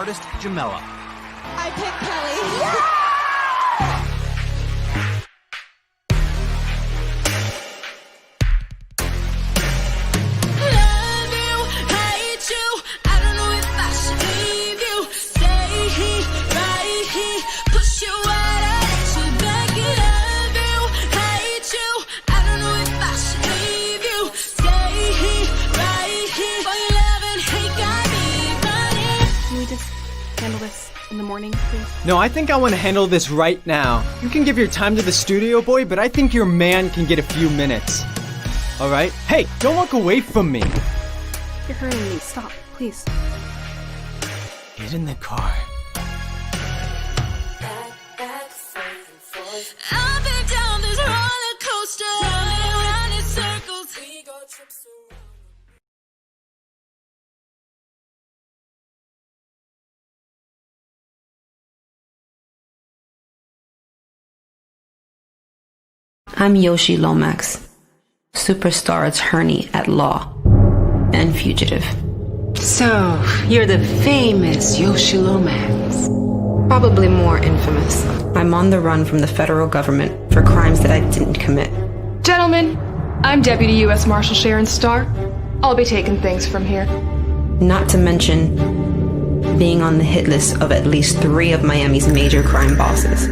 artist, Jamela. I picked Kelly. Yeah! In the morning, please? No, I think I want to handle this right now. You can give your time to the studio boy, but I think your man can get a few minutes. Alright? Hey, don't walk away from me! You're hurting me. Stop, please. Get in the car. I've been down this roller coaster, round in circles. I'm Yoshi Lomax, superstar attorney at law and fugitive. So, you're the famous Yoshi Lomax. Probably more infamous. I'm on the run from the federal government for crimes that I didn't commit. Gentlemen, I'm Deputy U.S. Marshal Sharon Starr. I'll be taking things from here. Not to mention being on the hit list of at least 3 of Miami's major crime bosses.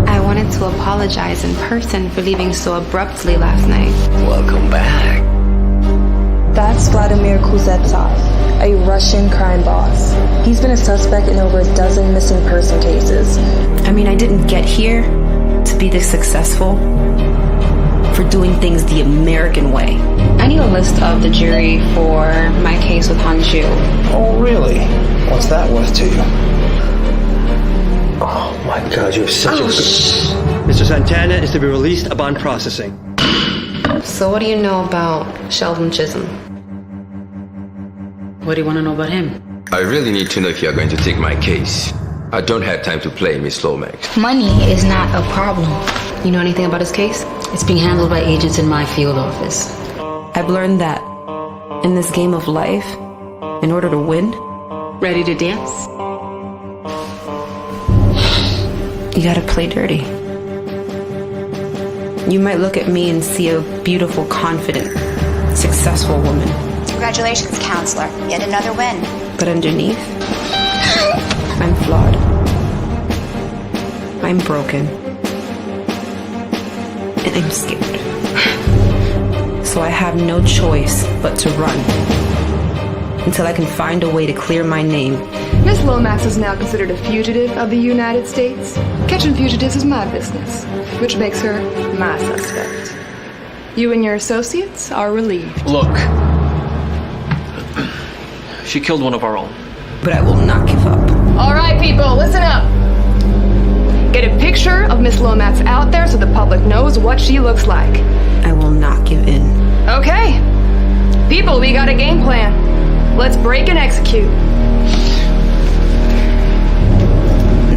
I wanted to apologize in person for leaving so abruptly last night. Welcome back. That's Vladimir Kuznetsov, a Russian crime boss. He's been a suspect in over a dozen missing person cases. I mean, I didn't get here to be this successful for doing things the American way. I need a list of the jury for my case with Honshu. Oh, really? What's that worth to you? Oh my God, you're such a good... Mr. Santana is to be released upon processing. So what do you know about Sheldon Chisholm? What do you want to know about him? I really need to know if you're going to take my case. I don't have time to play, Miss Lomax. Money is not a problem. You know anything about his case? It's being handled by agents in my field office. I've learned that in this game of life, in order to win, Ready to dance? you gotta play dirty. You might look at me and see a beautiful, confident, successful woman. Congratulations, counselor. Yet another win. But underneath, I'm flawed. I'm broken. And I'm scared. So I have no choice but to run until I can find a way to clear my name. Miss Lomax is now considered a fugitive of the United States. Catching fugitives is my business, which makes her my suspect. You and your associates are relieved. Look. She killed one of our own. But I will not give up. All right, people, listen up. Get a picture of Miss Lomax out there so the public knows what she looks like. I will not give in. Okay. People, we got a game plan. Let's break and execute.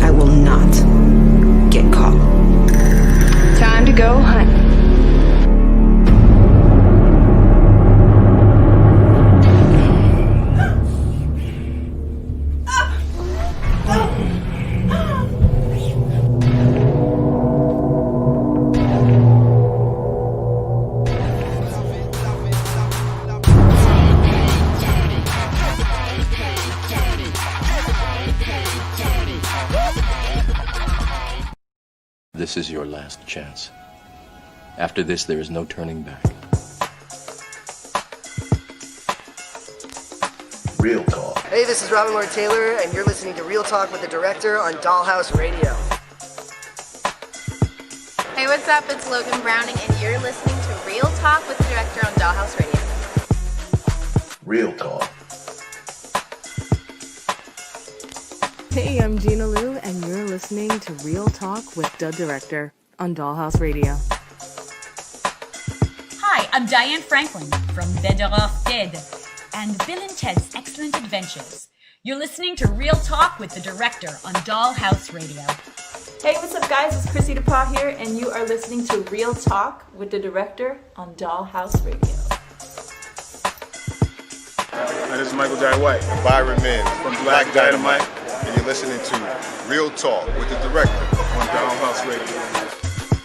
I will not get caught. Time to go hunt. This is your last chance. After this, there is no turning back. Real talk. Hey, this is Robin Lord Taylor, and you're listening to Real Talk with the Director on Dollhouse Radio. Hey, what's up? It's Logan Browning, and you're listening to Real Talk with the Director on Dollhouse Radio. Real talk. Hey, I'm Gina Lou, and you're listening to Real Talk with the Director on Dollhouse Radio. Hi, I'm Diane Franklin from Better Off Dead and Bill and Ted's Excellent Adventures. You're listening to Real Talk with the Director on Dollhouse Radio. Hey, what's up, guys? It's Chrissy DePaul here, and you are listening to Real Talk with the Director on Dollhouse Radio. This is Michael Jai White. Byron Min from Black Dynamite. listening to Real Talk with the Director on Dollhouse Radio.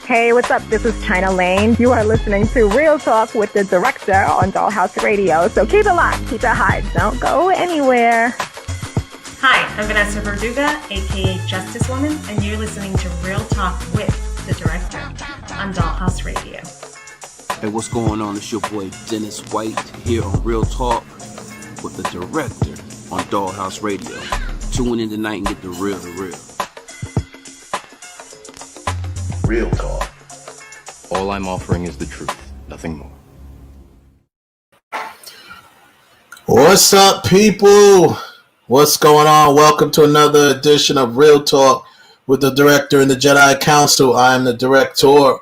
Hey, what's up? This is China Lane. You are listening to Real Talk with the Director on Dollhouse Radio. So keep it locked, keep it hot, don't go anywhere. Hi, I'm Vanessa Verduga, aka Justice Woman, and you're listening to Real Talk with the Director on Dollhouse Radio. Hey, what's going on? It's your boy Dennis White here on Real Talk with the Director on Dollhouse Radio. Tune in tonight and get the real. Real Talk. All I'm offering is the truth, nothing more. What's up, people? What's going on? Welcome to another edition of Real Talk with the Director and the Jedi Council. I am the Director.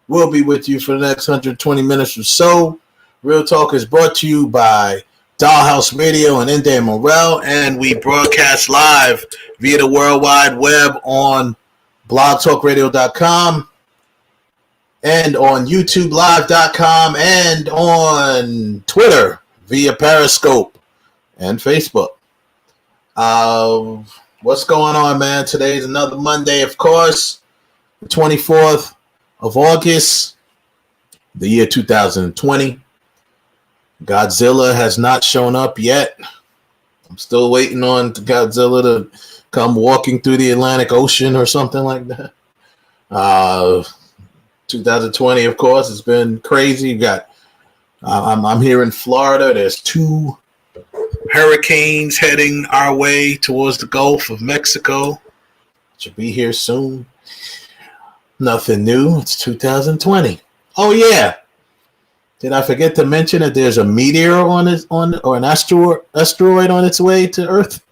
We'll be with you for the next 120 minutes or so. Real Talk is brought to you by Dollhouse Radio and Inde Morel, and we broadcast live via the World Wide Web on blogtalkradio.com and on youtubelive.com and on Twitter via Periscope and Facebook. What's going on, man? Today is another Monday, of course, the 24th of August, the year 2020. Godzilla has not shown up yet. I'm still waiting on Godzilla to come walking through the Atlantic Ocean or something like that. 2020, of course, it's been crazy. You got, I'm here in Florida. There's 2 hurricanes heading our way towards the Gulf of Mexico. Should be here soon. Nothing new. It's 2020. Oh yeah. Did I forget to mention that there's a meteor or an asteroid on its way to Earth?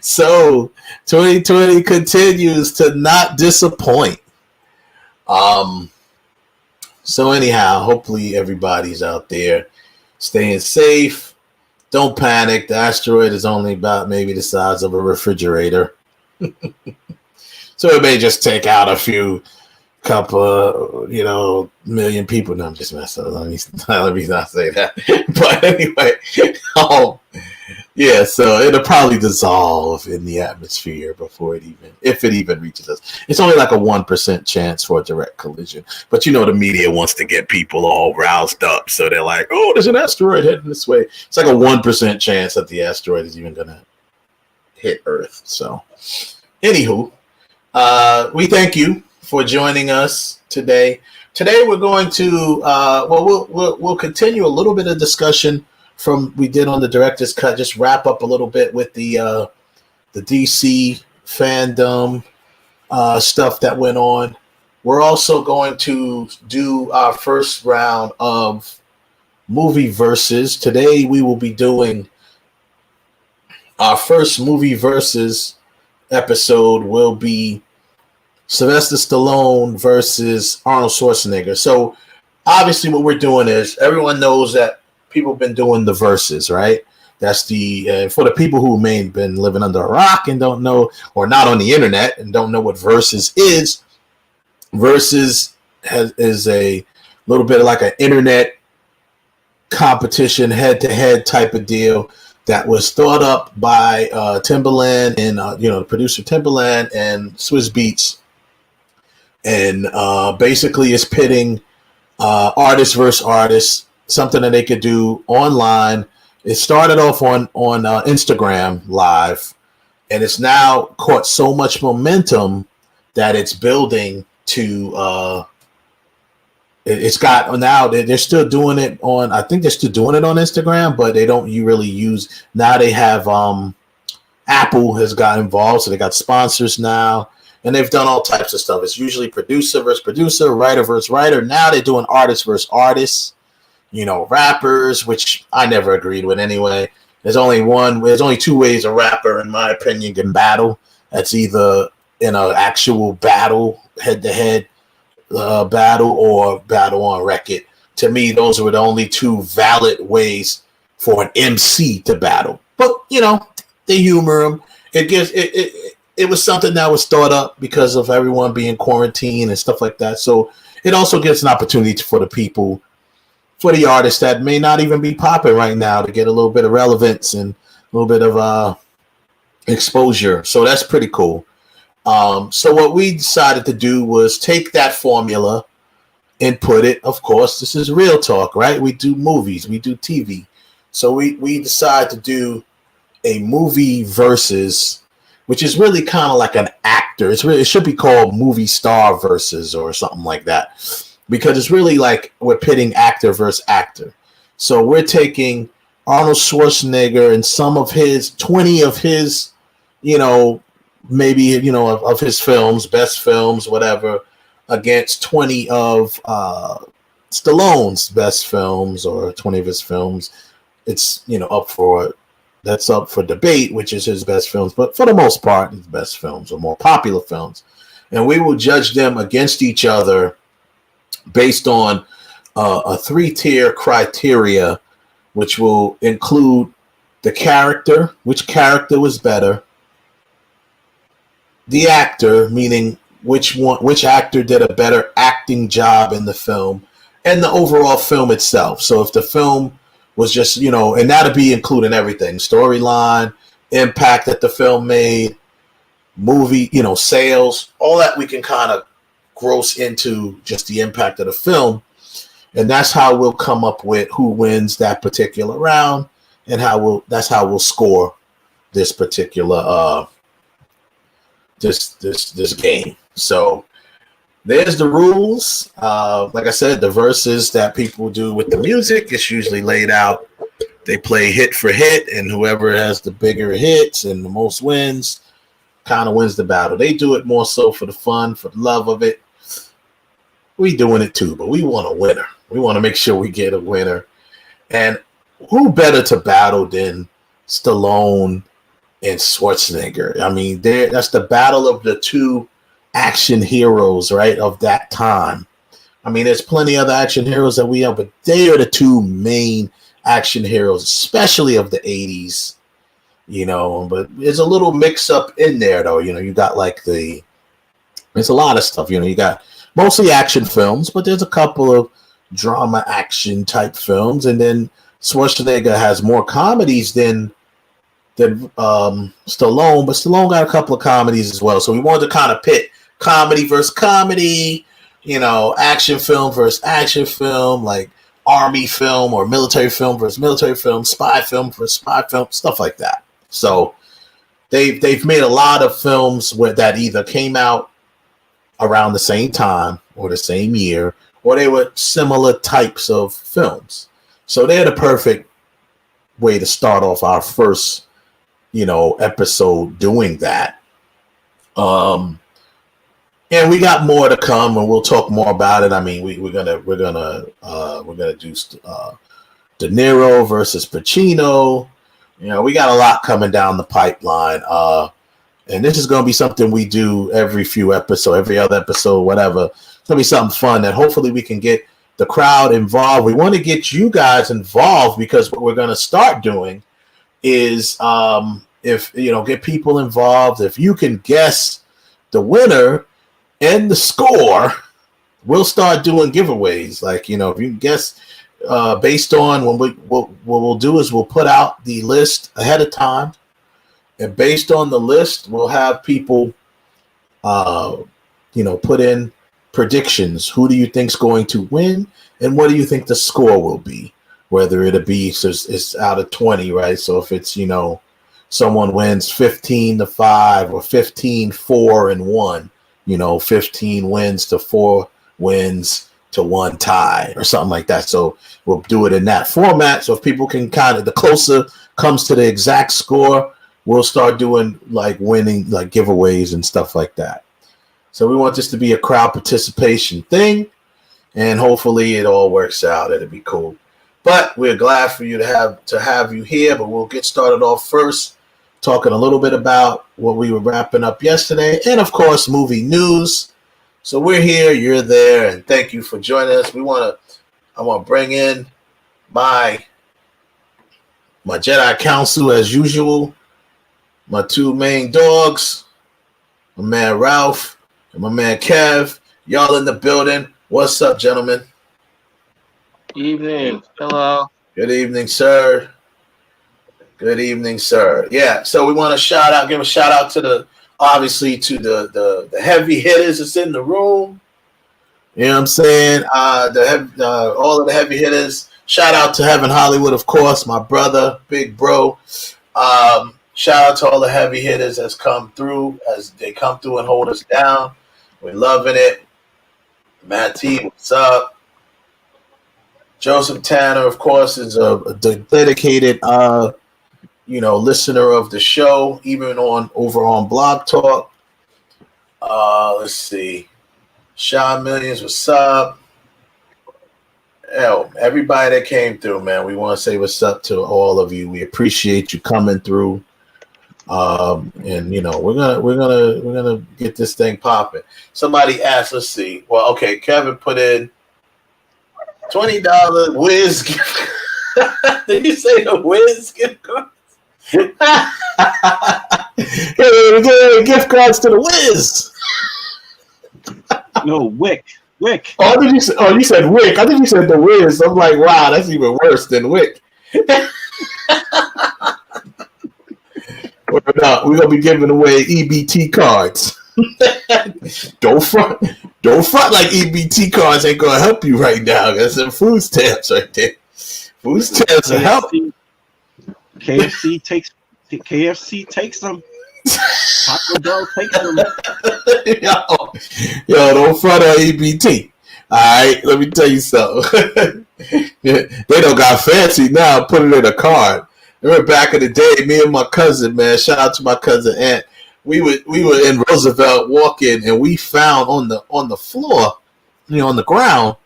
So 2020 continues to not disappoint. So anyhow, hopefully everybody's out there staying safe. Don't panic. The asteroid is only about maybe the size of a refrigerator. So it may just take out a couple, million people. No, I'm just messing up. Let me not say that. But anyway, yeah, so it'll probably dissolve in the atmosphere before if it even reaches us. It's only like a 1% chance for a direct collision. But the media wants to get people all roused up. So they're like, oh, there's an asteroid heading this way. It's like a 1% chance that the asteroid is even going to hit Earth. So anywho, we thank you for joining us today. Today we're going to we'll continue a little bit of discussion from we did on the Director's Cut. Just wrap up a little bit with the DC fandom stuff that went on. We're also going to do our first round of movie verses. Today we will be doing our first movie verses episode. Will be Sylvester Stallone versus Arnold Schwarzenegger. So obviously what we're doing is everyone knows that people have been doing the verses, right? That's the for the people who may have been living under a rock and don't know, or not on the internet and don't know what verses is. Verses is a little bit like an internet competition, head-to-head type of deal that was thought up by Timbaland and the producer Timbaland and Swizz Beatz. And basically it's pitting artist versus artist, something that they could do online. It started off on Instagram Live, and it's now caught so much momentum that it's building to it's got now they're still doing it on, I think they're still doing it on Instagram, but they don't really use, now they have Apple has got involved, so they got sponsors now. And they've done all types of stuff. It's usually producer versus producer, writer versus writer. Now they're doing artist versus artists, rappers, which I never agreed with anyway. There's only 2 ways a rapper, in my opinion, can battle. That's either in an actual battle, head-to-head battle, or battle on record. To me, those were the only 2 valid ways for an MC to battle. But, they humor them. It was something that was thought up because of everyone being quarantined and stuff like that. So it also gives an opportunity for the people, for the artists that may not even be popping right now, to get a little bit of relevance and a little bit of exposure. So that's pretty cool. So what we decided to do was take that formula and put it, of course, this is Real Talk, right? We do movies, we do TV. So we decided to do a movie versus, which is really kind of like an actor. It should be called movie star versus or something like that, because it's really like we're pitting actor versus actor. So we're taking Arnold Schwarzenegger and some of his 20 of his, maybe of his films, best films, whatever, against 20 of Stallone's best films or 20 of his films. It's that's up for debate, which is his best films, but for the most part, his best films or more popular films. And we will judge them against each other based on a 3-tier criteria, which will include the character, which character was better, the actor, meaning which actor did a better acting job in the film, and the overall film itself. So if the film was just, and that'll be including everything, storyline, impact that the film made, movie, sales, all that we can kind of gross into just the impact of the film. And that's how we'll come up with who wins that particular round and that's how we'll score this particular this game. So there's the rules. Like I said, the verses that people do with the music is usually laid out. They play hit for hit, and whoever has the bigger hits and the most wins kind of wins the battle. They do it more so for the fun, for the love of it. We doing it too, but we want a winner. We want to make sure we get a winner. And who better to battle than Stallone and Schwarzenegger? I mean, that's the battle of the two action heroes, right, of that time. I mean, there's plenty of other action heroes that we have, but they are the two main action heroes, especially of the 80s, but there's a little mix up in there, though. You got there's a lot of stuff, you got mostly action films, but there's a couple of drama action type films, and then Schwarzenegger has more comedies than Stallone, but Stallone got a couple of comedies as well. So we wanted to kind of pit comedy versus comedy, action film versus action film, like army film or military film versus military film, spy film versus spy film, stuff like that. So they've made a lot of films that either came out around the same time or the same year, or they were similar types of films. So they're the perfect way to start off our first episode doing that. And we got more to come, and we'll talk more about it. I mean, we're gonna do De Niro versus Pacino. We got a lot coming down the pipeline. And this is gonna be something we do every few episodes, every other episode, whatever. It's gonna be something fun that hopefully we can get the crowd involved. We want to get you guys involved, because what we're gonna start doing is get people involved. If you can guess the winner and the score, we'll start doing giveaways. Like, if you can guess based on what we'll do is we'll put out the list ahead of time, and based on the list, we'll have people put in predictions. Who do you think's going to win, and what do you think the score will be? Whether it'll be, so it's out of 20, right? So if it's, someone wins 15-5 or 15-4-1, 15 wins to 4 wins to 1 tie or something like that. So we'll do it in that format. So if people can the closer comes to the exact score, we'll start doing winning, giveaways and stuff like that. So we want this to be a crowd participation thing, and hopefully it all works out. It'll be cool. But we're glad for you to have you here. But we'll get started off first, talking a little bit about what we were wrapping up yesterday, and of course movie news. So we're here, you're there, and thank you for joining us. I want to bring in my Jedi Council as usual, my two main dogs, my man Ralph and my man Kev. Y'all in the building. What's up, gentlemen? Evening. Hello. Good evening, sir. Good evening, sir. Yeah, so we want to give a shout out to the heavy hitters that's in the room. You know what I'm saying? All of the heavy hitters. Shout out to Heaven Hollywood, of course, my brother, big bro. Shout out to all the heavy hitters that's come through, as they come through and hold us down. We're loving it. Matt T, what's up? Joseph Tanner, of course, is a dedicated listener of the show, even over on Blog Talk. Let's see. Sean Millions, what's up? Everybody that came through, man. We want to say what's up to all of you. We appreciate you coming through. And we're gonna get this thing popping. Somebody asked, let's see. Well, okay, Kevin put in $20 Wiz gift. Did you say the Wiz gift card? Hey, gift cards to the Wiz. No, Wick. Oh, you said Wick. I think you said the Wiz. I'm like, wow, that's even worse than Wick. We're gonna be giving away EBT cards. Don't front like EBT cards ain't gonna help you right now. That's some food stamps right there. Food stamps will help. KFC takes them. Taco Bell takes them. Yo, don't front on EBT. All right, let me tell you something. They don't got fancy now. Put it in a card. Remember back in the day, me and my cousin, man. Shout out to my cousin Aunt. We were in Roosevelt walking, and we found on the floor, on the ground,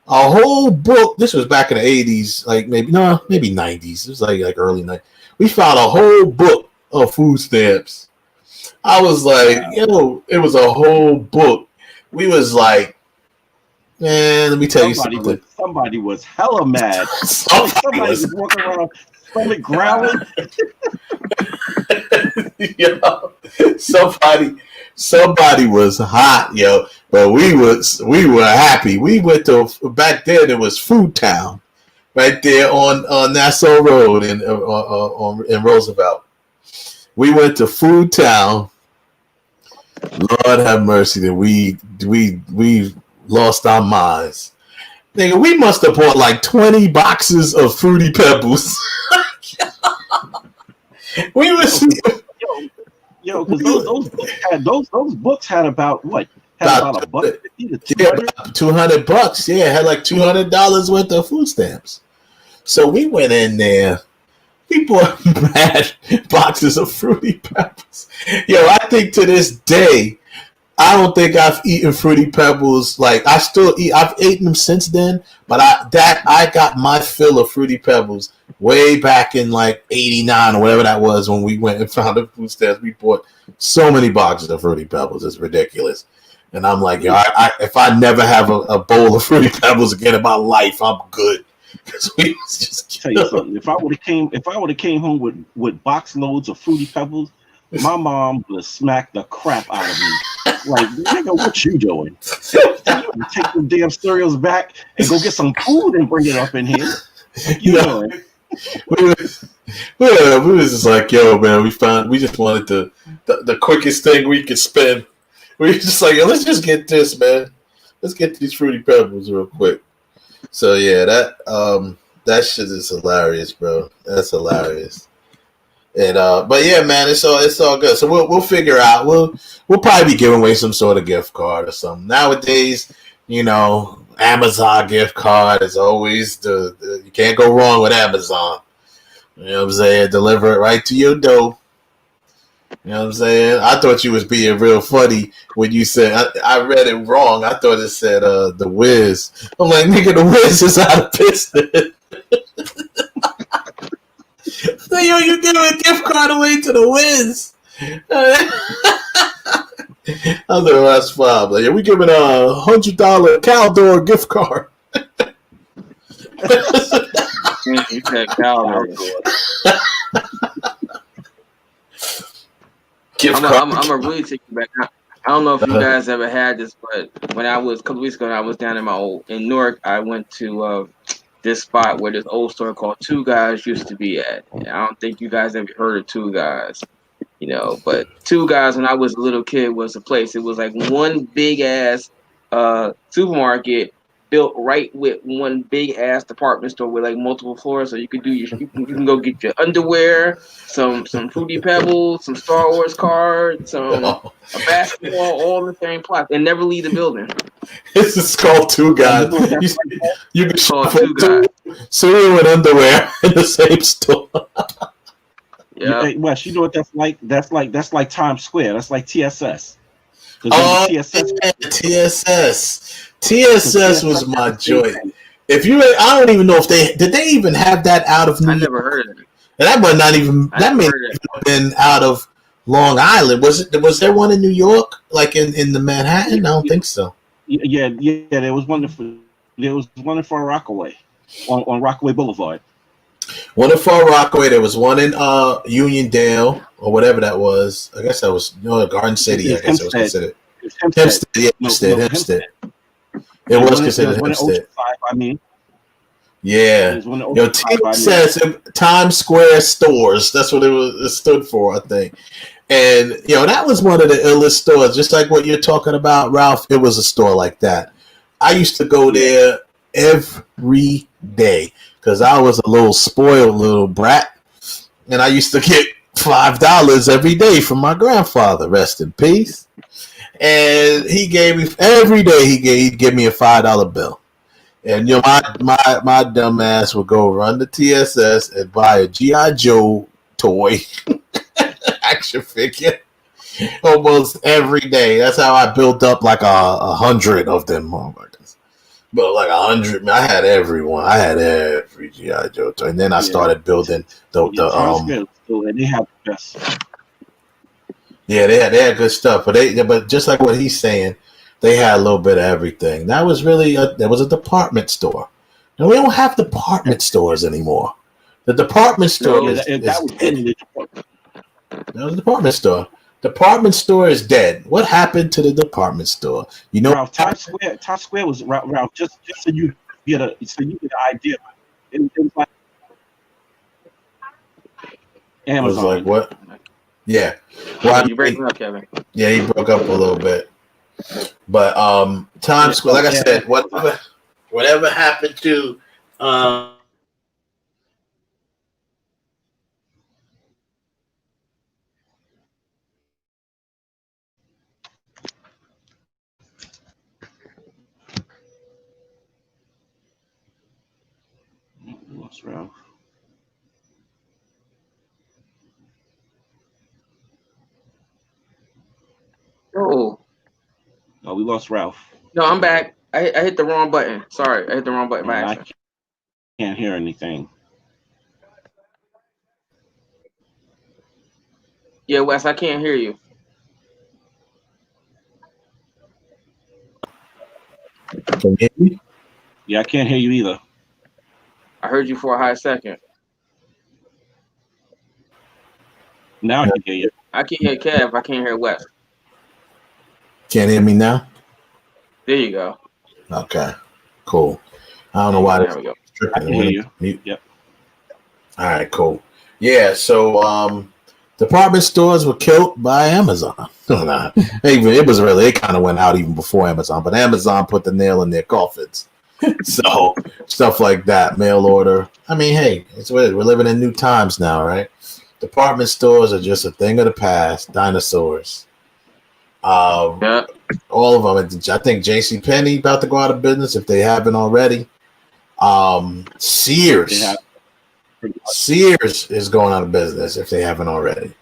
a whole book. This was back in the 80s, like maybe 90s. It was like early 90s. We found a whole book of food stamps. I was like, it was a whole book. We was like, man, let me tell you something. Somebody was hella mad. Somebody was walking around stomach growling. Yo, somebody was hot, yo. But we were happy. We went to, back then it was Food Town, right there on Nassau Road in Roosevelt. We went to Food Town. Lord have mercy, that we lost our minds. Nigga, we must have bought like 20 boxes of Fruity Pebbles. We was because those books had about what? About $150 to $200. About $200. Yeah, it had like $200 worth of food stamps. So we went in there. We bought mad boxes of Fruity Pebbles. Yo, I think to this day, I don't think I've eaten Fruity Pebbles. Like, I still eat. I've eaten them since then, but I got my fill of Fruity Pebbles way back in like '89 or whatever that was when we went and found the food stamps. We bought so many boxes of Fruity Pebbles. It's ridiculous. And I'm like, yo, if I never have a bowl of Fruity Pebbles again in my life, I'm good. We was just tell you something. If I would have came home with box loads of Fruity Pebbles, my mom would have smacked the crap out of me. Like, nigga, what you doing? You take the damn cereals back and go get some food and bring it up in here. What you doing? We was just like, yo, man, we just wanted the quickest thing we could spend. We were just like, yo, let's just get this, man. Let's get these Fruity Pebbles real quick. So yeah, that shit is hilarious, bro. That's hilarious. And but yeah, man, it's all good. So we'll figure out. We'll probably be giving away some sort of gift card or something. Nowadays, Amazon gift card is always you can't go wrong with Amazon. You know what I'm saying? Deliver it right to your door. You know what I'm saying? I thought you was being real funny when you said I read it wrong. I thought it said the Wiz. I'm like, nigga, the Wiz is out of business. So, yo, you giving a gift card away to the Wiz. I was like, that's fine. Like, we giving a $100 Caldor gift card. You said Caldor. I'm gonna really take you back. I don't know if you guys ever had this, but when I was a couple weeks ago, I was down in Newark. I went to this spot where this old store called Two Guys used to be at. And I don't think you guys ever heard of Two Guys, but Two Guys when I was a little kid was a place. It was like one big ass supermarket built right with one big ass department store with like multiple floors, so you could do you can go get your underwear, some Fruity Pebbles, some Star Wars cards, a basketball, all in the same plot, and never leave the building. This is called Two Guys. You can shop Two Guys. cereal and underwear in the same store. Yeah. Hey, Wes, you know what that's like? That's like Times Square. That's like TSS. Oh, TSS. TSS was my joint. I don't even know if did they even have that out of New York? I never heard of it. And that might not even may have been out of Long Island. Was there one in New York, like in the Manhattan? I don't think so. Yeah. There was one in Far Rockaway, on Rockaway Boulevard. One in Far Rockaway. There was one in Uniondale or whatever that was. I guess that was Garden City. I guess it was considered Hempstead. Yeah, Hempstead. It was considered Hempstead. Yeah. TSS, Times Square Stores. That's what it stood for, I think. And that was one of the illest stores, just like what you're talking about, Ralph. It was a store like that. I used to go there every day because I was a little spoiled little brat, and I used to get $5 every day from my grandfather. Rest in peace. And he gave me every day. He'd give me a $5 bill, and my dumb ass would go run to TSS and buy a GI Joe toy, action figure, almost every day. That's how I built up like 100 of them motherfuckers. But like 100, I had everyone. I had every GI Joe toy, and then I started building the and they have the best. Yeah, they had good stuff, but just like what he's saying, they had a little bit of everything. That was really there was a department store. And we don't have department stores anymore. The department store is dead. That was a department store. Department store is dead. What happened to the department store? Ralph, Times Square was Ralph. Just so you get an idea. It was like Amazon. It was like what? Yeah. Well, you breaking up, Kevin? Yeah, he broke up a little bit. But Times Square, like I said, whatever happened to What's Ralph? Oh, we lost Ralph. No, I'm back. I hit the wrong button. Sorry, I hit the wrong button by accident. I can't hear anything. Yeah, Wes, I can't hear you. Can you hear me? Yeah, I can't hear you either. I heard you for a hot second. Now I can hear you. I can hear Kev. I can't hear Wes. Can't hear me now? There you go. Okay, cool. I don't know why. There we go. I can hear you. Mute. Yep. All right, cool. Yeah, so department stores were killed by Amazon. It was really, it kind of went out even before Amazon, but Amazon put the nail in their coffins. So stuff like that, mail order. I mean, hey, it's weird. We're living in new times now, right? Department stores are just a thing of the past. Dinosaurs. Yeah. All of them. I think JCPenney about to go out of business if they haven't already. Sears is going out of business if they haven't already.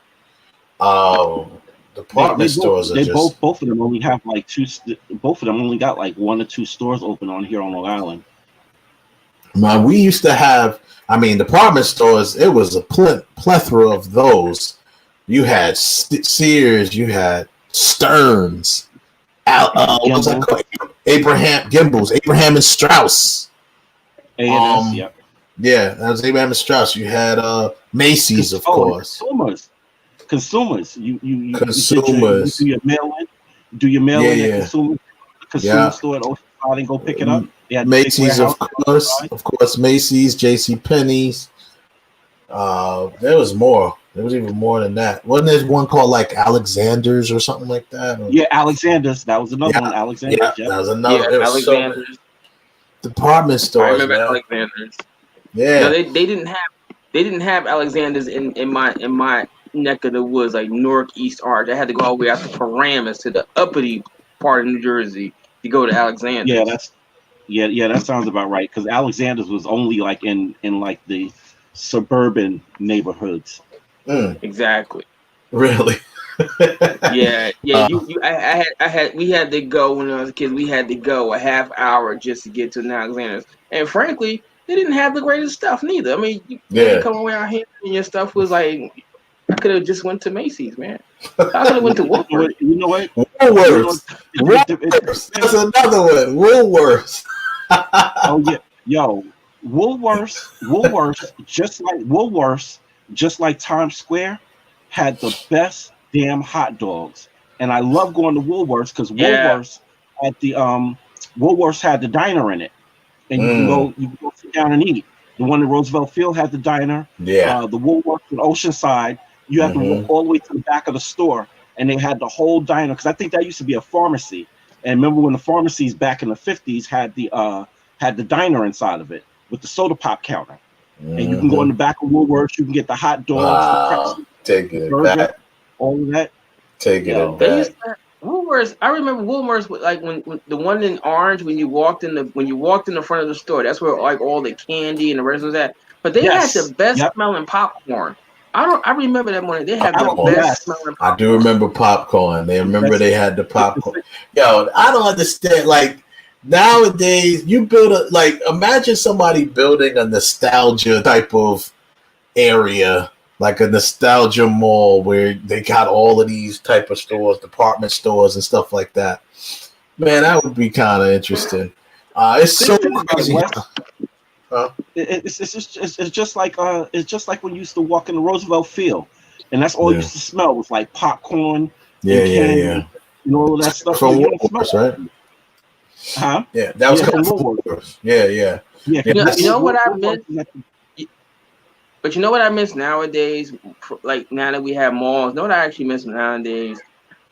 Department stores are just both of them only have like two. Both of them only got like 1 or 2 stores open on here on Long Island. Man, we used to have. I mean, department stores. It was a plethora of those. You had Sears. You had Stearns. What's that called? Abraham and Strauss. Yep. Yeah, that was Abraham and Strauss. You had Macy's, of course. Consumers. You Consumers. do your mail in. Do your mail in at Consumer store at Oceanside and go pick it up. Yeah, Macy's, of course, Macy's, J.C. Penney's. There was more. There was even more than that. Wasn't there one called like Alexander's or something like that? Or... Yeah, Alexander's. That was another one. Alexander's. Yeah, that was another. Yeah, There was so many department stores. I remember man. Alexander's. Yeah, no, they didn't have Alexander's in my neck of the woods, like Northeast Arch. I had to go all the way out to Paramus to the uppity part of New Jersey to go to Alexander's. Yeah, that sounds about right. Because Alexander's was only like in like the suburban neighborhoods. Exactly. Really? Yeah. We had to go when I was a kid. We had to go a half hour just to get to an Alexander's, and frankly, they didn't have the greatest stuff neither. I mean, you come around here and your stuff was like, I could have just went to Macy's, man. I could have went to Woolworths. You know what? Woolworths. That's another one. Woolworths. Oh yeah, yo, Woolworths, just like Times Square, had the best damn hot dogs, and I love going to Woolworths because Woolworths had the diner in it, and you can go sit down and eat. The one in Roosevelt Field had the diner. Yeah. The Woolworths in Oceanside, you have to walk all the way to the back of the store, and they had the whole diner because I think that used to be a pharmacy. And remember when the pharmacies back in the 50s had the diner inside of it with the soda pop counter. And you can go in the back of Woolworths, you can get the hot dogs, the take it burger, back. all of that. Take it back. Woolworths. I remember Woolworths, like when the one in Orange, when you walked in the front of the store, that's where like all the candy and the rest was at. But they had the best smelling popcorn. I remember that morning. They had the best smelling popcorn. I do remember popcorn. They had the popcorn. Yo, I don't understand. Like nowadays, you build imagine somebody building a nostalgia type of area, like a nostalgia mall where they got all of these type of stores, department stores and stuff like that. Man, that would be kind of interesting. It's so crazy. It's just like when you used to walk in the Roosevelt Field, and that's all you used to smell was like popcorn. Yeah. You know all that stuff from Woolworths, right? Huh? Yeah, that was from Woolworths. Yeah. You know what I miss? But you know what I miss nowadays? Like now that we have malls, you know what I actually miss nowadays?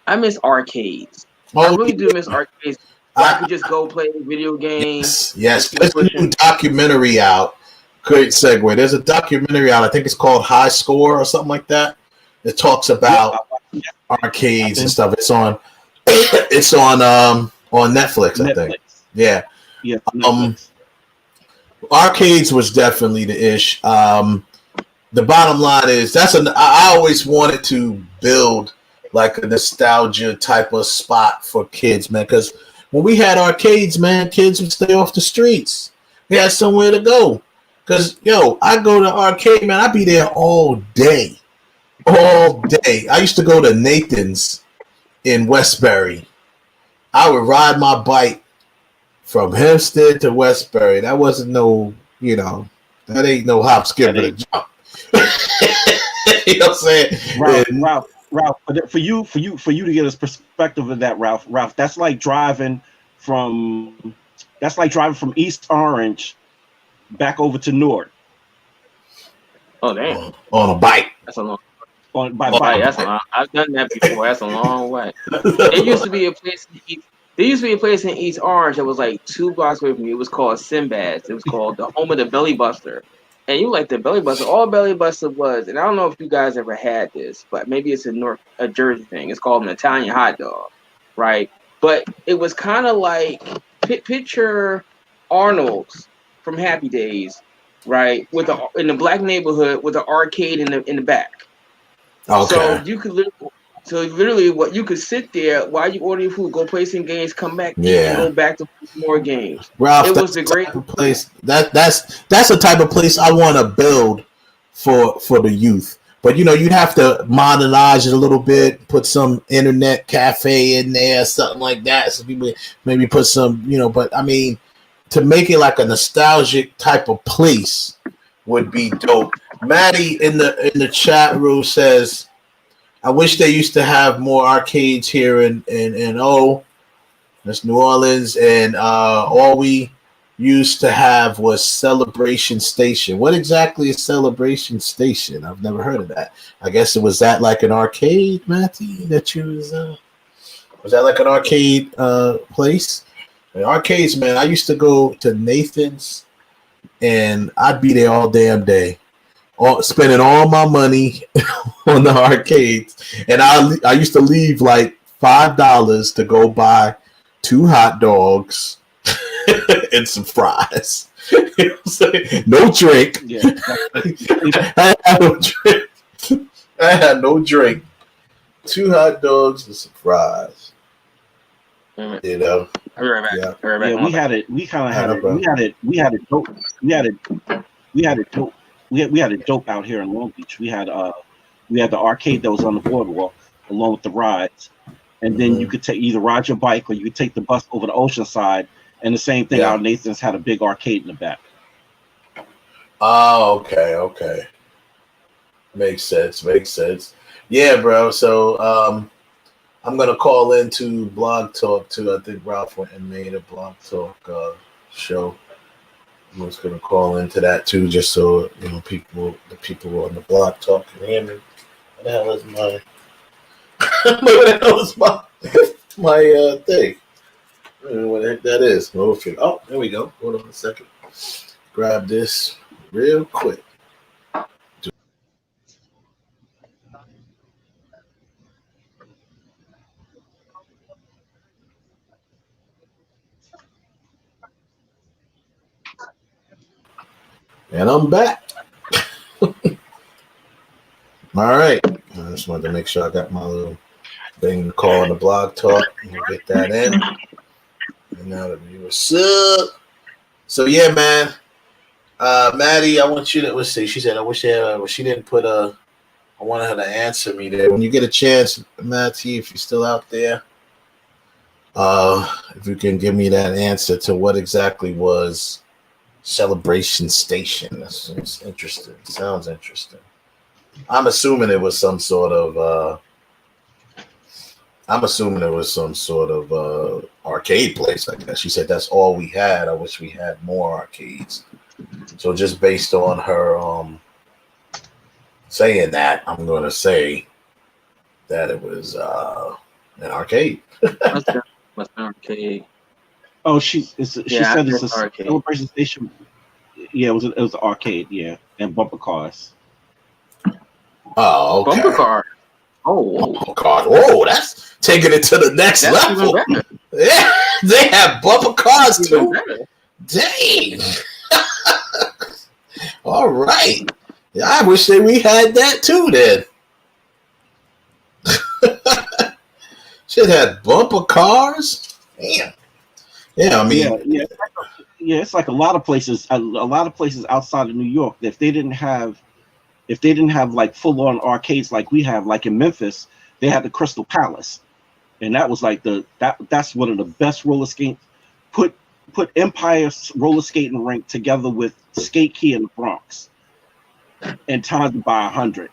I miss arcades. I really do miss arcades. I could just go play video games. Yes. There's a new documentary out. Great segue. There's a documentary out. I think it's called High Score or something like that. It talks about arcades and stuff. It's on Netflix, I think. Yeah. Arcades was definitely the ish. The bottom line is I always wanted to build like a nostalgia type of spot for kids, man, because when we had arcades, man, kids would stay off the streets. We had somewhere to go. Because, I go to arcade, man, I'd be there all day. All day. I used to go to Nathan's in Westbury. I would ride my bike from Hempstead to Westbury. That wasn't that ain't no hop, skip, and a jump. You know what I'm saying? Ralph, for you to get a perspective of that, Ralph, that's like driving from East Orange back over to Newark. Oh damn! On a bike. That's a long. By bike. That's a long. I've done that before. That's a long way. There used to be a place in East Orange that was like 2 blocks away from me. It was called Sinbad's. It was called the home of the Belly Buster. And you like the Belly Buster. All Belly Buster was, and I don't know if you guys ever had this, but maybe it's a Jersey thing. It's called an Italian hot dog, right? But it was kind of like picture Arnold's from Happy Days, right? In the black neighborhood with an arcade in the back. Okay. So you could literally what you could sit there while you order your food, go play some games, come back, and go back to play more games. Ralph, it was a great place. That's the type of place I want to build for the youth. But you'd have to modernize it a little bit, put some internet cafe in there, something like that. So people maybe put some, but I mean, to make it like a nostalgic type of place would be dope. Maddie in the chat room says, I wish they used to have more arcades here in that's New Orleans and Alway. used to have was Celebration Station. What exactly is Celebration Station? I've never heard of that. I guess it was that like an arcade, Matthew, that you was that like an arcade place? And arcades, man, I used to go to Nathan's and I'd be there all damn day. Spending all my money on the arcades. And I used to leave like $5 to go buy 2 hot dogs and some fries. You know what I'm saying? No drink. Yeah. I had no drink. I had no drink. 2 hot dogs and some fries. You know. I'll be right back. Yeah, We had it. We kind of had it. We had it dope. We had it dope. We had it dope out here in Long Beach. We had the arcade that was on the boardwalk along with the rides, and then you could either ride your bike or you could take the bus over the ocean side. And the same thing, out Nathan's had a big arcade in the back. Oh, okay. Makes sense. Yeah, bro. So I'm gonna call into Blog Talk too. I think Ralph went and made a Blog Talk show. I'm just gonna call into that too, just so you know the people on the Blog Talk can hear me. What the hell is my what the hell is my thing? I don't know what the heck that is. Oh, there we go. Hold on a second. Grab this real quick. And I'm back. All right. I just wanted to make sure I got my little thing to call on the Blog Talk. We'll get that in. And now that we were up. So yeah, man. Maddie, I want you to let's see. She said, I wish she didn't put I wanted her to answer me there. When you get a chance, Matty, if you're still out there, if you can give me that answer to what exactly was Celebration Station. That's interesting. Sounds interesting. I'm assuming it was some sort of arcade place, I guess. She said that's all we had. I wish we had more arcades. So just based on her saying that, I'm gonna say that it was an arcade. What's an arcade? Oh, she said it's a arcade. Celebration Station. Yeah, it was an arcade, yeah, and bumper cars. Oh, okay. Bumper car. Bumper cars. Oh, that's taking it to the next level. Yeah, they have bumper cars too. Dang. All right. Yeah, I wish that we had that too then. Shit had bumper cars. Damn. Yeah, I mean, yeah. It's like a lot of places outside of New York. If they didn't have like full on arcades like we have, like in Memphis, they had the Crystal Palace, and that was like that's one of the best roller skate. Put Empire roller skating rink together with Skate Key in the Bronx, and times it by 100.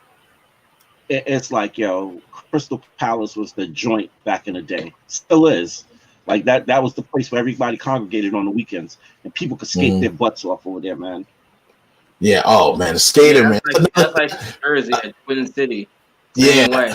It's like, yo, Crystal Palace was the joint back in the day. Still is. Like that was the place where everybody congregated on the weekends, and people could skate their butts off over there, man. Yeah. Oh man, the skater, man. That's like Jersey, Twin City. Yeah. Way.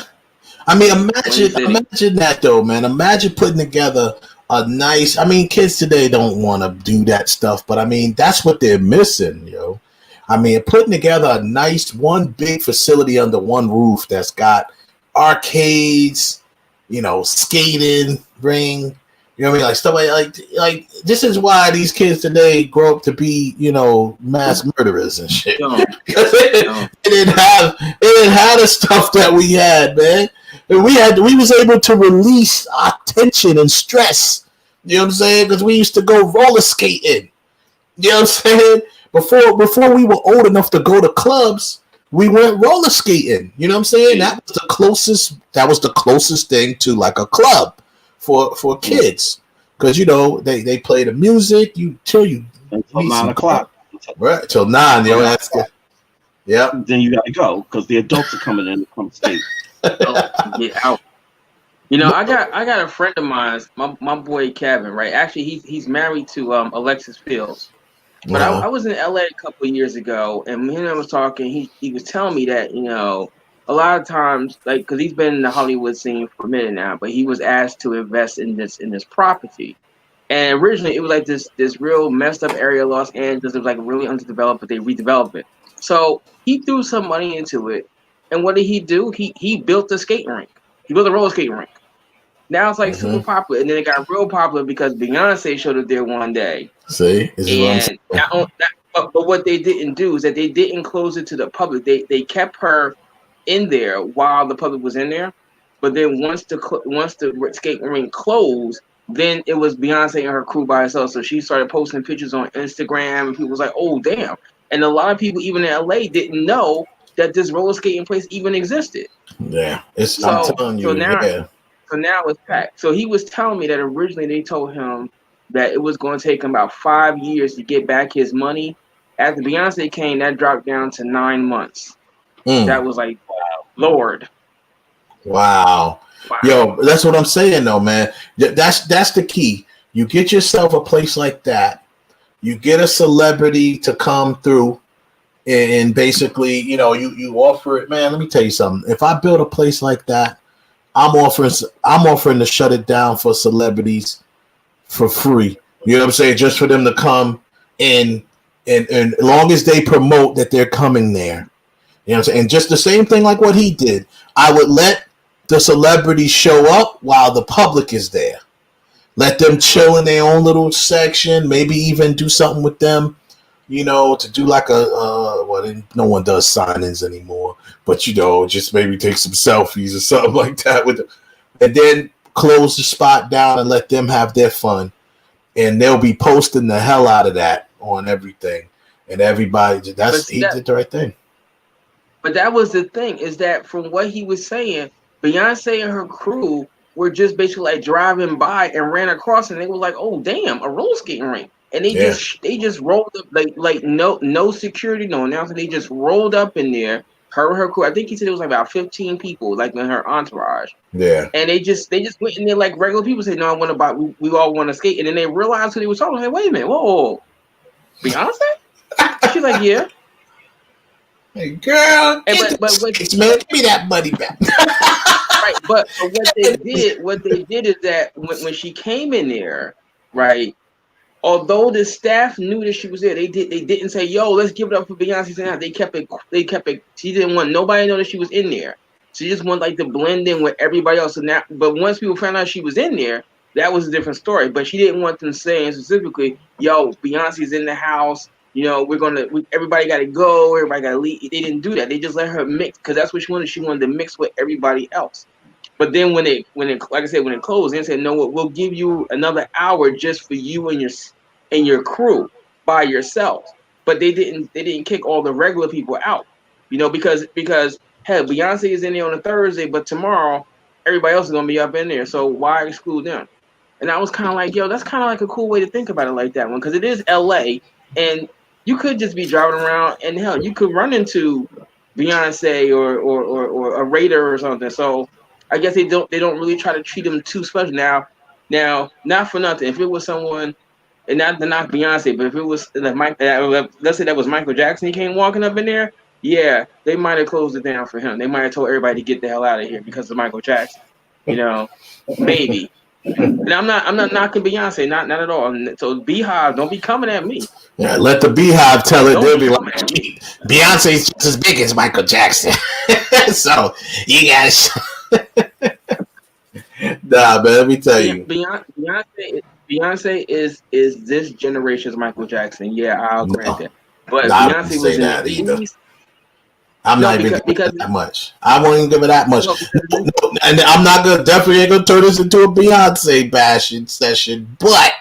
I mean, imagine that though, man. Imagine putting together a nice. I mean, kids today don't want to do that stuff, but I mean, that's what they're missing, yo. I mean, putting together a nice one big facility under one roof that's got arcades, you know, skating ring. You know what I mean? Like stuff like this is why these kids today grow up to be, you know, mass murderers and shit. Because they didn't have the stuff that we had, man. And we was able to release our tension and stress. You know what I'm saying? Because we used to go roller skating. You know what I'm saying? Before we were old enough to go to clubs, we went roller skating. You know what I'm saying? That was the closest thing to like a club for kids, because you know they play the music until 9 o'clock, right? Till 9, you know. That's good. Yeah. Then you gotta go because the adults are coming in to come skate. Get out. You know, I got a friend of mine, my boy Kevin, right? Actually, he's married to Alexis Fields. But I was in LA a couple of years ago, and me and him was talking. He was telling me that, you know, a lot of times, like, because he's been in the Hollywood scene for a minute now, but he was asked to invest in this property. And originally, it was like this real messed up area of Los Angeles. It was like really underdeveloped, but they redeveloped it. So he threw some money into it, and what did he do? He built a skating rink. He built a roller skating rink. Now it's like super popular, and then it got real popular because Beyonce showed up there one day. See, this is what I'm And saying. but what they didn't do is that they didn't close it to the public. They kept her in there while the public was in there. But then once the skate rink closed, then it was Beyonce and her crew by herself. So she started posting pictures on Instagram, and people was like, "Oh, damn!" And a lot of people, even in LA, didn't know that this roller skating place even existed. Yeah, it's. So I'm telling you, yeah. so now it's packed. So he was telling me that originally they told him that it was going to take him about 5 years to get back his money. After Beyonce came, that dropped down to 9 months. That was like, wow, Lord. Wow. Yo, that's what I'm saying though, man. That's the key. You get yourself a place like that. You get a celebrity to come through and basically, you know, you offer it, man. Let me tell you something. If I build a place like that, I'm offering to shut it down for celebrities for free. You know what I'm saying? Just for them to come and as long as they promote that they're coming there. You know what I'm saying? And just the same thing like what he did. I would let the celebrities show up while the public is there. Let them chill in their own little section, maybe even do something with them, you know, to do like no one does sign-ins anymore, but you know, just maybe take some selfies or something like that with them, and then close the spot down and let them have their fun, and they'll be posting the hell out of that on everything, and everybody. He did the right thing. But that was the thing, is that from what he was saying, Beyonce and her crew were just basically like driving by and ran across, and they were like, "Oh, damn, a roller skating rink." And they just rolled up like no security, no announcement. They just rolled up in there. Her crew. I think he said it was like about 15 people, like in her entourage. Yeah. And they just went in there like regular people. Said, "No, I want to buy. We all want to skate." And then they realized who they were talking. Like, wait a minute, whoa, Beyonce? She's like, yeah. Hey, girl, but give me that money back. Right, but what they did is that when she came in there, right. Although the staff knew that she was there, they didn't say, "Yo, let's give it up for Beyonce." They kept it. She didn't want nobody to know that she was in there. She just wanted like to blend in with everybody else. And now, but once people found out she was in there, that was a different story. But she didn't want them saying specifically, "Yo, Beyonce's in the house. You know, everybody got to go. Everybody got to leave." They didn't do that. They just let her mix because that's what she wanted. She wanted to mix with everybody else. But then when it like I said, when it closed, they said, "No, we'll give you another hour just for you and your crew by yourself." But they didn't kick all the regular people out, you know, because hey, Beyonce is in there on a Thursday, but tomorrow everybody else is gonna be up in there. So why exclude them? And I was kind of like, yo, that's kind of like a cool way to think about it like that one, because it is LA, and you could just be driving around, and hell, you could run into Beyonce or a Raider or something. So I guess they don't really try to treat them too special. Now, not for nothing. If it was someone, and not to knock Beyonce, but if it was let's say that was Michael Jackson, he came walking up in there, yeah, they might have closed it down for him. They might have told everybody to get the hell out of here because of Michael Jackson. You know, maybe. And I'm not knocking Beyonce, not at all. So Beehive, don't be coming at me. Yeah, let the Beehive tell it. They'll be like, Beyonce's just as big as Michael Jackson. So you guys. Nah, man, let me tell you. Beyonce is this generation's Michael Jackson. Yeah, I'll grant that. But Beyonce was in the 80s. I'm not even giving it that much. I won't even give it that much. No, and I'm not definitely ain't gonna turn this into a Beyonce bashing session. But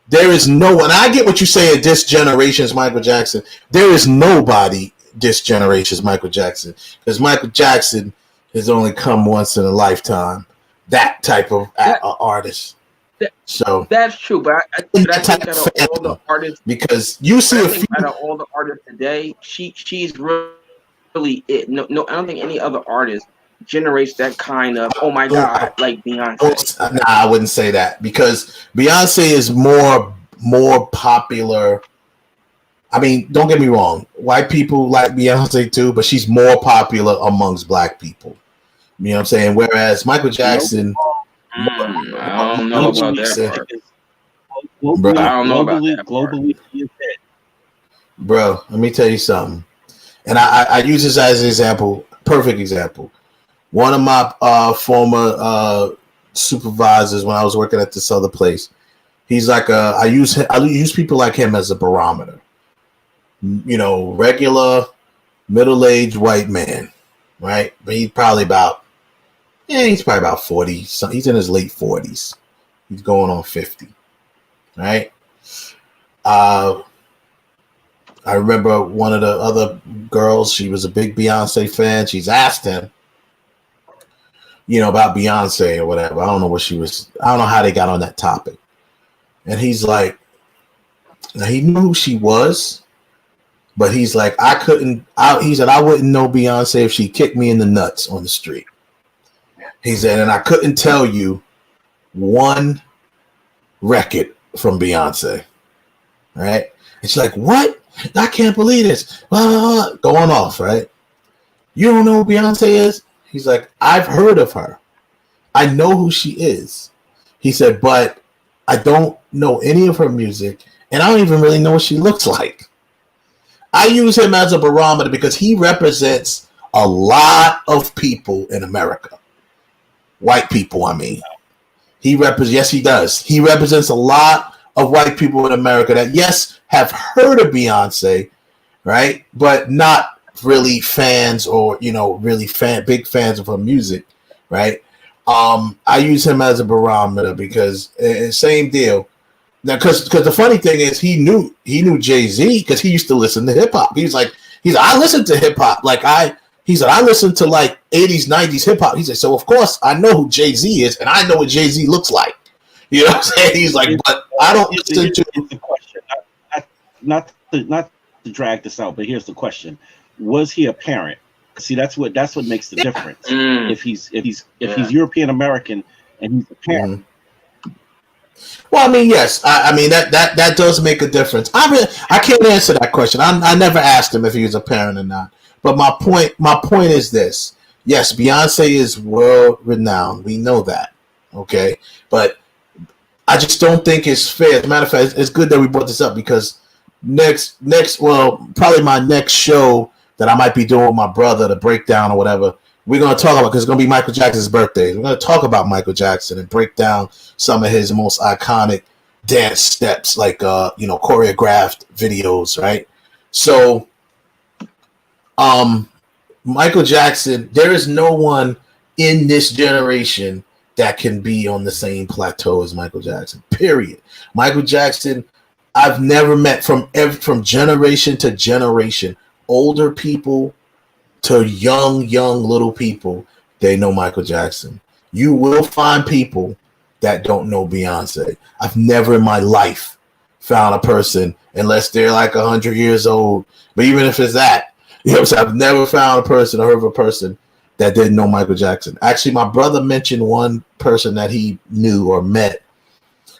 there is no one. I get what you say. This generation's Michael Jackson. There is nobody this generation's Michael Jackson, because Michael Jackson has only come once in a lifetime. That type of artist. So that's true, but I think out of all the artists, because you see out of all the artists today, she's really it. No, I don't think any other artist generates that kind of oh my god like Beyonce. Nah, I wouldn't say that because Beyonce is more popular. I mean, don't get me wrong. White people like Beyonce too, but she's more popular amongst black people. You know what I'm saying? Whereas Michael Jackson, I don't know about that part. Globally, I don't know about that globally, he is dead. Bro, let me tell you something. And I use this as an example, perfect example. One of my former supervisors when I was working at this other place, he's like I use people like him as a barometer. You know, regular middle-aged white man, right? But he's probably about 40. So he's in his late 40s. He's going on 50, right? I remember one of the other girls, she was a big Beyonce fan. She's asked him, you know, about Beyonce or whatever. I don't know how they got on that topic. And he's like, now he knew who she was, but he's like, he said, I wouldn't know Beyonce if she kicked me in the nuts on the street. He said, and I couldn't tell you one record from Beyonce. Right? And she's like, what? I can't believe this. Going off, right? You don't know who Beyonce is? He's like, I've heard of her. I know who she is. He said, but I don't know any of her music, and I don't even really know what she looks like. I use him as a barometer because he represents a lot of people in America. White people, I mean. Yes, he does. He represents a lot of white people in America that, yes, have heard of Beyonce, right? But not really fans or, you know, really big fans of her music, right? I use him as a barometer because same deal. Now, because the funny thing is, he knew Jay-Z because he used to listen to hip hop. He's like, I listen to hip hop. He said, I listen to like 80s, 90s hip hop. He said, so of course I know who Jay-Z is and I know what Jay-Z looks like. You know what I'm saying? He's like, but I don't listen to the question. Not to drag this out, but here's the question: was he a parent? See, that's what makes the difference. If he's European American and he's a parent. Well, I mean, yes. I mean that does make a difference. I can't answer that question. I never asked him if he was a parent or not. But my point is this: yes, Beyonce is world renowned. We know that, okay? But I just don't think it's fair. As a matter of fact, it's good that we brought this up because probably my next show that I might be doing with my brother, the breakdown or whatever, we're going to talk about, because it's going to be Michael Jackson's birthday. We're going to talk about Michael Jackson and break down some of his most iconic dance steps, like, choreographed videos, right? So, Michael Jackson, there is no one in this generation that can be on the same plateau as Michael Jackson, period. Michael Jackson, I've never met from generation to generation, older people to young little people, they know Michael Jackson. You will find people that don't know Beyonce. I've never in my life found a person, unless they're like 100 years old, but even if it's that, you know what I'm saying? I've never found a person or heard of a person that didn't know Michael Jackson. Actually, my brother mentioned one person that he knew or met.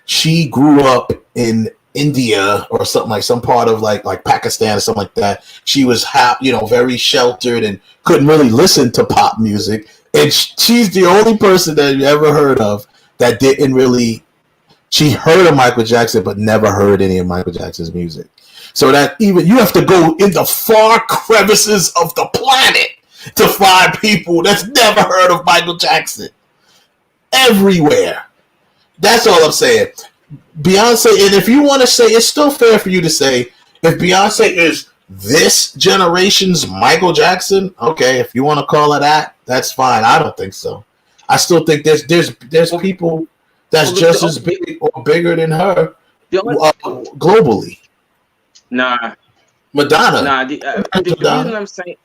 She grew up in India or something, like some part of like Pakistan or something like that. She was very sheltered and couldn't really listen to pop music. And she's the only person that you ever heard of that didn't really. She heard of Michael Jackson, but never heard any of Michael Jackson's music. So that even you have to go in the far crevices of the planet to find people that's never heard of Michael Jackson. Everywhere. That's all I'm saying. Beyonce, and if you want to say, it's still fair for you to say, if Beyonce is this generation's Michael Jackson, okay, if you want to call it that, that's fine. I don't think so. I still think there's people that's just as big or bigger than her globally. Nah. Madonna. Nah, the reason I'm saying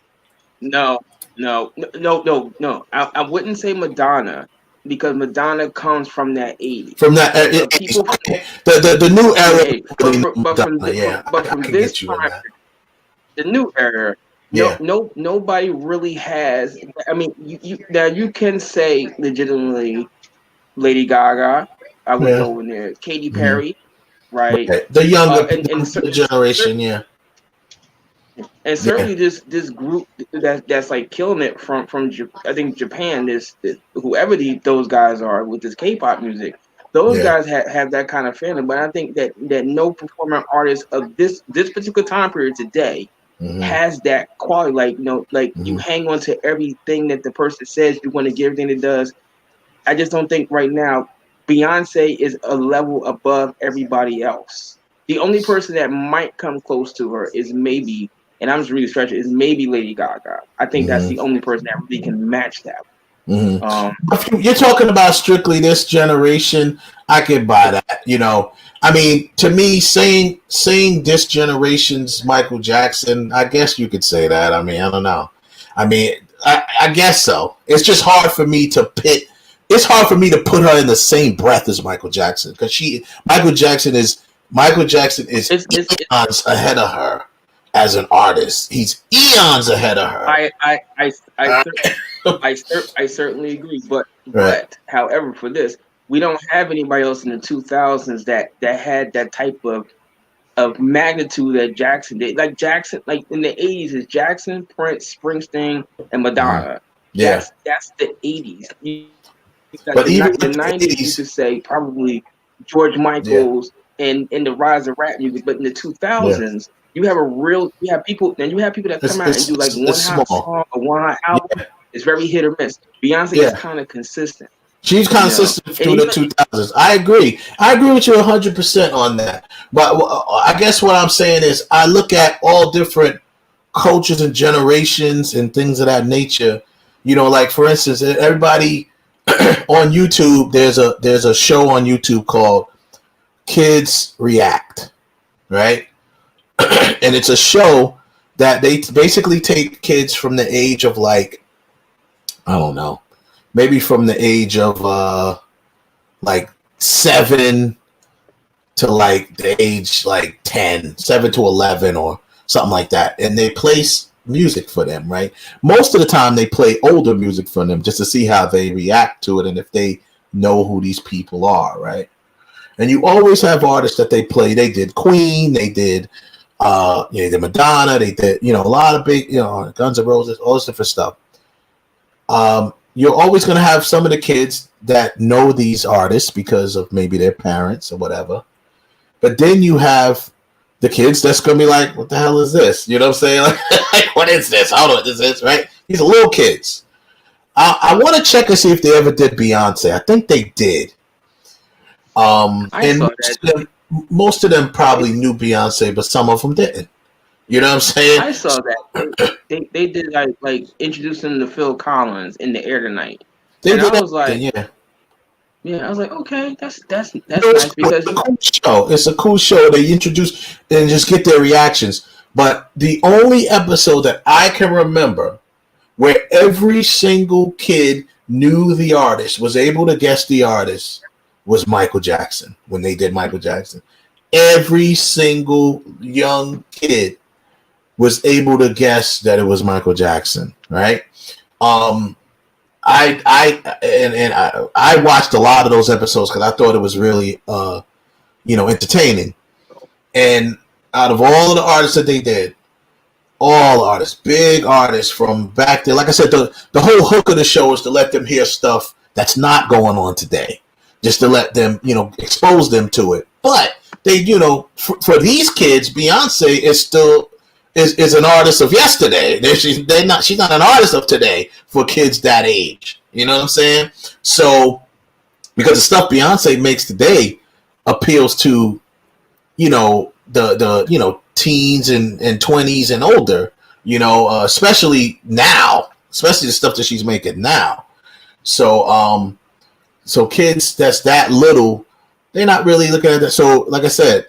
no. I wouldn't say Madonna, because Madonna comes from that 80s. From that people, the new era. But from this time, the new era, Nobody really has. I mean, you can say legitimately Lady Gaga. I would go in there. Katy Perry, right? The younger and generation, yeah. And certainly this group that's like killing it from I think Japan. This whoever those guys are with this K-pop music, those guys have that kind of fandom. But I think that no performing artist of this particular time period today has that quality. Like you hang on to everything that the person says. You want to give everything it does. I just don't think right now Beyonce is a level above everybody else. The only person that might come close to her is maybe, and I'm just really stretching, is maybe Lady Gaga. I think that's the only person that really can match that. If you're talking about strictly this generation, I can buy that. You know, I mean, to me, saying this generation's Michael Jackson, I guess you could say that. I mean, I don't know. I mean, I guess so. It's just hard for me to pit. It's hard for me to put her in the same breath as Michael Jackson because Michael Jackson is eons ahead of her as an artist. He's eons ahead of her. I certainly agree, but however, for this, we don't have anybody else in the 2000s that had that type of magnitude that Jackson did. Like Jackson, like in the 80s, is Jackson, Prince, Springsteen, and Madonna. That's the 80s. But even the 90s, you could say probably George Michael's and the rise of rap music. But in the 2000s, you have people that come out and do like one hot song or one hot album. It's very hit or miss. Beyonce is kind of consistent. She's consistent through the 2000s. I agree with you 100% on that. But I guess what I'm saying is I look at all different cultures and generations and things of that nature. You know, like for instance, everybody on YouTube, there's a show on YouTube called Kids React, right? And it's a show that they basically take kids from the age of like, I don't know, maybe from the age of like 7 to like the age like 10, 7 to 11 or something like that. And they place music for them, right? Most of the time they play older music for them just to see how they react to it and if they know who these people are, right? And you always have artists that they play. They did Queen, they did they did Madonna, they did, a lot of big, Guns N' Roses, all this different stuff. You're always going to have some of the kids that know these artists because of maybe their parents or whatever. But then you have the kids that's going to be like, what the hell is this? You know what I'm saying? Like, what is this? I don't know what this is, right? These are little kids. I want to check and see if they ever did Beyonce. I think they did. And most of them probably knew Beyonce, but some of them didn't. You know what I'm saying? I saw that. They did like introduce them to Phil Collins in the air tonight. And I was like, I was like, okay, that's nice because it's a cool show. It's a cool show. They introduce and just get their reactions. But the only episode that I can remember where every single kid knew the artist, was able to guess the artist, was Michael Jackson. When they did Michael Jackson, every single young kid was able to guess that it was Michael Jackson, right? I watched a lot of those episodes because I thought it was really, entertaining. And out of all of the artists that they did, all artists, big artists from back there, like I said, the whole hook of the show is to let them hear stuff that's not going on today, just to let them, expose them to it. But they, for these kids, Beyonce is still is an artist of yesterday. She's not an artist of today for kids that age. You know what I'm saying? So because the stuff Beyonce makes today appeals to, the teens and 20s and older, especially now, especially the stuff that she's making now. So so kids that's that little, they're not really looking at that. So like I said,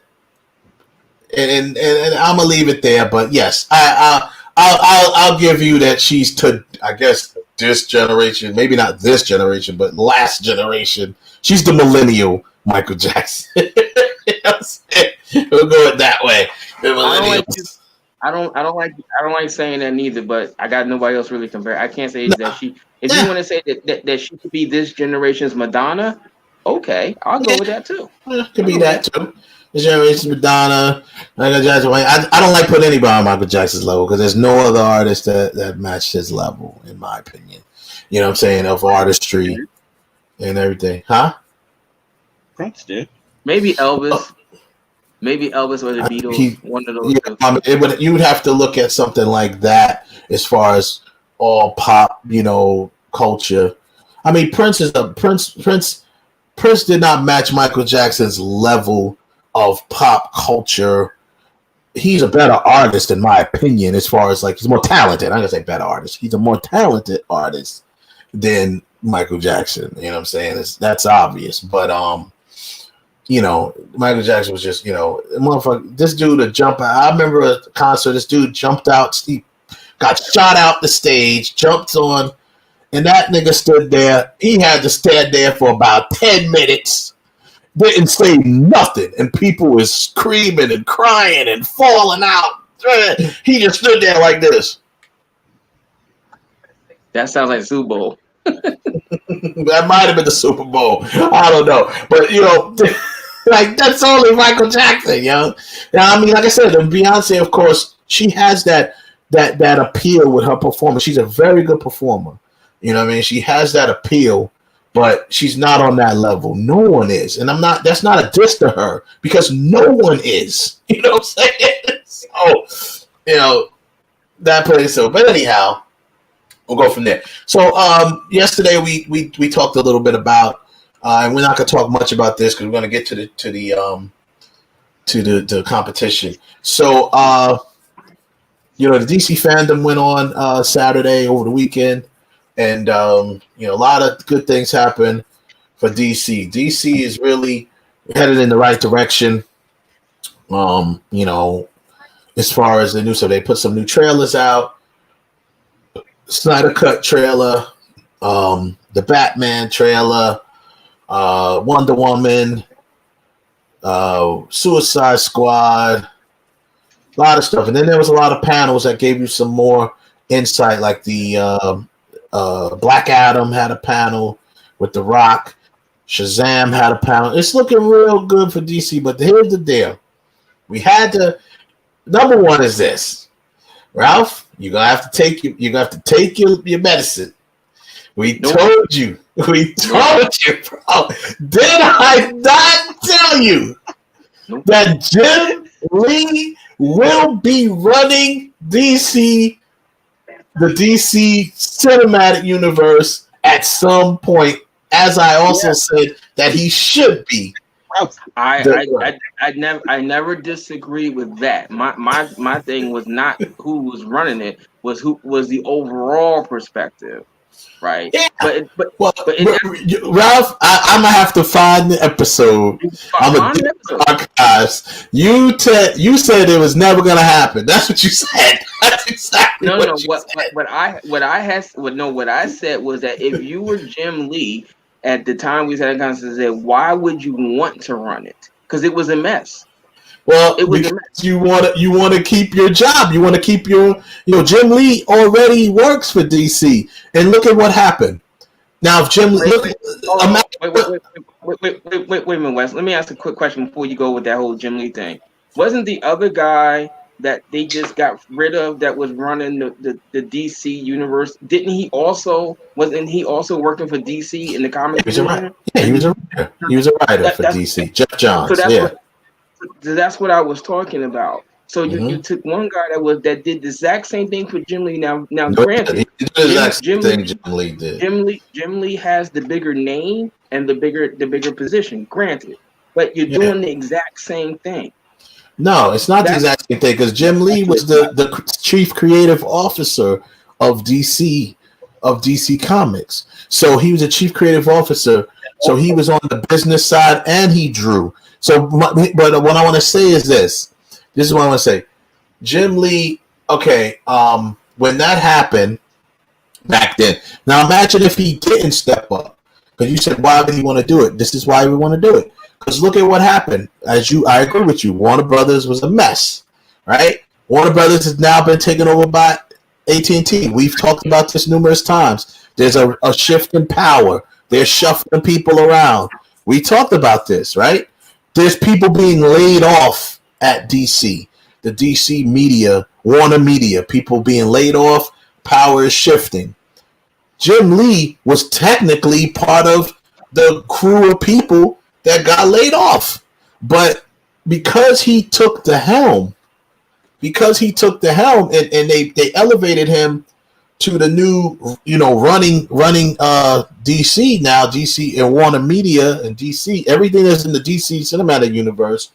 and I'm gonna leave it there. But yes, I'll give you that she's I guess this generation, maybe not this generation, but last generation. She's the millennial Michael Jackson. You know what I'm saying? We'll go it that way. The millennials. I don't like saying that neither, but I got nobody else really compare. I can't say that she. If you want to say that she could be this generation's Madonna, okay, I'll go with that too. Could be that too. This generation's Madonna, Michael Jackson. I don't like putting anybody on Michael Jackson's level because there's no other artist that matched his level, in my opinion. You know what I'm saying, of artistry and everything, huh? Prince did. Maybe Elvis. Maybe Elvis or the Beatles. One of those. Yeah, you would have to look at something like that as far as all pop, culture. I mean, Prince did not match Michael Jackson's level of pop culture. He's a better artist, in my opinion, as far as he's more talented. I'm gonna say better artist. He's a more talented artist than Michael Jackson. You know what I'm saying? That's obvious, but Michael Jackson was just, motherfucker. This dude would jump out. I remember a concert. This dude jumped out. He got shot out the stage, jumped on, and that nigga stood there. He had to stand there for about 10 minutes. Didn't say nothing, and people was screaming and crying and falling out. He just stood there like this. That sounds like Super Bowl. That might have been the Super Bowl. I don't know, but that's only Michael Jackson, yo. Now, I mean, like I said, Beyonce, of course, she has that appeal with her performance. She's a very good performer. You know what I mean? She has that appeal, but she's not on that level. No one is. And that's not a diss to her because no one is. You know what I'm saying? So, that plays so. But anyhow, we'll go from there. So, yesterday we talked a little bit about, and we're not going to talk much about this because we're going to get to the competition. So, the DC fandom went on Saturday over the weekend, and a lot of good things happened for DC. DC is really headed in the right direction. As far as the new stuff, they put some new trailers out. Snyder Cut trailer, the Batman trailer. Wonder Woman, Suicide Squad, a lot of stuff. And then there was a lot of panels that gave you some more insight, like the Black Adam had a panel with The Rock. Shazam had a panel. It's looking real good for DC, but here's the deal. We had to, number one is this. Ralph, you're gonna have to take your medicine. We told you, bro. Did I not tell you that Jim Lee will be running the DC cinematic universe at some point, as I also said that he should be. I never disagree with that. My thing was not who was running it, was who was the overall perspective. Right. Yeah. But Ralph, I'm gonna have to find the episode. I'm gonna do the archives. You said it was never gonna happen. That's what you said. That's exactly what you said. What I said was that if you were Jim Lee at the time we said that, why would you want to run it? Because it was a mess. Well, because you want to keep your job. You want to keep your, Jim Lee already works for DC, and look at what happened. Now, if Jim Lee, wait a minute, Wes. Let me ask a quick question before you go with that whole Jim Lee thing. Wasn't the other guy that they just got rid of that was running the DC universe? Wasn't he also working for DC in the comics? He was a writer. Yeah, he was a writer. He was a writer for DC. Jeff Johns. So that's what I was talking about. So you took one guy that did the exact same thing for Jim Lee. Now granted, Jim Lee did. Jim Lee has the bigger name and the bigger position. Granted, but you're doing the exact same thing. No, it's not the exact same thing because Jim Lee was the chief creative officer of DC Comics. So he was a chief creative officer. So he was on the business side and he drew. So, but what I want to say is this. This is what I want to say. Jim Lee, okay, when that happened back then. Now imagine if he didn't step up. Because you said, why would he want to do it? This is why we want to do it. Because look at what happened. I agree with you. Warner Brothers was a mess, right? Warner Brothers has now been taken over by AT&T. We've talked about this numerous times. There's a shift in power. They're shuffling people around. We talked about this, right? There's people being laid off at DC. The DC media, Warner Media, people being laid off. Power is shifting. Jim Lee was technically part of the crew of people that got laid off. But because he took the helm, and they elevated him to the new, running DC now, DC and Warner Media and DC, everything that's in the DC cinematic universe.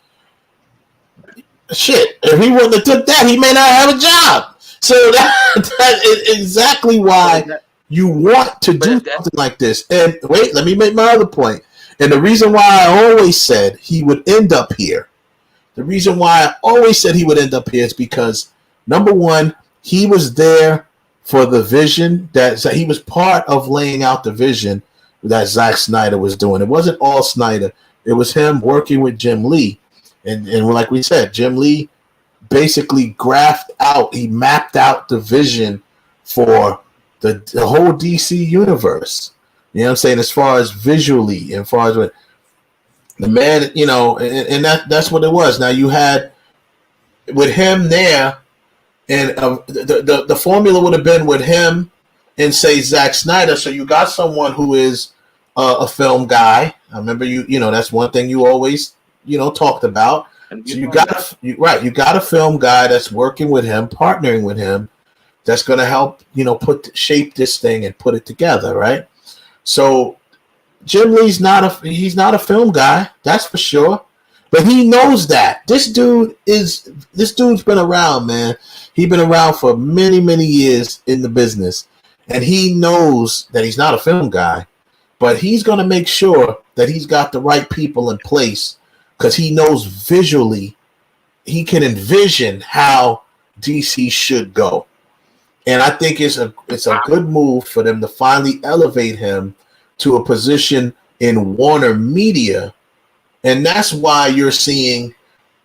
Shit, if he wouldn't have took that, he may not have a job. So that is exactly why you want to do something like this. And wait, let me make my other point. And the reason why I always said he would end up here, is because, number one, he was there for the vision that he was part of laying out the vision that Zack Snyder was doing. It wasn't all Snyder. It was him working with Jim Lee. And like we said, Jim Lee basically he mapped out the vision for the whole DC universe. You know what I'm saying? As far as visually, and as far as what the man, and that's what it was. Now you had with him there, and the formula would have been with him and say Zack Snyder. So you got someone who is a film guy. I remember that's one thing you always talked about. So you got a film guy that's working with him, partnering with him, that's going to help shape this thing and put it together, right? So Jim Lee's not a film guy, that's for sure. But he knows that. This dude's been around, man. He's been around for many, many years in the business. And he knows that he's not a film guy, but he's going to make sure that he's got the right people in place, because he knows visually, he can envision how DC should go. And I think it's a good move for them to finally elevate him to a position in Warner Media. And that's why you're seeing,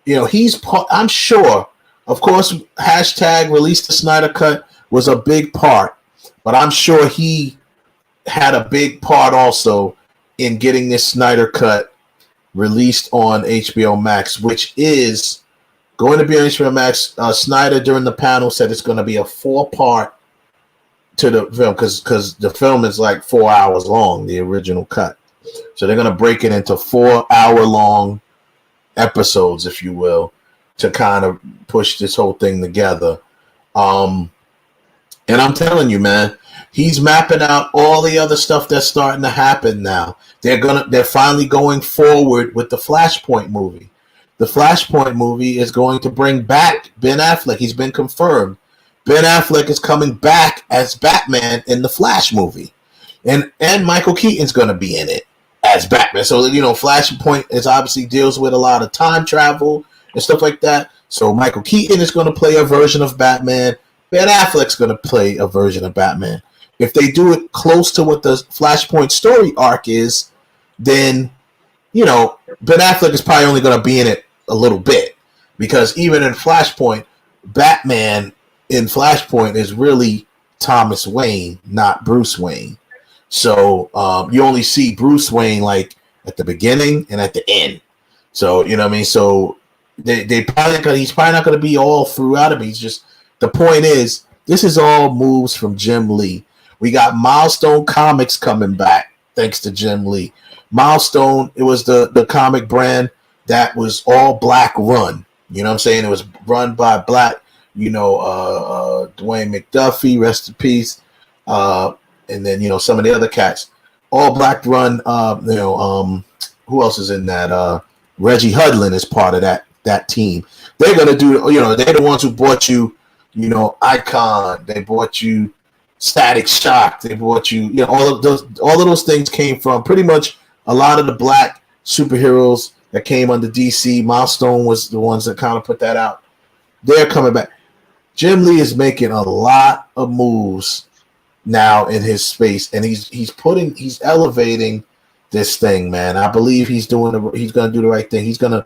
I'm sure, of course, hashtag release the Snyder Cut was a big part, but I'm sure he had a big part also in getting this Snyder Cut released on HBO Max, which is going to be on HBO Max. Snyder, during the panel, said it's going to be a 4-part to the film, because the film is like 4 hours long, the original cut. So they're going to break it into 4-hour-long episodes, if you will, to kind of push this whole thing together. And I'm telling you, man, he's mapping out all the other stuff that's starting to happen now. They're finally going forward with the Flashpoint movie. The Flashpoint movie is going to bring back Ben Affleck. He's been confirmed. Ben Affleck is coming back as Batman in the Flash movie. And Michael Keaton's going to be in it as Batman. So, Flashpoint obviously deals with a lot of time travel and stuff like that. So Michael Keaton is going to play a version of Batman. Ben Affleck's going to play a version of Batman. If they do it close to what the Flashpoint story arc is, then, Ben Affleck is probably only going to be in it a little bit. Because even in Flashpoint, Batman in Flashpoint is really Thomas Wayne, not Bruce Wayne. So you only see Bruce Wayne like at the beginning and at the end. So, you know what I mean? So he's probably not going to be all throughout it. He's just, the point is, this is all moves from Jim Lee. We got Milestone Comics coming back thanks to Jim Lee. Milestone, it was the comic brand that was all black run. You know what I'm saying? It was run by black, Dwayne McDuffie, rest in peace. And then, some of the other cats, all black run. Who else is in that? Reggie Hudlin is part of that team. They're going to do, they're the ones who bought you, Icon. They bought you Static Shock. They bought you, all of those things came from pretty much a lot of the black superheroes that came under DC. Milestone was the ones that kind of put that out. They're coming back. Jim Lee is making a lot of moves now in his space, and he's elevating this thing, man. I believe he's going to do the right thing. He's going to,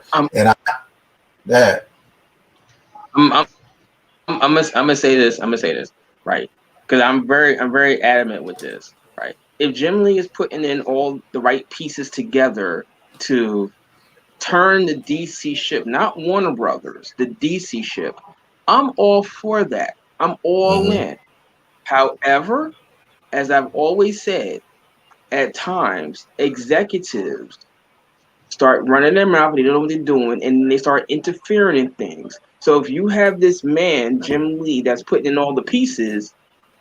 gonna say this. I'm gonna say this, right? Because I'm very adamant with this, right? If Jim Lee is putting in all the right pieces together to turn the DC ship, not Warner Brothers, the DC ship, I'm all for that. I'm all in. However, as I've always said, at times executives start running their mouth, they don't know what they're doing, and they start interfering in things. So if you have this man, Jim Lee, that's putting in all the pieces,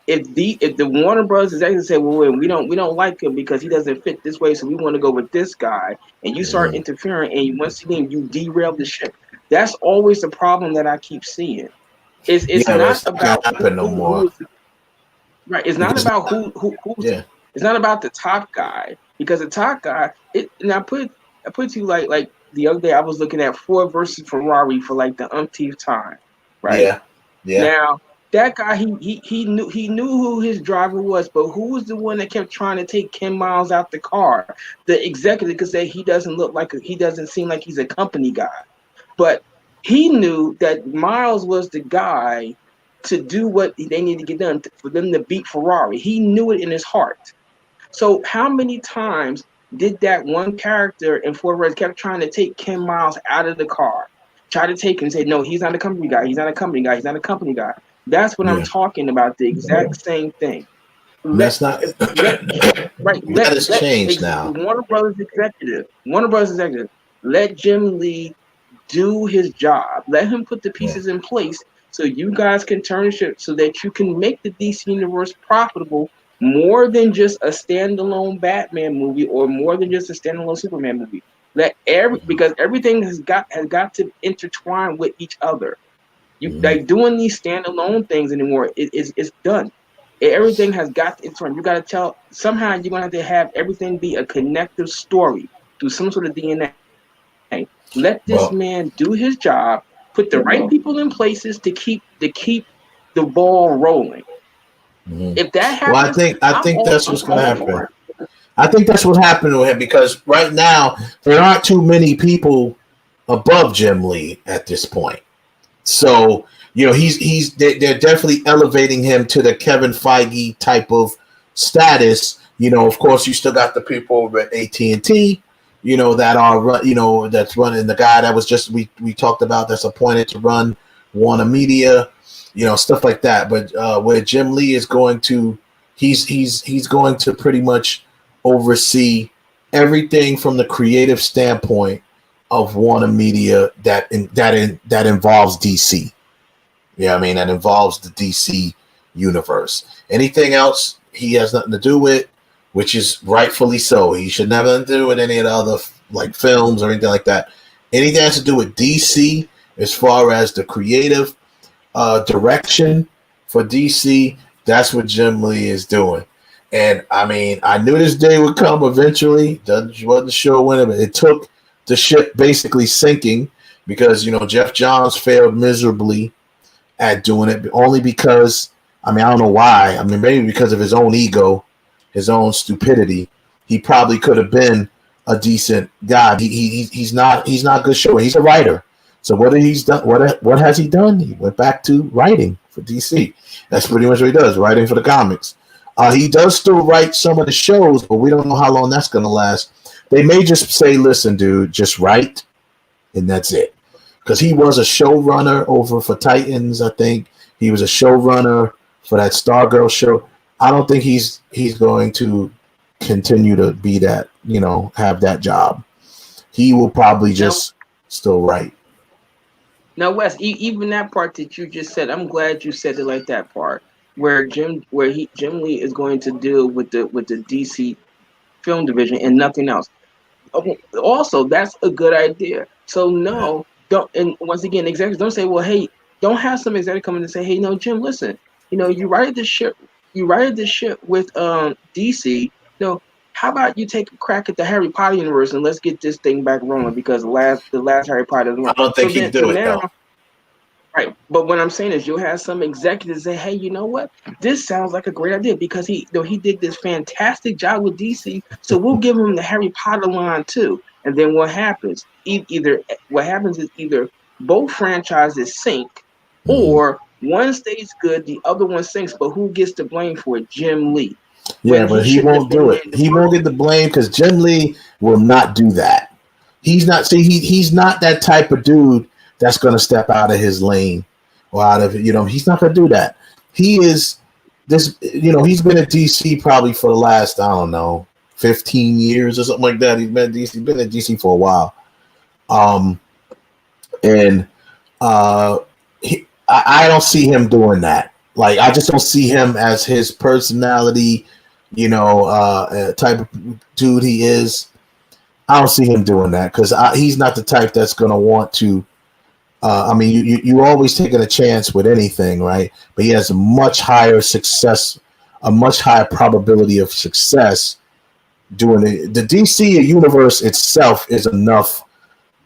if the Warner Brothers executives say, well, we don't like him because he doesn't fit this way, so we want to go with this guy, and you start interfering, and once again you derail the ship. That's always the problem that I keep seeing. It's not about who is right. It's not about who's it's not about the top guy, because the top guy. And I put to you like the other day I was looking at Ford versus Ferrari for like the umpteenth time, right? Yeah. Now that guy he knew who his driver was, but who was the one that kept trying to take Ken Miles out the car? The executive could say he doesn't seem like he's a company guy, but he knew that Miles was the guy to do what they need to get done for them to beat Ferrari. He knew it in his heart. So how many times did that one character in Ford Red kept trying to take Ken Miles out of the car? Try to take him and say, no, he's not a company guy. He's not a company guy. He's not a company guy. That's what I'm talking about. The exact same thing. That's not right. That has changed now. Warner Brothers executive. Let Jim Lee do his job. Let him put the pieces in place so you guys can turn the ship so that you can make the DC universe profitable more than just a standalone Batman movie or more than just a standalone Superman movie. Because everything has got to intertwine with each other. You like doing these standalone things anymore. It's done. Everything has got to intertwine. You got to tell somehow you're gonna have to have everything be a connective story through some sort of DNA. Let this man do his job. Put the right people in places to keep the ball rolling. If that happens, I think that's what's going to happen. I think that's what happened to him, because right now there aren't too many people above Jim Lee at this point. So they're definitely elevating him to the Kevin Feige type of status. Of course, you still got the people over at AT&T. That are that's running, the guy that was just we talked about that's appointed to run Warner Media, stuff like that. But where Jim Lee is going to, he's going to pretty much oversee everything from the creative standpoint of Warner Media that involves DC. That involves the DC universe. Anything else he has nothing to do with, which is rightfully so. He should never have to do with any of the other like films or anything like that. Anything that has to do with DC, as far as the creative direction for DC, that's what Jim Lee is doing. And I knew this day would come eventually. Wasn't sure when, but it took the ship basically sinking because Jeff Johns failed miserably at doing it, only because I don't know why. Maybe because of his own ego, his own stupidity. He probably could have been a decent guy. He's not good show. He's a writer. So what has he done? He went back to writing for DC. That's pretty much what he does, writing for the comics. He does still write some of the shows, but we don't know how long that's going to last. They may just say, listen, dude, just write, and that's it. Because he was a showrunner over for Titans, I think. He was a showrunner for that Stargirl show. I don't think he's going to continue to be that, have that job. He will probably just still write. Now, Wes, even that part that you just said, I'm glad you said it like that part, where Jim Lee is going to deal with the DC film division and nothing else. Also, that's a good idea. So don't. And once again, executives don't say, well, hey, don't have some executive come in and say, hey, no, Jim, listen, you righted the ship. You righted the ship with DC. How about you take a crack at the Harry Potter universe and let's get this thing back rolling, because the last Harry Potter. I don't think he can do it now. Right, but what I'm saying is you'll have some executives say, hey, you know what? This sounds like a great idea because he did this fantastic job with DC, so we'll give him the Harry Potter line too. And then what happens? Either both franchises sink, or One stays good, the other one sinks. But who gets the blame for it? Jim Lee. Yeah, but he won't do it. He won't get the blame because Jim Lee will not do that. He's not. See, he's not that type of dude that's going to step out of his lane or out of He's not going to do that. He is this. He's been at DC probably for the last 15 years or something like that. He's been at DC. Been at DC for a while. I don't see him doing that. Like, I just don't see him as his personality, type of dude he is. I don't see him doing that because he's not the type that's going to want to. You always taking a chance with anything, right? But he has a much higher success, a much higher probability of success doing it. The DC universe itself is enough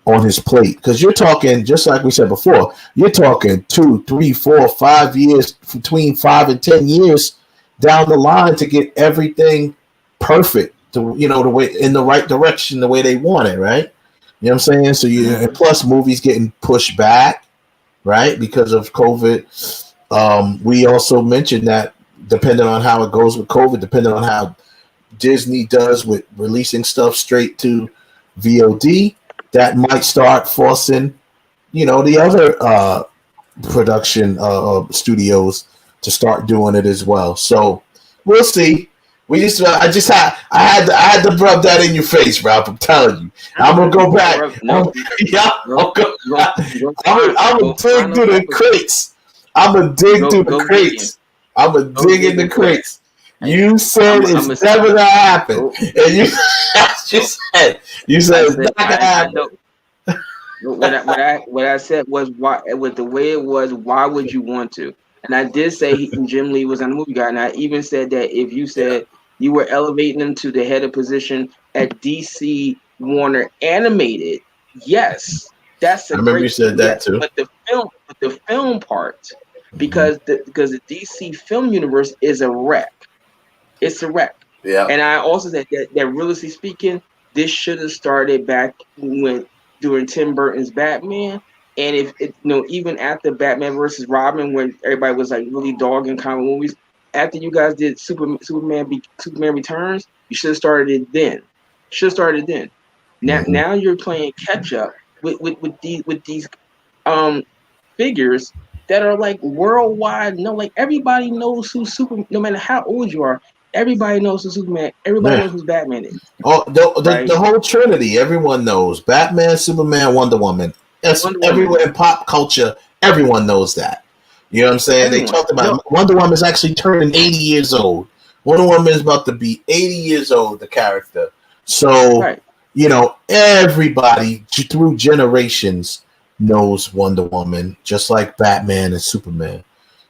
on his plate because you're talking, just like we said before, you're talking 2, 3, 4, 5 years, between 5 and 10 years down the line to get everything perfect, the way in the right direction, the way they want it, right? You know what I'm saying? So and plus movies getting pushed back, right, because of COVID. We also mentioned that depending on how it goes with COVID, depending on how Disney does with releasing stuff straight to VOD, that might start forcing, the other production studios to start doing it as well. So we'll see. I had to rub that in your face, Ralph. I'm telling you. I'm gonna go back. I'm gonna dig through the crates. I'm gonna dig through the crates. I'm gonna dig in the crates. You said it's never gonna happen, and you said it's not gonna happen. What I said was, why, with the way it was, why would you want to? And I did say Jim Lee was on the movie guy, and I even said that if you said you were elevating him to the head of position at DC Warner Animated, yes, that's a I remember you said that too. But the film part, because the DC film universe is a wreck. It's a wreck. Yeah. And I also said that realistically speaking, this should have started back during Tim Burton's Batman. And if even after Batman versus Robin, when everybody was like really dogging comic movies, after you guys did Superman Returns, you should have started it then. Now you're playing catch up with these figures that are like worldwide. Like everybody knows who Superman. No matter how old you are, everybody knows who Superman. Everybody knows who Batman is. Oh, the whole Trinity. Everyone knows Batman, Superman, Wonder Woman. Everywhere in pop culture, everyone knows that. You know what I'm saying? They talked about Wonder Woman is actually turning 80 years old. Wonder Woman is about to be 80 years old, the character. So, everybody through generations knows Wonder Woman, just like Batman and Superman.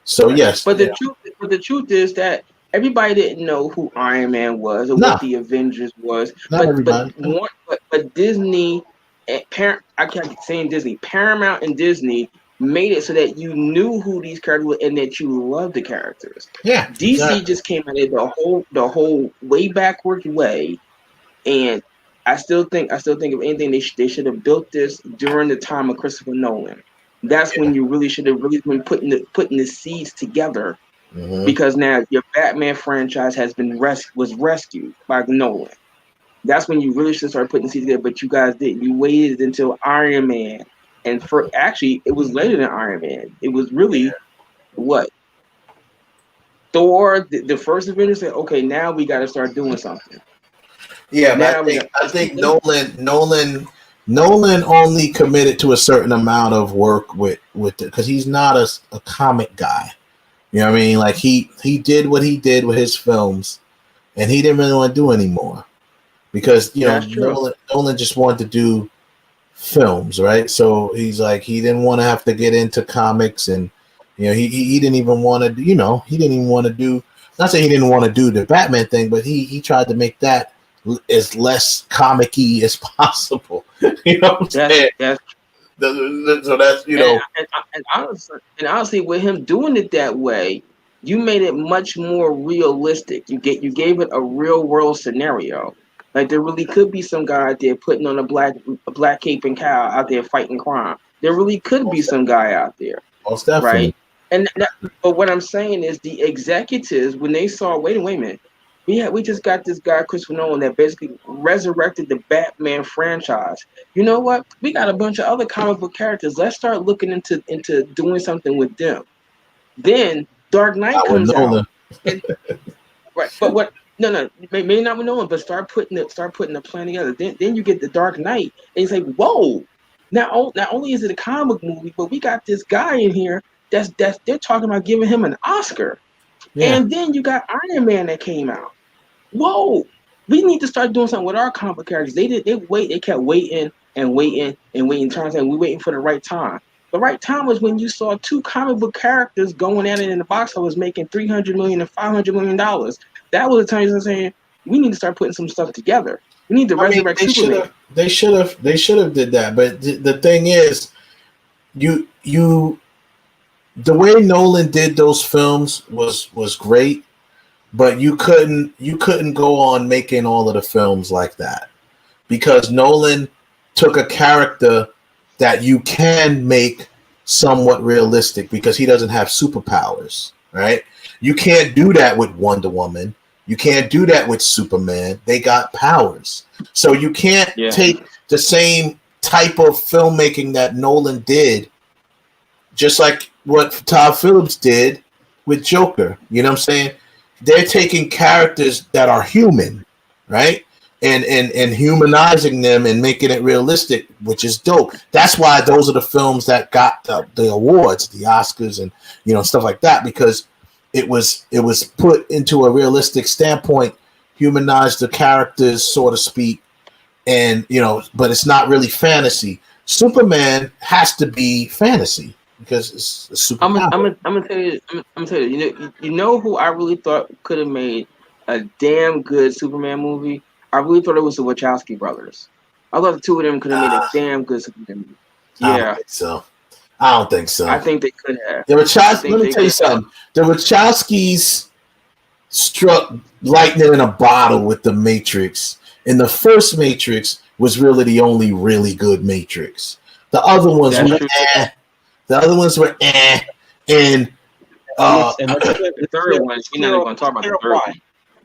So, yes. But the truth is that everybody didn't know who Iron Man was or what the Avengers was. But Disney... I kept saying Disney. Paramount and Disney made it so that you knew who these characters were and that you loved the characters. Yeah, DC just came at it the whole way backward way, and I still think if anything they should have built this during the time of Christopher Nolan. That's when you really should have really been putting the seeds together, because now your Batman franchise was rescued by Nolan. That's when you really should start putting seeds together, but you guys didn't. You waited until Iron Man, and actually, it was later than Iron Man. It was really what? Thor, the first Avengers said, "Okay, now we got to start doing something." Yeah, but I think Nolan only committed to a certain amount of work with it because he's not a comic guy. You know what I mean? Like he did what he did with his films, and he didn't really want to do anymore. Because Nolan just wanted to do films, right? So he's like he didn't want to have to get into comics, and he didn't even want to he didn't even want to do, not saying he didn't want to do the Batman thing, but he tried to make that as less comic-y as possible. You know what I'm saying? So that's and honestly, with him doing it that way, you made it much more realistic. You gave it a real world scenario. Like there really could be some guy out there putting on a black cape and cowl out there fighting crime. There really could be some guy out there. Most definitely. Right? But what I'm saying is the executives, when they saw, wait a minute, we just got this guy Christopher Nolan that basically resurrected the Batman franchise. You know what? We got a bunch of other comic book characters. Let's start looking into doing something with them. Then Dark Knight comes out. Right, but what? No, maybe not with Nolan, but start putting the plan together. Then you get the Dark Knight, and you say, whoa! Not only is it a comic movie, but we got this guy in here that's they're talking about giving him an Oscar. Yeah. And then you got Iron Man that came out. Whoa! We need to start doing something with our comic book characters. They kept waiting and waiting and waiting. We're waiting for the right time. The right time was when you saw two comic book characters going at it in the box office, making $300 million and $500 million. That was the time you're saying we need to start putting some stuff together. We need to resurrect Superman. They should have did that. But the thing is, the way Nolan did those films was great, but you couldn't go on making all of the films like that, because Nolan took a character that you can make somewhat realistic because he doesn't have superpowers, right? You can't do that with Wonder Woman. You can't do that with Superman. They got powers. So you can't take the same type of filmmaking that Nolan did, just like what Todd Phillips did with Joker. You know what I'm saying? They're taking characters that are human, right? And humanizing them and making it realistic, which is dope. That's why those are the films that got the awards, the Oscars, and stuff like that, because it was put into a realistic standpoint, humanized the characters, so to speak, and but it's not really fantasy. Superman has to be fantasy because it's a super. I'm gonna tell you. You know who I really thought could have made a damn good Superman movie? I really thought it was the Wachowski brothers. I thought the two of them could have made a damn good Superman movie. Yeah. I don't think so. I think they could have. Let me tell you something. The Wachowskis struck lightning in a bottle with the Matrix. And the first Matrix was really the only really good Matrix. The other ones were eh. The other ones were eh. And the third one, we're not even going to talk about the third one.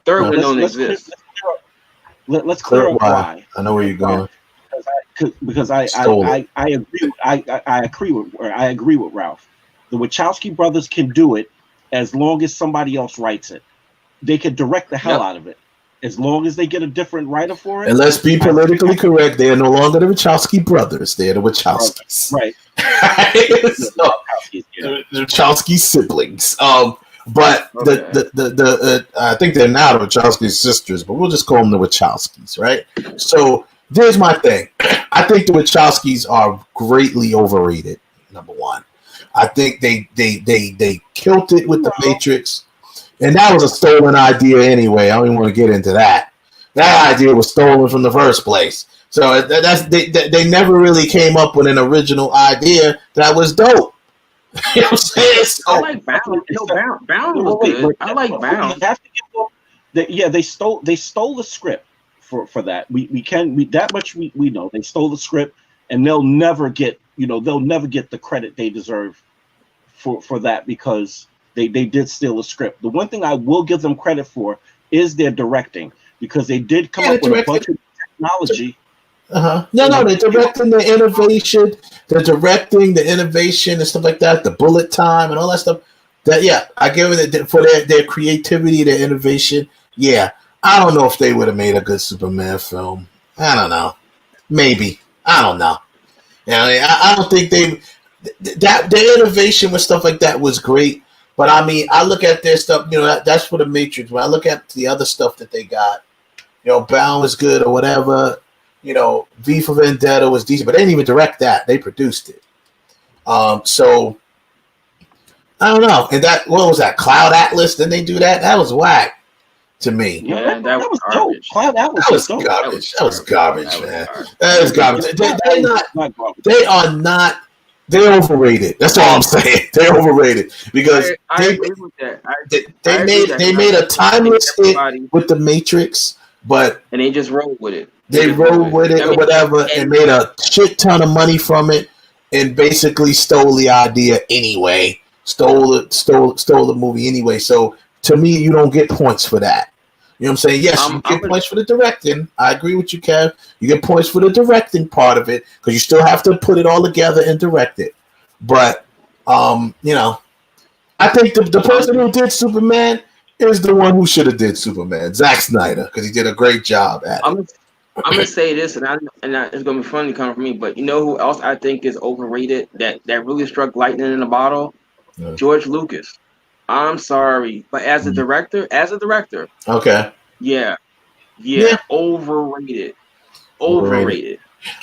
Third one don't exist. Let's clear up why. I know where you're going. Because I agree with Ralph. The Wachowski brothers can do it as long as somebody else writes it. They can direct the hell out of it as long as they get a different writer for it. And let's be politically correct. They are no longer the Wachowski brothers. They are the Wachowskis. Right. The Wachowski siblings. But I think they're now the Wachowski sisters, but we'll just call them the Wachowskis, right? So here's my thing. I think the Wachowskis are greatly overrated. Number one, I think they killed it with the Matrix, and that was a stolen idea anyway. I don't even want to get into that. That idea was stolen from the first place. So they never really came up with an original idea that was dope. You know what I'm saying? So, I like Bound. Bound was good. I like Bound. They stole the script for that. We that much we know. They stole the script, and they'll never get the credit they deserve for that, because they did steal the script. The one thing I will give them credit for is their directing, because they did come up with a bunch of technology. No, they're directing the innovation. They're directing the innovation and stuff like that, the bullet time and all that stuff. I give it for their creativity, their innovation. Yeah, I don't know if they would have made a good Superman film. I don't know. Maybe. I don't know. I don't think their innovation with stuff like that was great. But I mean, I look at their stuff. That's for the Matrix. When I look at the other stuff that they got, Bound was good or whatever. V for Vendetta was decent, but they didn't even direct that. They produced it. So I don't know. And what was that? Cloud Atlas? Didn't they do that? That was whack to me. Yeah, that was garbage. Cloud Atlas was garbage. That was garbage, man. That was garbage. They are not. They're overrated. That's all I'm saying. They're overrated because I agree with that. They made a timeless hit with the Matrix, and they just rolled with it. They rode with it or whatever and made a shit ton of money from it and basically stole the idea anyway. stole the movie anyway. So to me, you don't get points for that. You know what I'm saying? Yes, you get points for the directing. I agree with you, Kev. You get points for the directing part of it because you still have to put it all together and direct it. But you know, I think the person who did Superman is the one who should have did Superman, Zack Snyder, because he did a great job at it. I'm gonna say this, and it's gonna be funny coming from me, but you know who else I think is overrated? That really struck lightning in a bottle. Yeah. George Lucas. I'm sorry, but as a director, okay, yeah, overrated.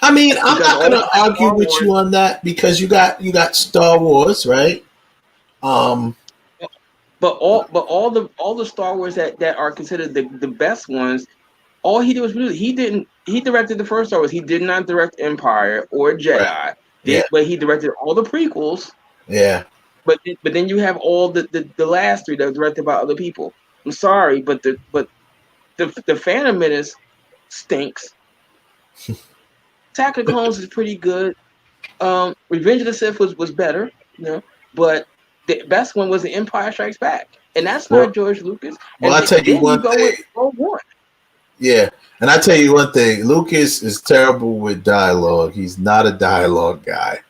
I mean, I'm not gonna argue with you on that because you got Star Wars, right? But all the Star Wars that are considered the best ones, all he did was he directed the first Star Wars. He did not direct Empire or Jedi. Right. Yeah. But he directed all the prequels. Yeah. But then you have all the last three that were directed by other people. I'm sorry, but the Phantom Menace stinks. Attack of the Clones is pretty good. Revenge of the Sith was better, you know, but the best one was The Empire Strikes Back, and that's not George Lucas. Well, I tell you one thing. Yeah, and I tell you one thing. Lucas is terrible with dialogue. He's not a dialogue guy.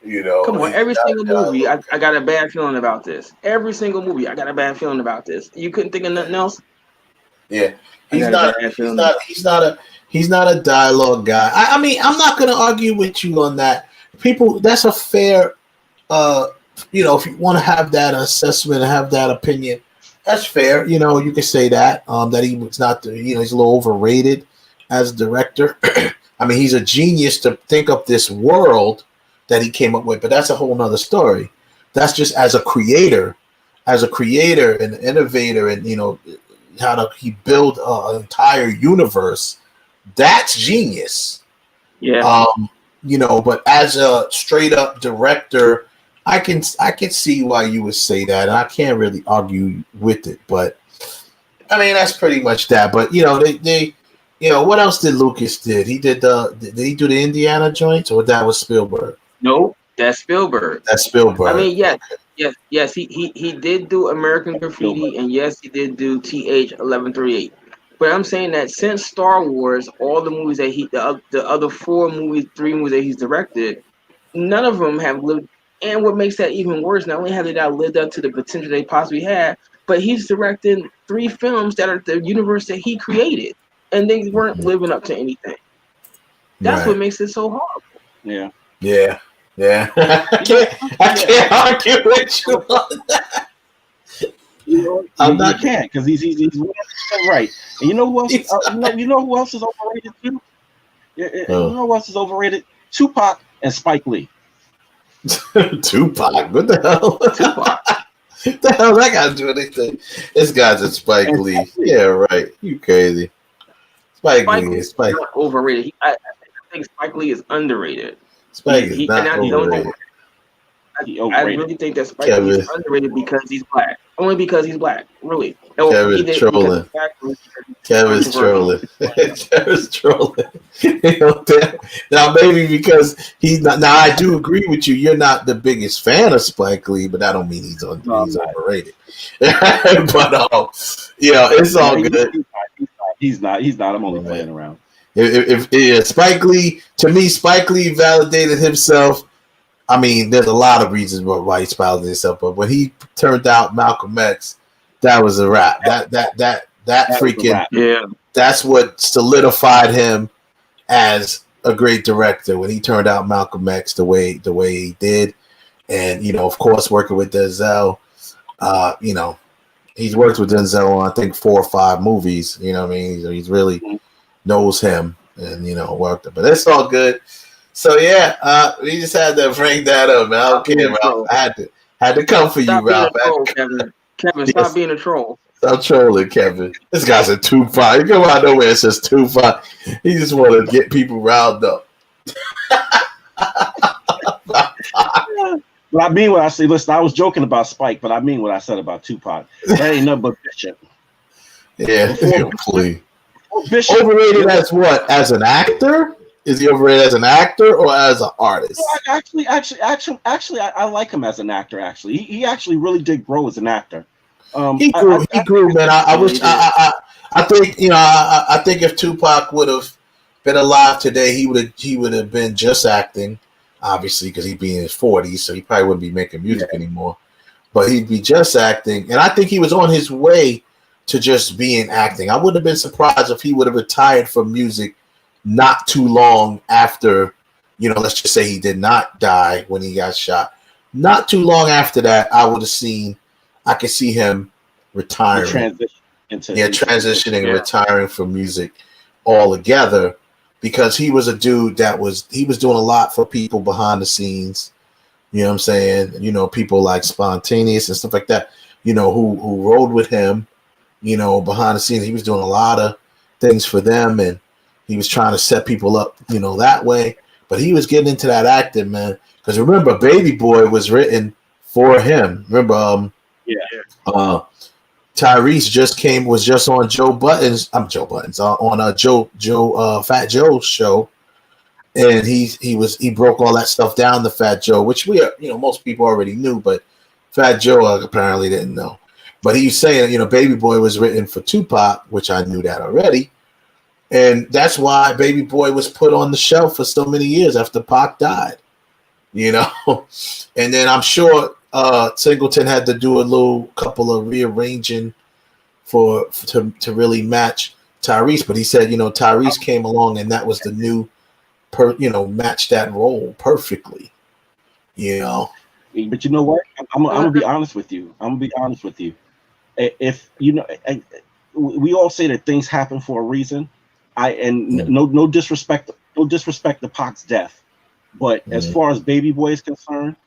You know, come on, every single movie, I got a bad feeling about this. Every single movie, I got a bad feeling about this. You couldn't think of nothing else? Yeah, he's not a dialogue guy. I mean, I'm not going to argue with you on that. People, that's a fair, you know, if you want to have that assessment and have that opinion, that's fair. You know, you can say that, that he was not, you know, he's a little overrated as a director. I mean, he's a genius to think up this world that he came up with, but that's a whole nother story. That's just as a creator and innovator, and you know how he build an entire universe. That's genius. Yeah. You know, but as a straight up director, I can see why you would say that. And I can't really argue with it, but I mean that's pretty much that. But you know, they you know, what else did Lucas did? He did he do the Indiana joints, or that was Spielberg? No, that's Spielberg. I mean, yes. He did do American Graffiti, and yes, he did do TH-1138. But I'm saying that since Star Wars, all the movies that the other three movies that he's directed, none of them have lived. And what makes that even worse, not only have they not lived up to the potential they possibly had, but he's directing 3 films that are the universe that he created, and they weren't living up to anything. That's what makes it so horrible. Yeah. Yeah. Yeah. I can't argue with you on that. You know, I can't because he's right. And you know who else? You know who else is overrated too? You know who else is overrated? Tupac and Spike Lee. Tupac? What the hell? Tupac. What the hell that got to do with anything? This guy's a Spike Lee. Yeah, right. You crazy. Spike Lee is overrated. I think Spike Lee is underrated. Spike is not overrated. I really think that Spike Lee is underrated because he's black. Only because he's black, really. Kevin's trolling. Kevin's trolling. Kevin's trolling. You know, now maybe because he's not. Now I do agree with you. You're not the biggest fan of Spike Lee, but that don't mean he's overrated. But you know, it's all good. He's not. I'm only playing around. If Spike Lee, to me, Spike Lee validated himself. I mean, there's a lot of reasons why he validated himself, but when he turned out Malcolm X, that was a wrap. That freaking that's what solidified him as a great director when he turned out Malcolm X the way he did, and you know, of course, working with Denzel, you know, he's worked with Denzel on I think 4 or 5 movies. You know what I mean? He's really knows him, and you know, worked it. But it's all good. So yeah, we just had to bring that up, man. I don't care, Ralph. I had to come for you, Ralph. Kevin, stop being a troll. Stop trolling, Kevin. This guy's a 2-5. You go out nowhere, it says 2-5. He just want to get people riled up. But I mean what I say. Listen, I was joking about Spike, but I mean what I said about Tupac. That ain't nothing but Bishop. Yeah, please. Bishop, overrated as what? As an actor? Is he overrated as an actor or as an artist? No, I like him as an actor. Actually, he actually really did grow as an actor. He grew, man. I wish. I think I think if Tupac would have been alive today, he would have been just acting, obviously, because he'd be in his 40s, so he probably wouldn't be making music anymore. But he'd be just acting, and I think he was on his way to just being acting. I wouldn't have been surprised if he would have retired from music not too long after, let's just say he did not die when he got shot. Not too long after that, I could see him retiring. Transitioning, retiring from music altogether, because he was a dude that was doing a lot for people behind the scenes. You know what I'm saying? People like Spontaneous and stuff like that, who rode with him, behind the scenes. He was doing a lot of things for them, and he was trying to set people up, that way. But he was getting into that acting, man. Because remember, Baby Boy was written for him. Remember, Tyrese was just on Fat Joe's show, and he broke all that stuff down to Fat Joe, which most people already knew, but Fat Joe apparently didn't know. But he's saying, Baby Boy was written for Tupac, which I knew that already. And that's why Baby Boy was put on the shelf for so many years after Pac died, And then I'm sure Singleton had to do a couple of rearranging to really match Tyrese. But he said, Tyrese came along and that was the new, match that role perfectly, But you know what? I'm gonna be honest with you. If we all say that things happen for a reason. No disrespect to Pac's death, but as far as Baby Boy is concerned,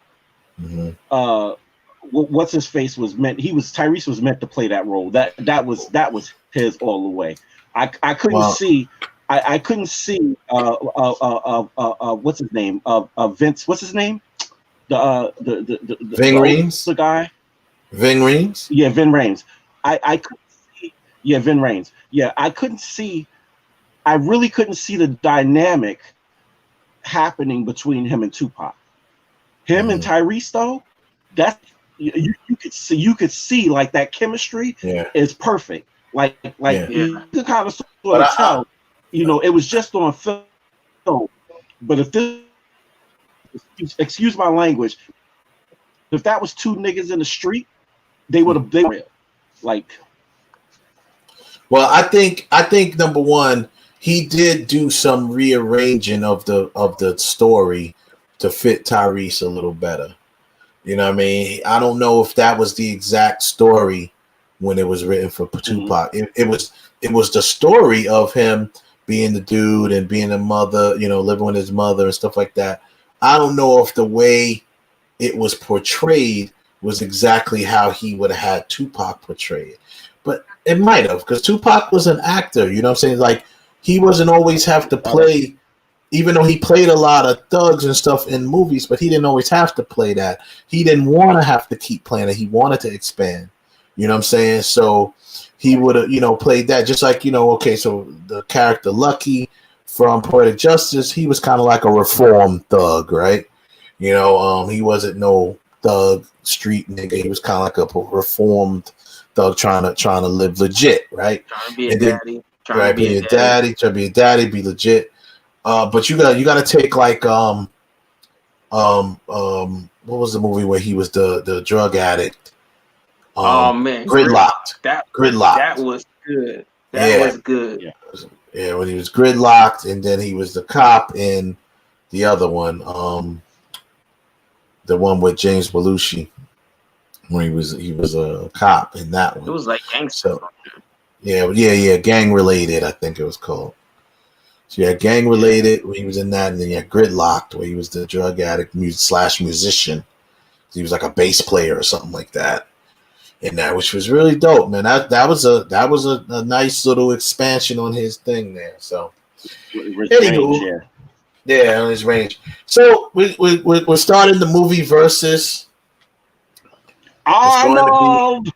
what's his face was meant. Tyrese was meant to play that role. That was his all the way. I couldn't see. I couldn't see. What's his name? Vince. What's his name? The Ving Rhames. The guy. Ving Rhames. Yeah, Vin Rhames. I couldn't see. Yeah, Vin Rhames. Yeah, I couldn't see. I really couldn't see the dynamic happening between him and Tupac. Him and Tyrese, though, that's you could see like that chemistry is perfect. Like you could kind of sort of tell, it was just on film. But if this, excuse my language, if that was two niggas in the street, they would have been real. Like, well, I think number one, he did do some rearranging of the story to fit Tyrese a little better. You know what I mean? I don't know if that was the exact story when it was written for Tupac. It was the story of him being the dude and being a mother, living with his mother and stuff like that. I don't know if the way it was portrayed was exactly how he would have had Tupac portrayed. But it might have, because Tupac was an actor, you know what I'm saying? Like, he wasn't always have to play, even though he played a lot of thugs and stuff in movies, but he didn't always have to play that. He didn't want to have to keep playing it. He wanted to expand. You know what I'm saying? So he would have, played that. Just like, okay, so the character Lucky from Poetic Justice, he was kind of like a reformed thug, right? He wasn't no thug street nigga. He was kind of like a reformed thug trying to live legit, right? Trying to be a daddy. Trying to be a daddy, be legit. But you gotta take like what was the movie where he was the drug addict? Oh man, Gridlocked. Gridlocked. That was good. That was good. Yeah, when he was Gridlocked, and then he was the cop in the other one, the one with James Belushi, when he was a cop in that one. It was like gangster. So, yeah, gang related, I think it was called. So yeah, gang related, where he was in that, and then Gridlocked, where he was the drug addict / musician. He was like a bass player or something like that in that, which was really dope, man. That was a nice little expansion on his thing there. So anywho, on his range. So we're starting the movie versus Arnold.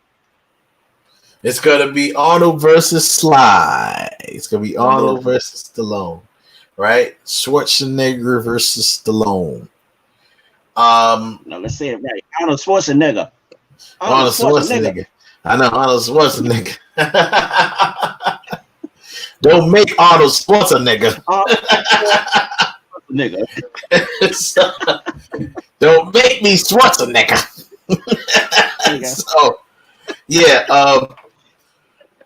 It's going to be Arnold versus Sly. It's going to be Arnold versus Stallone. right? Schwarzenegger versus Stallone. Now let's say it right. Arnold Schwarzenegger. Arnold Schwarzenegger. I know Arnold Schwarzenegger. Don't make Arnold Schwarzenegger. So, don't make me Schwarzenegger. So, yeah.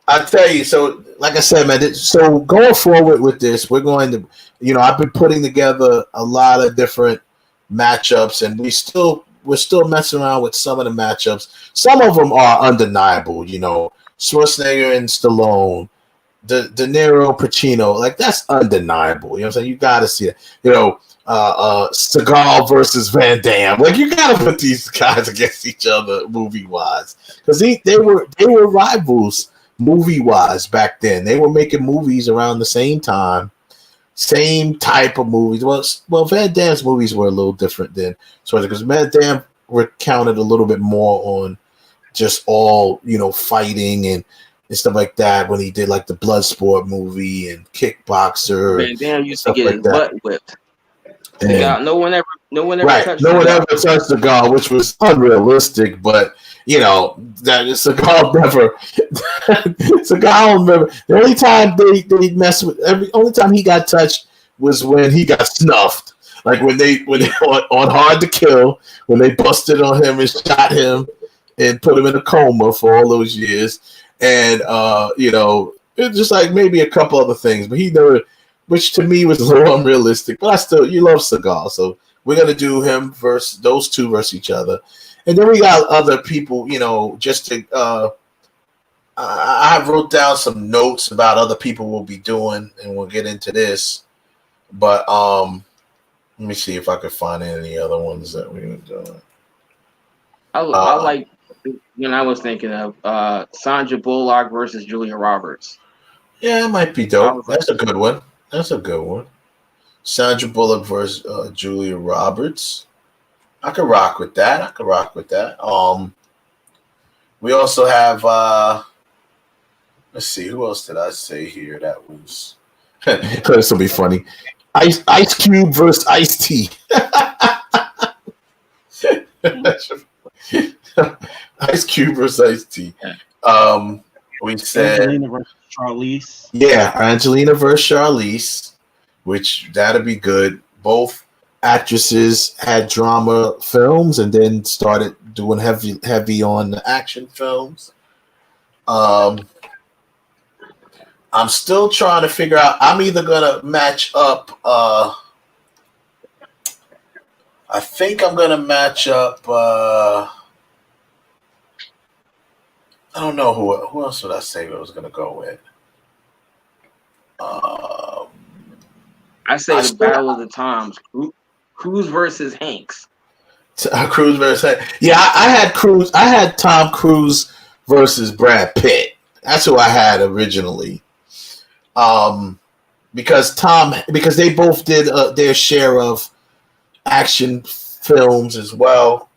I tell you. So, like I said, man. So going forward with this, we're going to, I've been putting together a lot of different matchups, and we're still messing around with some of the matchups. Some of them are undeniable. Schwarzenegger and Stallone. De Niro, Pacino, like that's undeniable. You know what I'm saying? You got to see it. Seagal versus Van Damme. Like you got to put these guys against each other movie wise, because they were rivals movie wise back then. They were making movies around the same time, same type of movies. Well, Van Damme's movies were a little different then, because Van Damme were counted a little bit more on just all fighting and stuff like that when he did like the Bloodsport movie and Kickboxer. Van Damme used to get his butt whipped. No one ever touched no one ever touched the guy, which was unrealistic, but that Seagal never Seagal never. The only time they messed with only time he got touched was when he got snuffed. Like when they on Hard to Kill, when they busted on him and shot him and put him in a coma for all those years. And it's just like maybe a couple other things, but he never, which to me was a little unrealistic. But you love Seagal, so we're gonna do him versus those two versus each other, and then we got other people. Just to I wrote down some notes about other people we'll be doing, and we'll get into this. But let me see if I could find any other ones that we're doing. I like. I was thinking of Sandra Bullock versus Julia Roberts. Yeah, it might be dope. That's a good one. Sandra Bullock versus Julia Roberts. I could rock with that. We also have let's see, who else did I say here that was this will be funny. Ice Cube versus Ice-T. Ice Cube versus Ice-T. We said Angelina versus Charlize. Yeah, Angelina versus Charlize, which that'd be good. Both actresses had drama films and then started doing heavy on the action films. I'm still trying to figure out. I'm either gonna match up. I think I'm gonna match up. I don't know who else would I say I was gonna go with. I say the Battle of the Toms. Cruise versus Hanks. Cruise versus Hanks. Yeah, I had Cruise. I had Tom Cruise versus Brad Pitt. That's who I had originally. Because they both did their share of action films as well.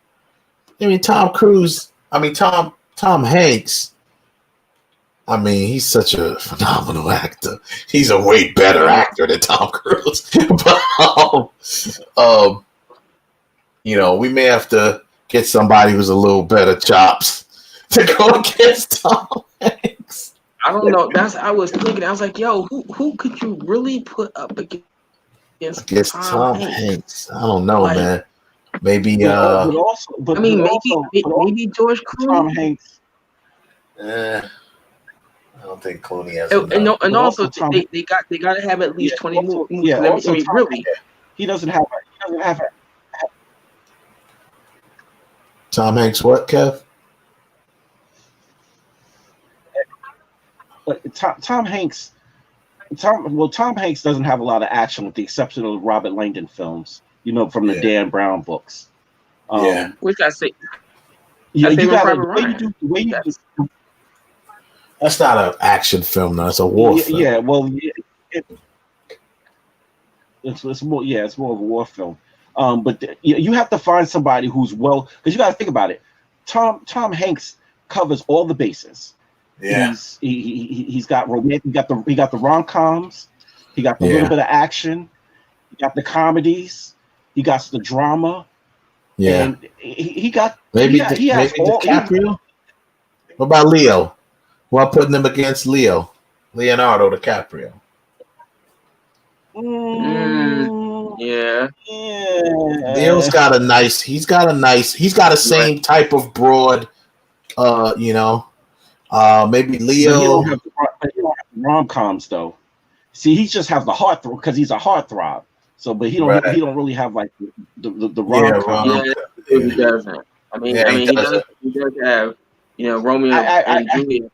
Tom Hanks, he's such a phenomenal actor. He's a way better actor than Tom Cruise. But, we may have to get somebody who's a little better chops to go against Tom Hanks. I don't know. I was thinking. I was like, yo, who could you really put up against Tom Hanks? I don't know, man. Maybe maybe George Clooney. Tom Hanks. I don't think Clooney has. And also they got to have at least 20 movies. Yeah, really. He doesn't have. Tom Hanks, what, Kev? Tom Hanks. Tom Hanks doesn't have a lot of action, with the exception of the Robert Langdon films. From the Dan Brown books. Which I say. Yeah, you got the way you do. That's not an action film, though. It's a war film. Yeah, well, it's more. Yeah, it's more of a war film. But you have to find somebody who's because you got to think about it. Tom Hanks covers all the bases. Yeah, he's got romantic. He got the rom-coms. He got the little bit of action. He got the comedies. He got the drama. Yeah. And he got maybe he has all. DiCaprio. What about Leo? Well, putting him against Leonardo DiCaprio. Yeah. Leo's got a nice. He's got a same type of broad. Maybe Leo. He don't have rom-coms though. See, he just has the heartthrob because he's a heartthrob. So, but he don't really have like the rom-com. Yeah, he doesn't. I mean, he does have, Romeo and Juliet.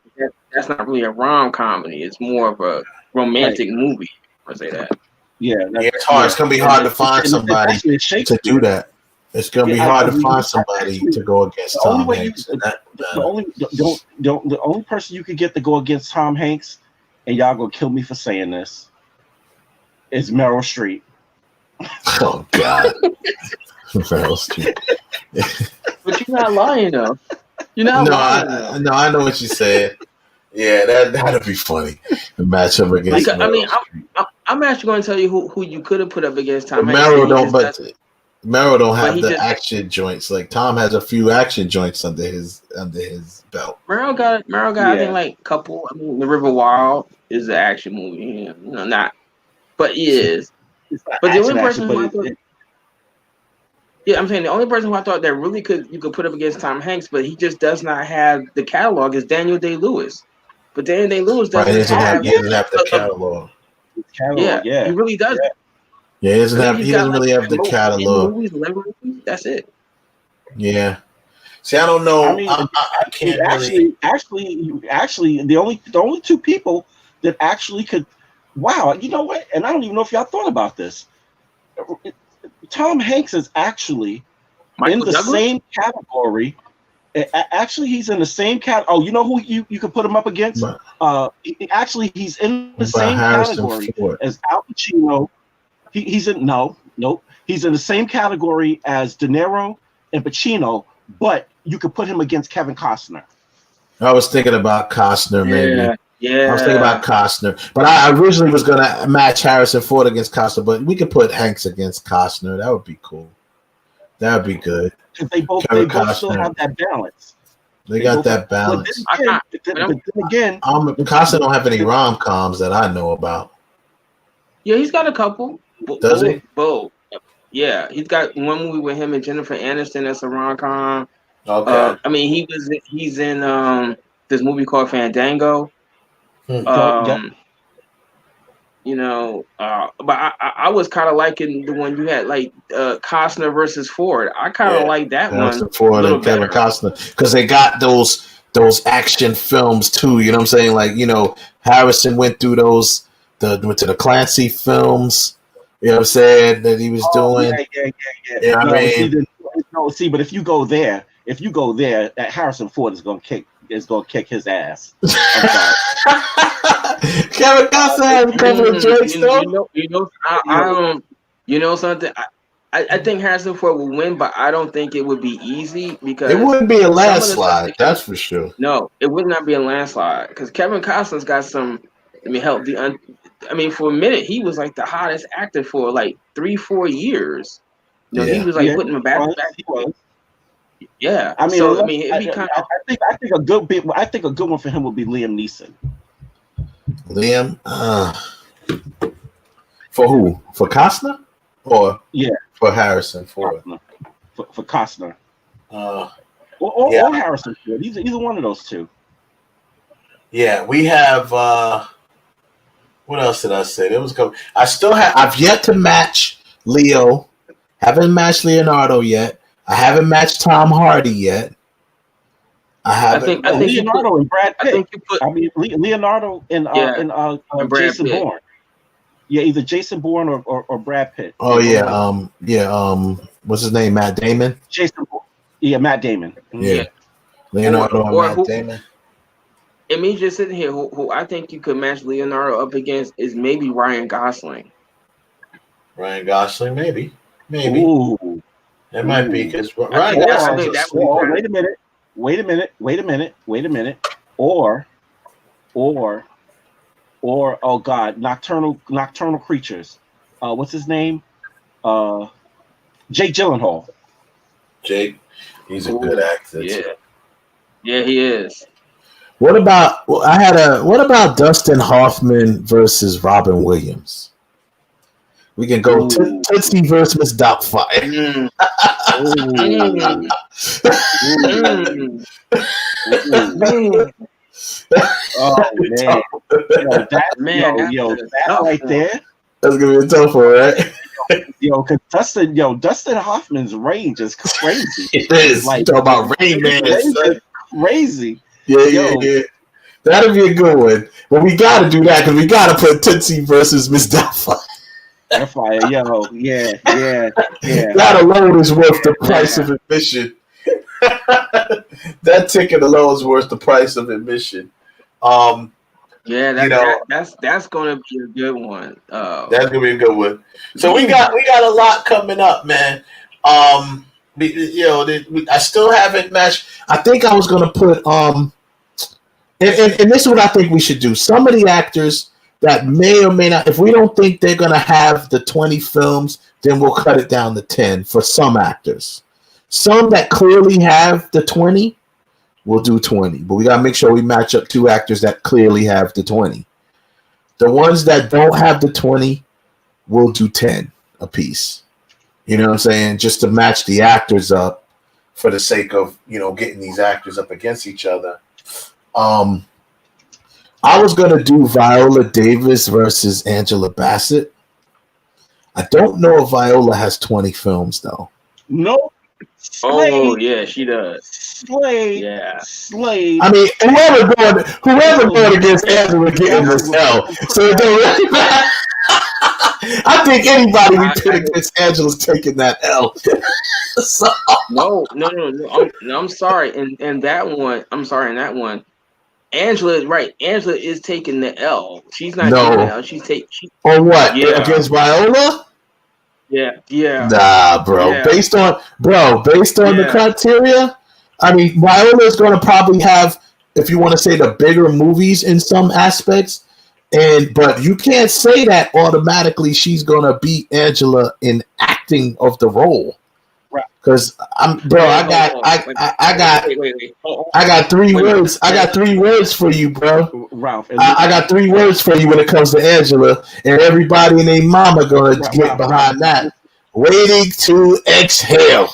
That's not really a rom-comedy. It's more of a romantic movie. I say that. Yeah, it's hard. It's gonna be hard to find somebody to do that. It's gonna be hard to find somebody to go against Tom Hanks. The only person you could get to go against Tom Hanks, and y'all gonna kill me for saying this, is Meryl Streep. Oh God, Meryl Streep. But you're not lying though. You're not lying. No, I know what you said. Yeah, that'd be funny. The matchup against. I'm actually going to tell you who you could have put up against Tom Hanks. Meryl don't have the action joints. Like Tom has a few action joints under his belt. Meryl got I think like a couple. I mean, The River Wild is an action movie. Not, but it is. But the only person who I thought, I'm saying the only person who I thought that really you could put up against Tom Hanks, but he just does not have the catalog is Daniel Day-Lewis. But Daniel Day-Lewis doesn't have the catalog. Yeah, he really doesn't. Yeah, he doesn't really have the catalog. That's it. Yeah. See, I don't know. I can't actually, the only two people that actually could. Wow, you know what? And I don't even know if y'all thought about this. Tom Hanks is actually in the same category. Actually, he's in the same category. Oh, you know who you could put him up against? Actually, he's in the same category as Al Pacino. He's in He's in the same category as De Niro and Pacino, but you could put him against Kevin Costner. I was thinking about Costner, maybe. Yeah. I was thinking about Costner, but I originally was gonna match Harrison Ford against Costner, but we could put Hanks against Costner. That would be cool. That would be good. Because they both still have that balance. They got that balance. But then again, Costner don't have any rom-coms that I know about. Yeah, he's got a couple. Does he? Both. Yeah, he's got one movie with him and Jennifer Aniston that's a rom-com. Okay. I mean, he's in this movie called Fandango. But I was kind of liking the one you had, like Costner versus Ford. I kind of like that one. Ford and Kevin Costner, because they got those action films too. You know what I'm saying? Like, Harrison went through those. Went to the Clancy films. You know what I'm saying, that he was doing. Yeah. You know what I mean? But if you go there, that Harrison Ford is gonna kick his ass. I'm sorry. Kevin Costner has a couple of joints though. You know something. I think Harrison Ford will win, but I don't think it would be easy because it wouldn't be a landslide. That's for sure. No, it would not be a landslide because Kevin Costner's got some. For a minute, he was like the hottest actor for like 3-4 years. He was like putting him back. Yeah, it'd be kind of. I think a good one for him would be Liam Neeson. Liam, for who? For Costner, or for Harrison Ford? For Costner, or Harrison Ford. Either one of those two. Yeah, we have. What else did I say? There was a couple. I've yet to match Leo. Haven't matched Leonardo yet. I haven't matched Tom Hardy yet. I think Leonardo and Brad Pitt. Leonardo and Jason Bourne. Yeah, either Jason Bourne or Brad Pitt. Oh yeah, what's his name? Matt Damon. Jason Bourne. Yeah, Matt Damon. Yeah, Leonardo and Matt Damon. And me just sitting here, who I think you could match Leonardo up against is maybe Ryan Gosling. Ryan Gosling, maybe. Ooh. That might be because Ryan Gosling. Wait a minute. Or Or oh god, nocturnal creatures. What's his name? Jake Gyllenhaal. Jake, he's a good actor. Yeah, Too. yeah, he is. What about what about Dustin Hoffman versus Robin Williams? We can go Tootsie versus Miss Doubtfire. Oh man, that right there. That's gonna be a tough one, right? Cause Dustin Hoffman's range is crazy. It is. Like, you talk about Rain Man. Crazy. Yeah. That'll be a good one. But we got to do that because we got to put Tootsie versus Miss Doubtfire. Yeah. That alone is worth the price of admission. That ticket alone is worth the price of admission. That's gonna be a good one. That's gonna be a good one. So we got a lot coming up, man. I still haven't matched. I think I was gonna put and this is what I think we should do. Some of the actors that may or may not, if we don't think they're gonna have the 20 films, then we'll cut it down to 10 for some actors. Some that clearly have the 20, we'll do 20. But we gotta make sure we match up 2 actors that clearly have the 20. The ones that don't have the 20, we'll do 10 a piece. You know what I'm saying? Just to match the actors up for the sake of, getting these actors up against each other. I was going to do Viola Davis versus Angela Bassett. I don't know if Viola has 20 films, though. No. Oh, yeah, she does. Slade. Yeah. Slade. I mean, whoever going against Angela getting this L. So it don't really matter. I think anybody we put against Angela's taking that L. So. No. I'm sorry. In that one, Angela is right. Angela is taking the L. She's not taking the L. She's taking. On what? Yeah. Against Viola? Yeah. Nah, bro. Yeah. Based on the criteria, I mean, Viola is going to probably have, if you want to say, the bigger movies in some aspects. But you can't say that automatically she's gonna beat Angela in acting of the role, because I got 3 words. I got 3 words for you, bro. Ralph, I got 3 words for you when it comes to Angela, and everybody and their mama gonna get behind that. Waiting to exhale.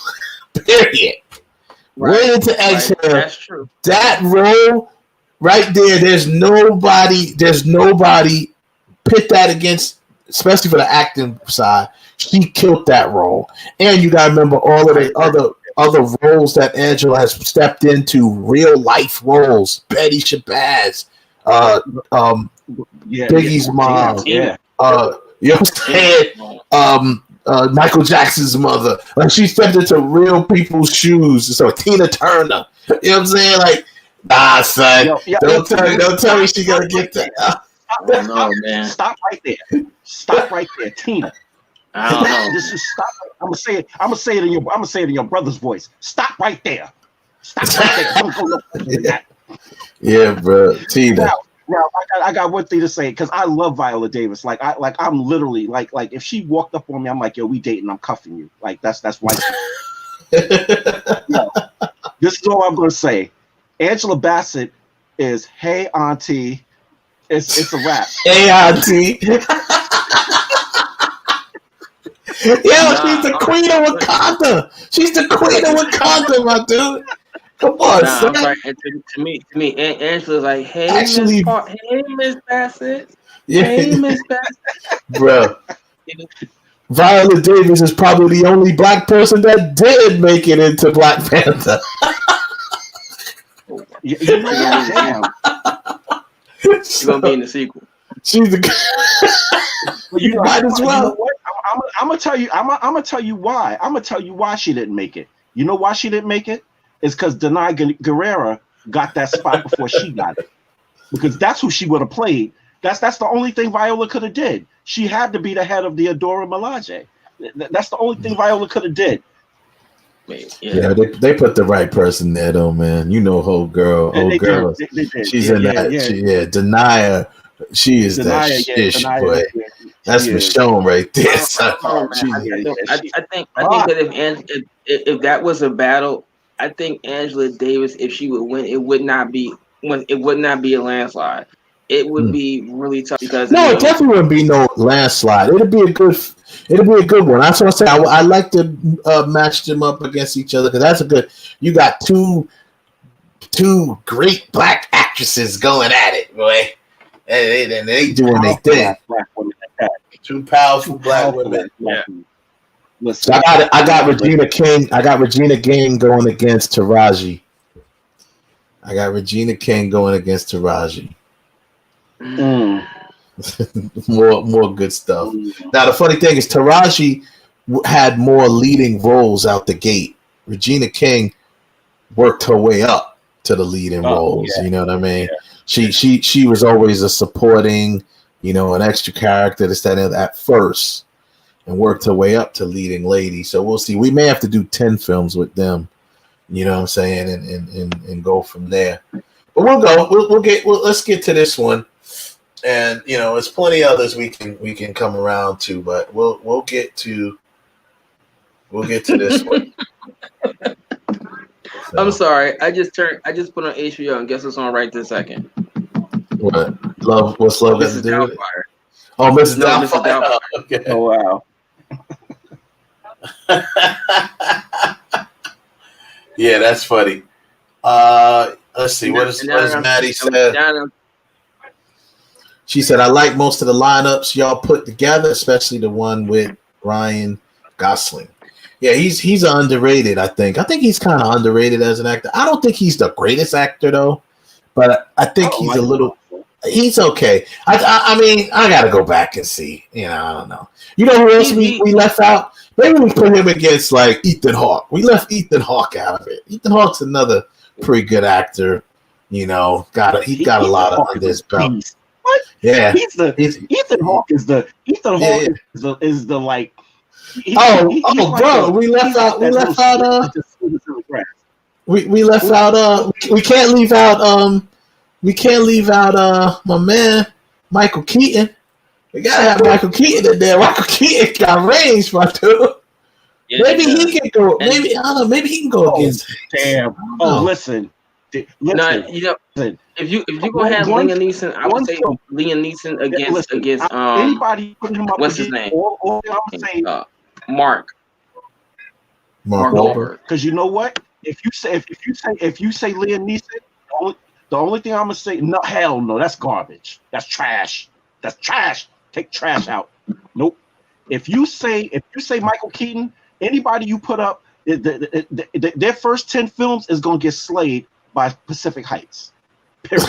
Period. Waiting to exhale. That's true. That role. Right there, there's nobody pit that against, especially for the acting side. She killed that role. And you gotta remember all of the other roles that Angela has stepped into, real life roles. Betty Shabazz, Biggie's mom, you know what I'm saying? Michael Jackson's mother. Like, she stepped into real people's shoes. So Tina Turner. You know what I'm saying? Like, nah, son. Don't tell me she gonna get that. Man. Stop right there. Stop right there, Tina. I don't know. This is stop. I'm gonna say it in your brother's voice. Stop right there. Stop right there. Don't go look at that. Yeah, bro. Tina. Now, I got one thing to say, because I love Viola Davis. I'm literally like if she walked up on me, I'm like, yo, we dating. I'm cuffing you. Like that's why. This is all I'm gonna say. Angela Bassett is hey auntie. It's a wrap. Hey auntie. She's the queen of Wakanda. She's the queen of Wakanda, my dude. Come on, son. Right. To me, Angela's like, hey, Miss Bassett. Yeah. Hey, Miss Bassett. Bro. Viola Davis is probably the only black person that did make it into Black Panther. You know what? She's gonna be in the sequel. She's the. You might as well. You know what? I'm gonna tell you. I'm gonna tell you why. I'm gonna tell you why she didn't make it. You know why she didn't make it? It's because Denai Guerrera got that spot before she got it. Because that's who she would have played. That's the only thing Viola could have did. She had to be the head of the Adora Milaje. That's the only thing Viola could have did. Yeah, they put the right person there, though, man. You know, whole girl. She's in that. Yeah. Denai She is that shish, boy. That's Michonne right there. I think that if that was a battle, I think Angela Davis, if she would win, it would not be a landslide. It would be really tough because No, it definitely wouldn't be no landslide. It'd be a good one. That's what I'm saying. I like to match them up against each other because that's a good. You got two great black actresses going at it, boy. And they doing their thing. Two powerful black women. Yeah. So I got Regina King. I got Regina King going against Taraji. More good stuff. Now the funny thing is Taraji had more leading roles out the gate. Regina King worked her way up to the leading roles. Yeah. You know what I mean? Yeah. She was always a supporting, an extra character at first, and worked her way up to leading lady. So we'll see. We may have to do 10 films with them. You know what I'm saying, and go from there. But we'll go. Let's get to this one. And there's plenty others we can come around to, but we'll get to this one. So. I'm sorry. I just put on HBO and guess what's on right this second. What? What's Love got to do with it? Oh, Mrs. Doubtfire. Okay. Oh wow. Yeah, that's funny. Let's see. What does Maddie said? She said, I like most of the lineups y'all put together, especially the one with Ryan Gosling. Yeah, he's underrated, I think. I think he's kind of underrated as an actor. I don't think he's the greatest actor, though. But I think he's okay. I mean, I got to go back and see. I don't know. You know who else we left out? Maybe we put him against, like, Ethan Hawke. We left Ethan Hawke out of it. Ethan Hawke's another pretty good actor. He got a lot of under his belt. What? Yeah. Ethan Hawke is the like. Bro, we left out. We can't leave out. We can't leave out. My man, Michael Keaton. We gotta have Michael Keaton in there. Michael Keaton got range, my dude. Yeah, maybe he can go. Maybe I don't know. Maybe he can go against. Damn. Listen. If you gonna have Liam Neeson, I would say Liam Neeson against anybody putting him up. What's his name? Mark Wahlberg. Because you know what? If you say Liam Neeson, the only thing I'm gonna say, no, hell no, that's garbage. That's trash. That's trash. Take trash out. Nope. If you say Michael Keaton, anybody you put up, their first 10 films is gonna get slayed by Pacific Heights. Period.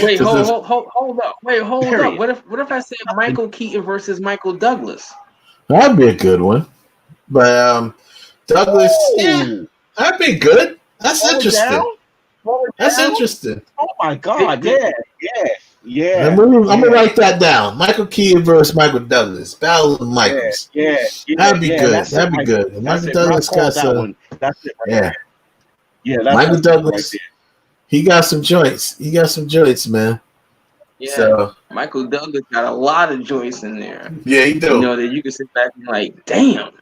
Wait, hold up. What if I said Michael Keaton versus Michael Douglas? That'd be a good one. But Douglas, that'd be good. That's interesting. That's interesting. Oh my God! Yeah. I'm gonna write that down. Michael Keaton versus Michael Douglas. Battle of Michaels. Yeah. That'd be good. That'd be good. Michael Douglas got some. That's it. Yeah. Yeah. Michael Douglas. He got some joints. Man. Yeah. So Michael Douglas got a lot of joints in there. Yeah, he do. That you can sit back and like, damn.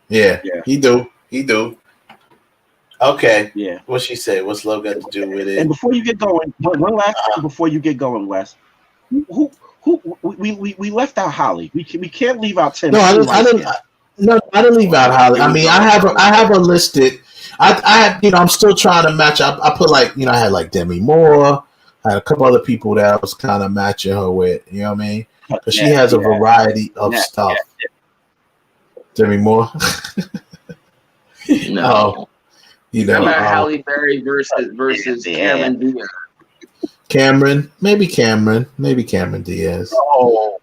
Yeah. He do. Okay. Yeah. What she say? What's love got to do with it? And before you get going, one last thing before you get going, Wes. Who we left out Holly. We can't leave out 10. No, I didn't leave out Holly. I mean, I have a listed. I'm still trying to match. I put I had like Demi Moore. I had a couple other people that I was kind of matching her with. You know what I mean? But she has a variety of stuff. Yeah. Demi Moore. No. How about Halle Berry versus Cameron Diaz? Maybe Cameron Diaz. No.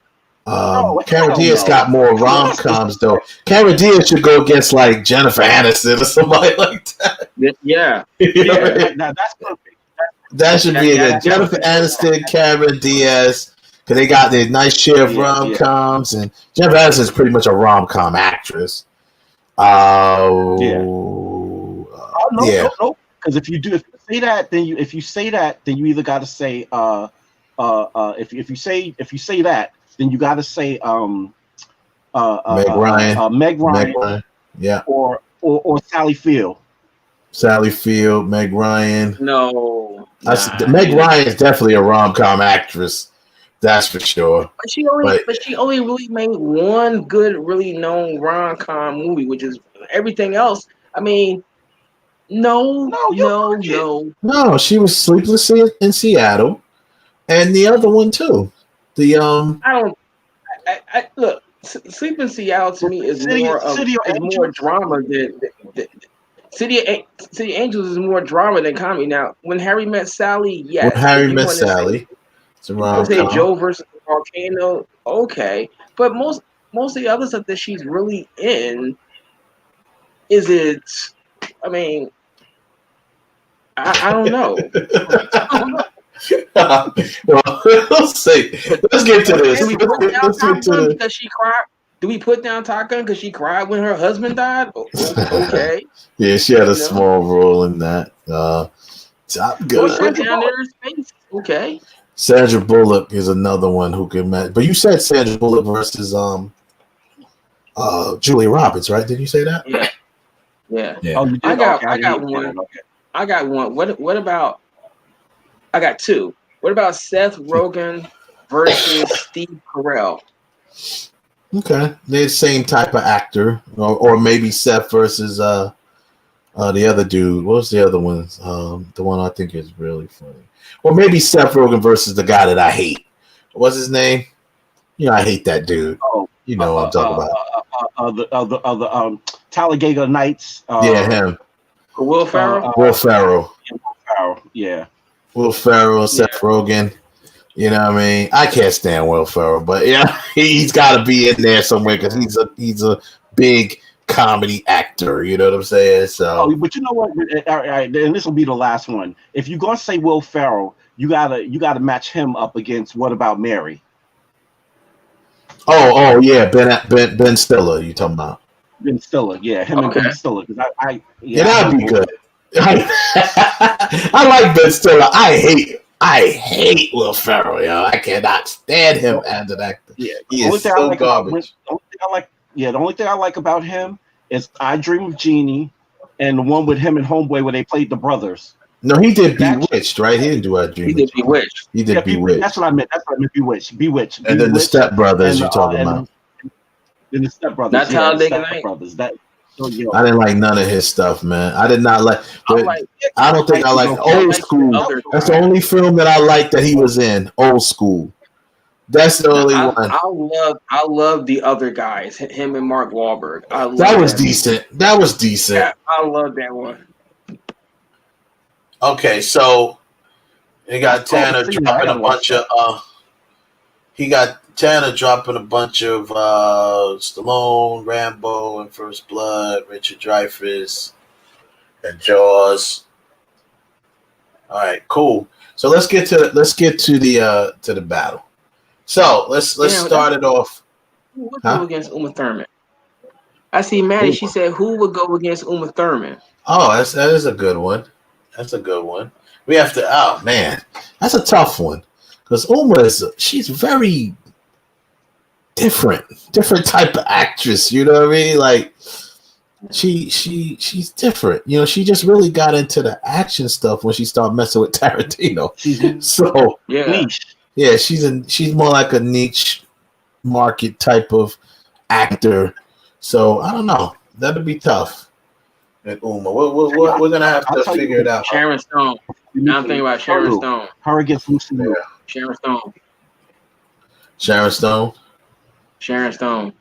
Cameron Diaz got more rom-coms though. Cameron Diaz should go against like Jennifer Aniston or somebody like that. Yeah. Now that's perfect. That should be it. Jennifer Aniston, Cameron Diaz, because they got their nice share of rom-coms, and Jennifer Aniston is pretty much a rom-com actress. No. Because if you say that, then if you say that, then you either got to say if you say that, then you got to say Meg Ryan. Meg Ryan, yeah, or Sally Field. Sally Field, Meg Ryan. No, Meg Ryan is definitely a rom-com actress. That's for sure. But she only really made one good, really known rom-com movie, which is everything else. I mean, no. No, she was Sleepless in Seattle, and the other one too. The I look. Sleep in Seattle to me is more drama than City of Angels is more drama than comedy. Now, When Harry Met Sally, yes. When Harry Met Sally, it's a rom-com. Say Joe versus the Volcano, okay, but most of the other stuff that she's really in, is it? I mean, I don't know. Well, let's see. Let's get to this. Do we put down Top Gun because she cried? Do we put down Top Gun because she cried when her husband died? Okay. Yeah, she had a small role in that. Top Gun. Okay. Sandra Bullock is another one who can match. But you said Sandra Bullock versus Julia Roberts, right? Did you say that? Yeah. Oh, you did? I got one. Okay. I got one. What about? I got two. What about Seth Rogen versus Steve Carell? Okay, they're the same type of actor, or maybe Seth versus the other dude. What was the other one? The one I think is really funny. Or maybe Seth Rogen versus the guy that I hate. What's his name? I hate that dude. Oh, you know what I'm talking about. Talladega Nights. Yeah, him. Will Ferrell. Will Ferrell. Yeah. Will Ferrell, Seth Rogen. You know what I mean? I can't stand Will Ferrell, but yeah, he's got to be in there somewhere because he's a big comedy actor. You know what I'm saying? So, but you know what? All right, and this will be the last one. If you're gonna say Will Ferrell, you gotta match him up against What About Mary? Oh yeah, Ben Stiller. You talking about? Ben Stiller, yeah, him and Ben Stiller. Because that'd be good. I like Ben Stiller. I hate Will Ferrell, yo. I cannot stand him as an actor. Yeah, he is so garbage. The only thing I like about him is I Dream of Jeannie, and the one with him and Homeboy where they played the brothers. No, he did Bewitched, right? He didn't do I Dream. He did Bewitched. He did Bewitched. That's what I meant. Bewitched. And then the Step Brothers you're talking about. Then the Step Brothers. That's how they Night. I didn't like none of his stuff, man. I did not like. I don't think I like Old School. That's the only film that I like that he was in. Old School. That's the only one. I love the other guys. Him and Mark Wahlberg. That was decent. That was decent. Yeah, I love that one. Okay, so he got Tanner dropping a bunch of. He got Tanner dropping a bunch of Stallone, Rambo, and First Blood, Richard Dreyfuss, and Jaws. All right, cool. So let's get to the battle. So let's start it off. Who would go against Uma Thurman? I see Maddie. She said, "Who would go against Uma Thurman?" Oh, that is a good one. That's a good one. We have to. Oh man, that's a tough one because Uma she's very different type of actress. You know what I mean? Like she's different. You know, she just really got into the action stuff when she started messing with Tarantino. So niche. Yeah, she's more like a niche market type of actor. So I don't know. That'd be tough. And Uma, we're gonna have to figure it out. Sharon Stone. Now I'm thinking about Sharon Stone. Her against Lucy Liu. Sharon Stone. Sharon Stone. Sharon Stone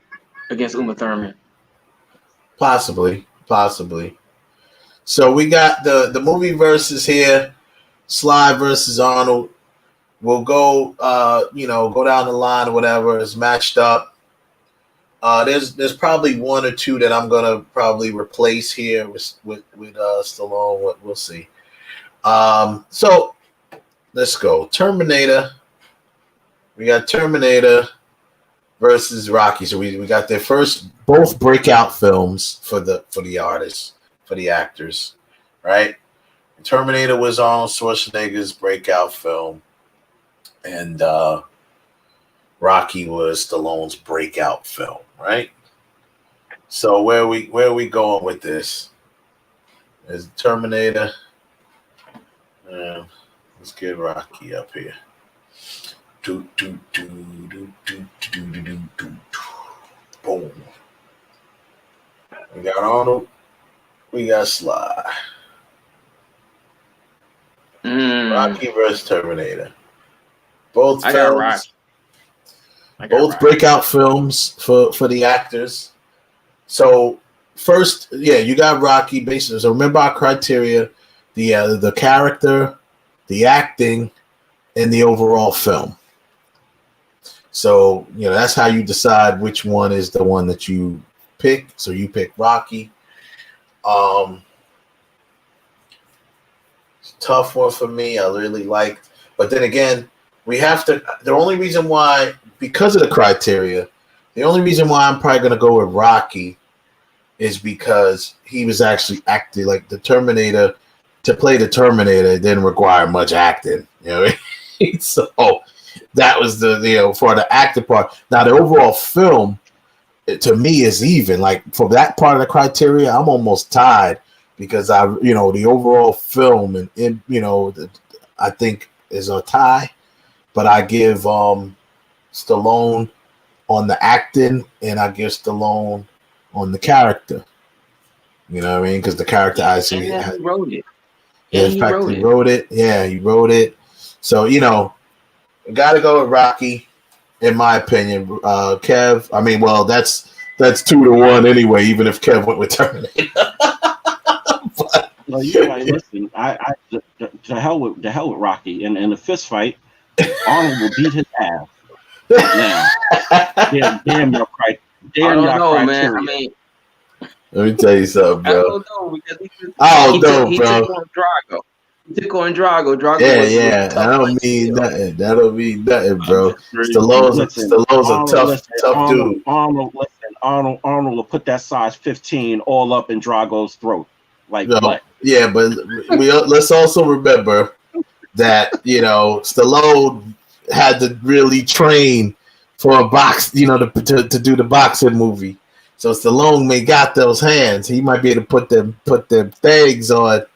against Uma Thurman. Possibly. So we got the movie versus here. Sly versus Arnold. We'll go go down the line or whatever. It's matched up. There's probably one or two that I'm gonna probably replace here with Stallone. We'll see. So let's go. Terminator. We got Terminator versus Rocky. So we got their both breakout films for the artists, for the actors, right? Terminator was Arnold Schwarzenegger's breakout film, and Rocky was Stallone's breakout film, right? So where are we going with this? Is Terminator? Let's get Rocky up here. Boom. We got Arnold. We got Sly. Rocky versus Terminator. Both films. Both breakout films for the actors. So first, you got Rocky. Basically, so remember our criteria: the character, the acting, and the overall film. So that's how you decide which one is the one that you pick. So you pick Rocky. Tough one for me. I really liked, but then again, we have to. The only reason why, because of the criteria, the only reason why I'm probably going to go with Rocky is because he was actually acting like the Terminator. To play the Terminator, it didn't require much acting. You know what I mean? So that was the for the acting part. Now the overall film, to me, is even. Like for that part of the criteria, I'm almost tied. Because the overall film and I think is a tie, but I give Stallone on the acting and I give Stallone on the character. You know what I mean? Because the character he wrote it. Yeah, in fact, he wrote it. Yeah, he wrote it. So you got to go with Rocky, in my opinion. Kev, I mean, well, that's 2-1 anyway. Even if Kev went with Terminator. No, you right. Listen, to hell with Rocky. In a fist fight, Arnold will beat his ass. Now, damn your criteria. I don't know, man. I mean, let me tell you something, bro. I don't know because he took on Drago. He took on Drago. Drago was I don't mean nothing. That don't mean nothing, bro. Stallone's a tough dude. Arnold will put that size 15 all up in Drago's throat. Like what? Yeah, but let's also remember that Stallone had to really train for a box, to do the boxing movie. So Stallone may got those hands. He might be able to put them things on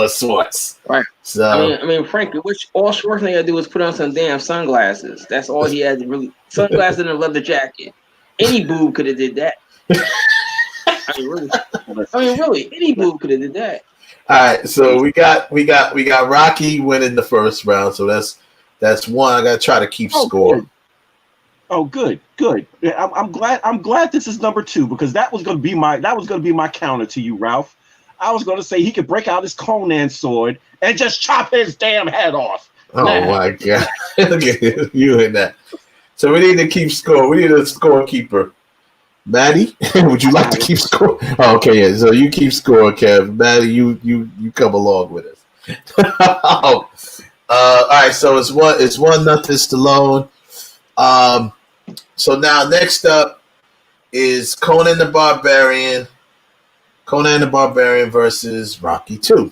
Swartz. Right. So I mean, frankly, all Schwarzenegger had to do was put on some damn sunglasses. That's all he had to really. Sunglasses and a leather jacket. Any boob could have did that. I mean, really, any boob could have did that. All right, so we got Rocky winning the first round, so that's one. I gotta try to keep score. Good. Yeah, I'm glad this is number 2 because that was gonna be my counter to you, Ralph. I was gonna say he could break out his Conan sword and just chop his damn head off. Oh my god! Look at you in that. So we need to keep score. We need a scorekeeper. Maddie, would you like to keep score? Oh, okay, yeah. So you keep score, Kev. Maddie, you come along with us. All right. So it's 1-0 Stallone. So now next up is Conan the Barbarian. Conan the Barbarian versus Rocky 2.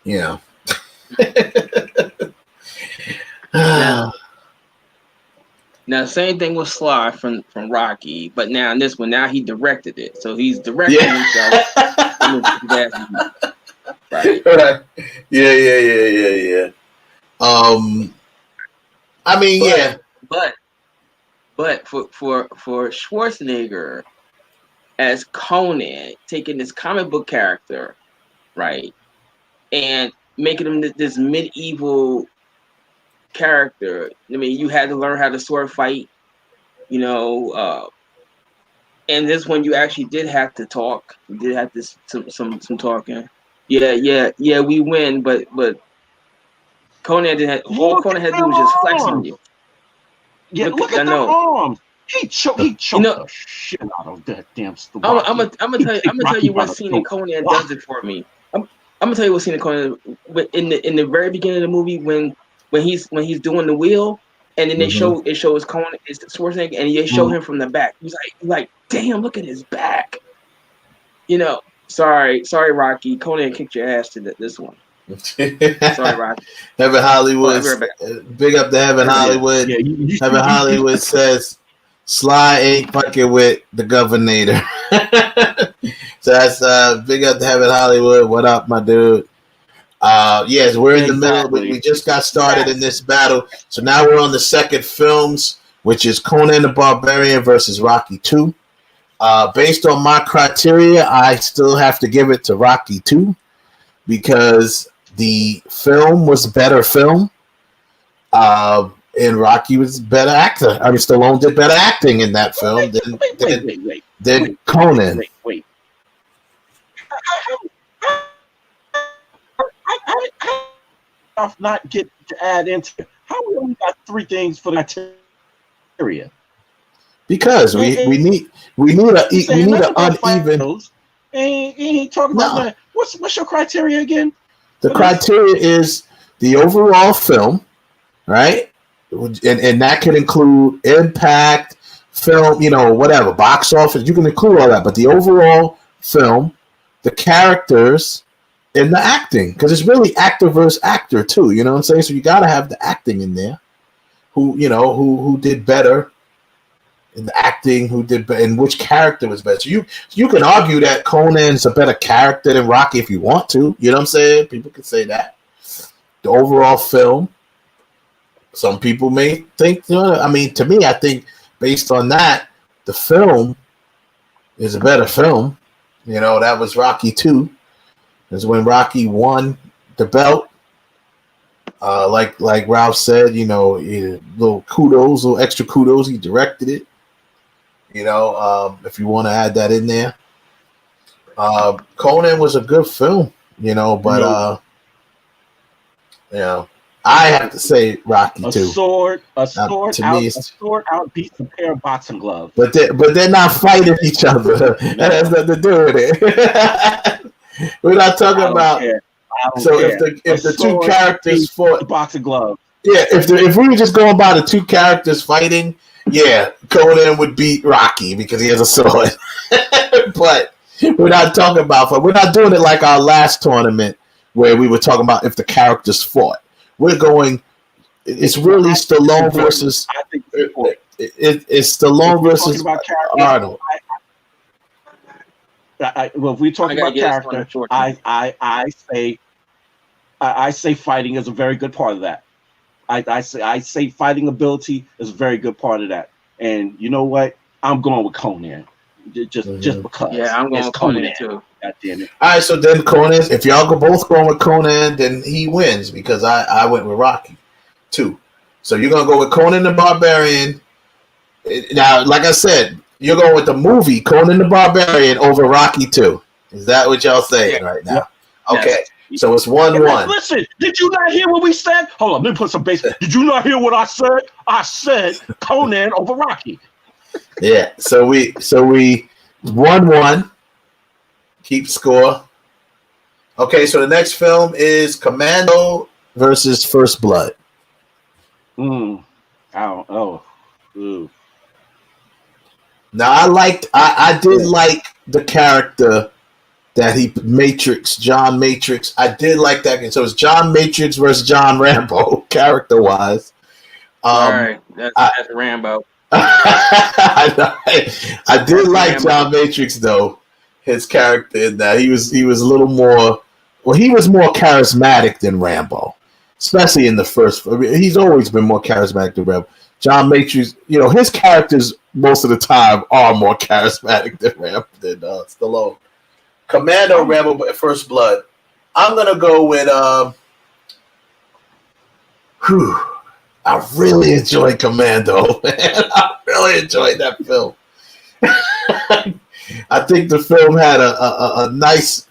Yeah. Now, same thing with Sly from Rocky, but now in this one, now he directed it, so he's directing himself. Right. Yeah. I mean, but for Schwarzenegger as Conan, taking this comic book character, right, and making him this medieval character. I mean, you had to learn how to sword fight, and this one you actually did have to talk. You did have to some talking. Yeah, we win, but Conan didn't. All Conan had to do was just flex on you. Yeah, look at the arms. He choked the shit out of that damn stuff. I'm gonna tell you what scene in Conan does it for me. I'm gonna tell you what scene in Conan in the very beginning of the movie when he's doing the wheel, and then it shows Conan, it's Schwarzenegger, and they show him from the back. He's like, damn, look at his back. You know, sorry, Rocky. Conan kicked your ass to this one. Sorry, Rocky. Heaven Hollywood. Big up to Heaven Hollywood. Yeah, Heaven Hollywood says Sly ain't fucking with the governor. So that's big up to Heaven Hollywood. What up, my dude? Yes, we're in the middle. We just got started in this battle. So now we're on the second films, which is Conan the Barbarian versus Rocky 2. Based on my criteria, I still have to give it to Rocky 2 because the film was better film. And Rocky was better actor. I mean, Stallone did better acting in that film than Conan. Wait. How not get to add into how we only got 3 things for the criteria? Because we need an uneven. Ain't talking about that. What's your criteria again? The criteria is the overall film, right? And that can include impact, film, whatever, box office. You can include all that, but the overall film, the characters, and the acting, because it's really actor versus actor too. You know what I'm saying? So you got to have the acting in there. Who did better in the acting? Who did better, and which character was better? So you can argue that Conan's a better character than Rocky if you want to. You know what I'm saying? People can say that. The overall film. Some people may think, to me, I think based on that, the film is a better film. That was Rocky 2. Is when Rocky won the belt. Like Ralph said, little kudos, little extra kudos. He directed it. If you want to add that in there. Conan was a good film, but I have to say Rocky 2. A sword outbeats a pair of boxing gloves. But they're not fighting each other. That has nothing to do with it. We're not talking about. So if the two characters fought the boxing glove. Yeah, if we were just going by the two characters fighting, yeah, Conan would beat Rocky because he has a sword. But we're not talking about. We're not doing it like our last tournament where we were talking about if the characters fought. We're going. It's really Stallone versus. I think it's Stallone versus Arnold. Well, if we're talking about character, I say fighting is a very good part of that. I say fighting ability is a very good part of that. And you know what? I'm going with Conan. Just because. Yeah, I'm going with Conan too. God damn it. All right, so then Conan, if y'all go both going with Conan, then he wins because I went with Rocky too. So you're gonna go with Conan the Barbarian. Now, like I said, you're going with the movie Conan the Barbarian over Rocky 2. Is that what y'all saying right now? Yeah. Okay, so it's 1-1. Listen, did you not hear what we said? Hold on, let me put some bass. Did you not hear what I said? I said Conan over Rocky. Yeah, so we 1-1. Keep score. Okay, so the next film is Commando versus First Blood. Ooh. Now I did like the character that he John Matrix. I did like that. So it's John Matrix versus John Rambo, character wise. All right, that's Rambo. I did like John Matrix though. His character in that he was a little more. Well, he was more charismatic than Rambo, especially in the first. I mean, he's always been more charismatic than Rambo. John Matrix, his characters most of the time are more charismatic than Stallone. Commando, Rambo, First Blood. I'm gonna go with. I really enjoyed Commando, man. I really enjoyed that film. I think the film had a nice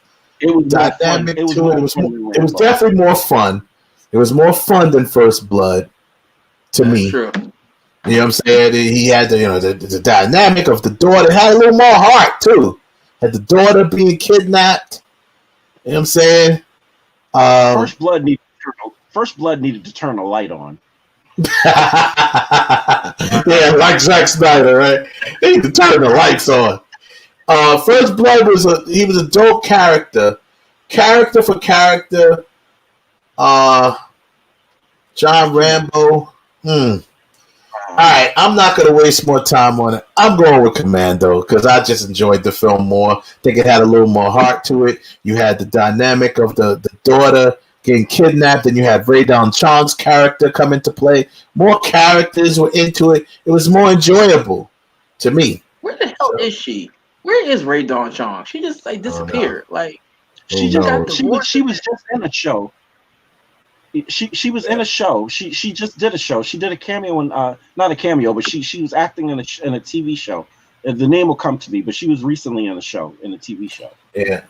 dynamic to it. It was definitely more fun. It was more fun than First Blood to me. True. You know what I'm saying? He had the dynamic of the daughter. It had a little more heart too. Had the daughter being kidnapped. You know what I'm saying? First Blood needed to turn a light on. Yeah, like Zack Snyder, right? They need to turn the lights on. First Blood he was a dope character. Character for character. John Rambo. All right, I'm not going to waste more time on it. I'm going with Commando because I just enjoyed the film more. I think it had a little more heart to it. You had the dynamic of the daughter getting kidnapped, and you had Ray Don Chong's character come into play. More characters were into it. It was more enjoyable to me. Where the hell is she? Where is Ray Don Chong? She just like disappeared. Like she was just in a show. She was in a show. She just did a show. She did a cameo in not a cameo, but she was acting in a TV show. The name will come to me, but she was recently in a show, in a TV show. Yeah.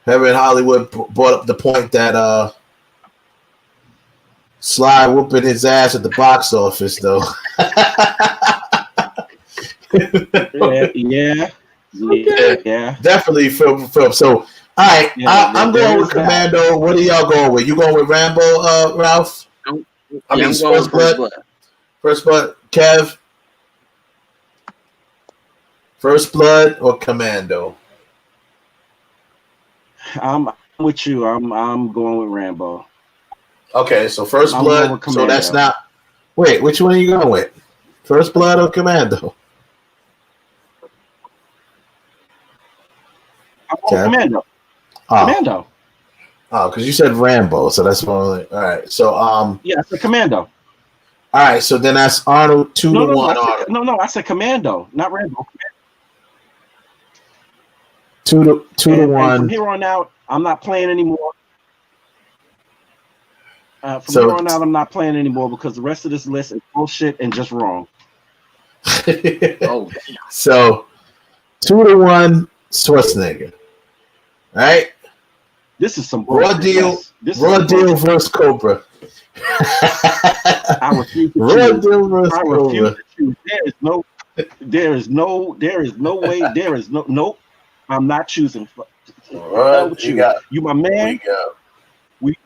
Heaven Hollywood brought up the point that Sly whooping his ass at the box office, though. yeah. Definitely film. So, all right, I'm going with Commando. That. What are y'all going with? You going with Rambo, Ralph? I mean, First Blood. First Blood, Kev. First Blood or Commando? I'm with you. I'm going with Rambo. Okay, so First Blood. So that's not. Wait, which one are you going with? First Blood or Commando? I'm going Commando. Commando. Oh, because you said Rambo, so that's one. All right, so yeah, it's a Commando. All right, so then that's Arnold 2-1. No, I said Commando, not Rambo. 2-1. From here on out, I'm not playing anymore. From here on out, I'm not playing anymore because the rest of this list is bullshit and just wrong. So 2-1 Schwarzenegger. All right. This is some Raw deal. Raw deal versus Cobra. I refuse to Raw deal versus Cobra. There is no way. Nope. I'm not choosing. You my man. We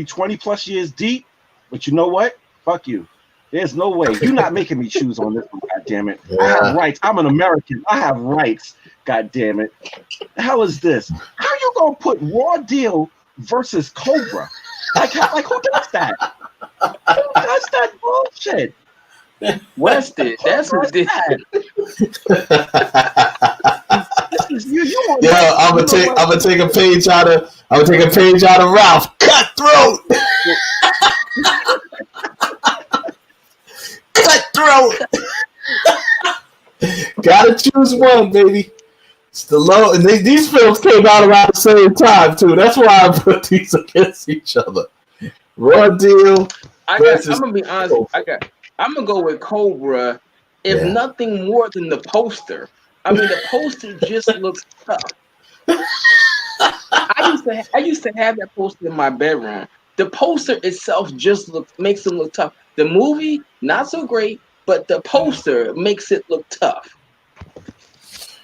20 plus years deep, but you know what? Fuck you. There's no way. You're not making me choose on this one, God damn it. Yeah. I have rights. I'm an American. I have rights. God damn it. The hell is this? How you gonna put Raw Deal versus Cobra? Like who does that? Who does that bullshit? Weston, that's ridiculous. Yo, I'm gonna take a page out of Ralph. Cutthroat. Cutthroat. Gotta choose one, baby. Stallone, and these films came out around the same time too. That's why I put these against each other. Raw Deal. I'm gonna be honest. I'm gonna go with Cobra, if nothing more than the poster. I mean, the poster just looks tough. I used to have that poster in my bedroom. The poster itself just makes it look tough. The movie, not so great, but the poster makes it look tough.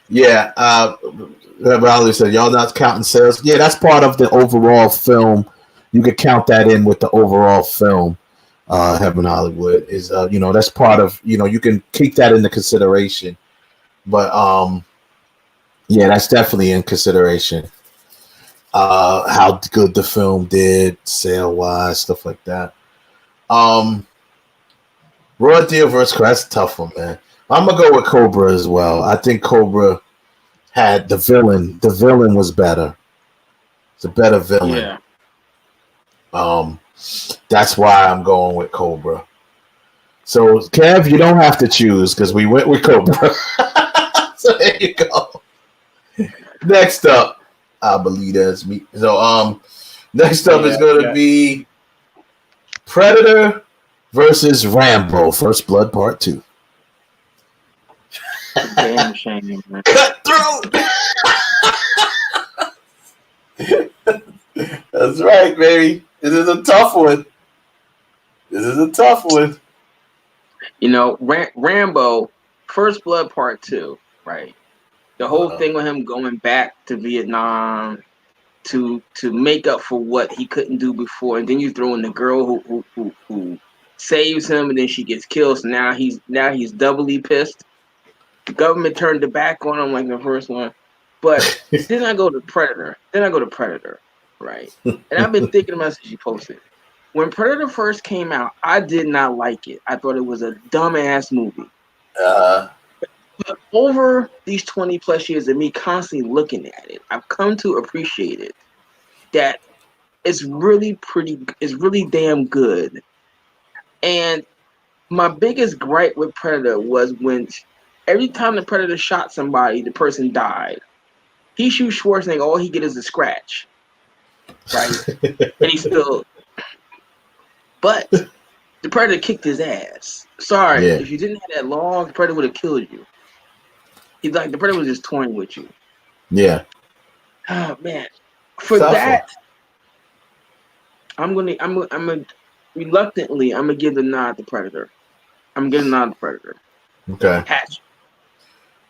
Yeah, Valerie said, y'all not counting sales. Yeah, that's part of the overall film. You could count that in with the overall film. Heaven Hollywood is, that's part of, you can keep that into consideration. But yeah, that's definitely in consideration. How good the film did, sale wise, stuff like that. Raw Deal versus Cobra, that's a tough one, man. I'm gonna go with Cobra as well. I think Cobra had the villain. The villain was better. It's a better villain. Yeah. That's why I'm going with Cobra. So Kev, you don't have to choose because we went with Cobra. So there you go. Next up, I believe that's me. So next up is going to be Predator versus Rambo: First Blood Part 2. Damn shame, man. Cutthroat. That's right, baby. This is a tough one. Rambo, First Blood Part 2, right? The whole thing with him going back to Vietnam to make up for what he couldn't do before, and then you throw in the girl who saves him, and then she gets killed. So now he's doubly pissed. The government turned their back on him like the first one. But then I go to Predator. Right? And I've been thinking about since you posted. When Predator first came out, I did not like it. I thought it was a dumbass movie. But over these 20 plus years of me constantly looking at it, I've come to appreciate it. That it's really damn good. And my biggest gripe with Predator was when every time the Predator shot somebody, the person died. He shoots Schwarzenegger, all he gets is a scratch. Right? And he still... But the Predator kicked his ass. Sorry, if you didn't have that long, the Predator would have killed you. He's like, the Predator was just toying with you. Yeah. Oh, man. For that, I'm reluctantly give the nod to Predator. I'm giving the nod to Predator. Okay. Hatch.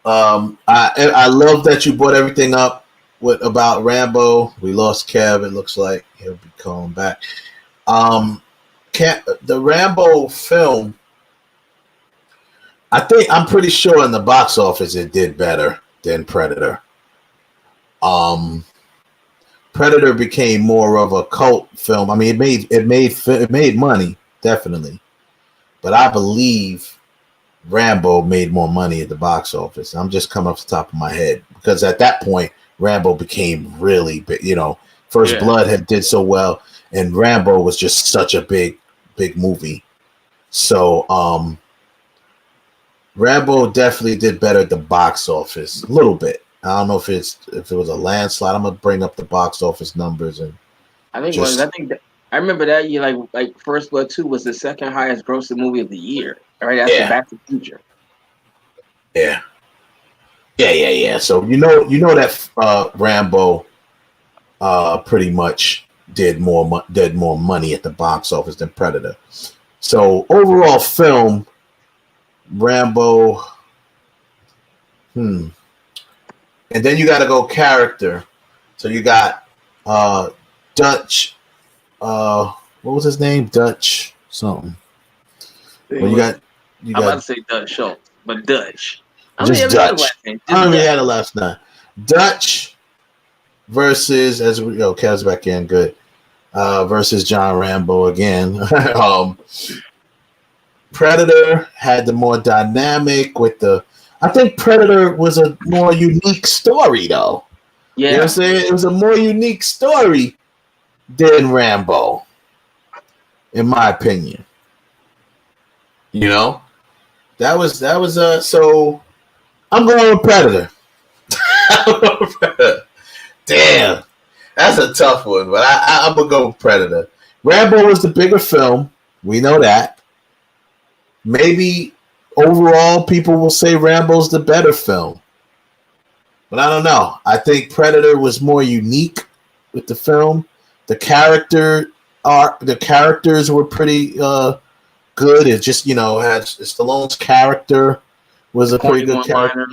I love that you brought everything up about Rambo. We lost Kev. It looks like he'll be calling back. The Rambo film, I'm pretty sure in the box office it did better than Predator. Predator became more of a cult film. I mean, it made money, definitely, but I believe Rambo made more money at the box office. I'm just coming off the top of my head because at that point Rambo became really big. First Blood did so well, and Rambo was just such a big movie. So Rambo definitely did better at the box office a little bit. I don't know if it was a landslide. I'm gonna bring up the box office numbers and I I remember that year, like First Blood 2 was the second highest grossing movie of the year, right after Back to the Future. Yeah. So you know that Rambo pretty much did more money at the box office than Predator. So overall film, Rambo. And then you got to go character. So you got Dutch. What was his name? Dutch something. Well, you got. I'm about to say Dutch Schultz, but Dutch. Just Dutch. I don't really had a last name. Dutch versus, as we go, Kev's back in, good. Versus John Rambo again. Predator had the more dynamic with the. I think Predator was a more unique story, though. Yeah. You know what I'm saying? It was a more unique story than Rambo, in my opinion. That was so I'm going with Predator. Damn. That's a tough one, but I'm going to go with Predator. Rambo was the bigger film. We know that. Maybe overall people will say Rambo's the better film. But I don't know. I think Predator was more unique with the film. The characters were pretty good. It just, had Stallone's character was a pretty good character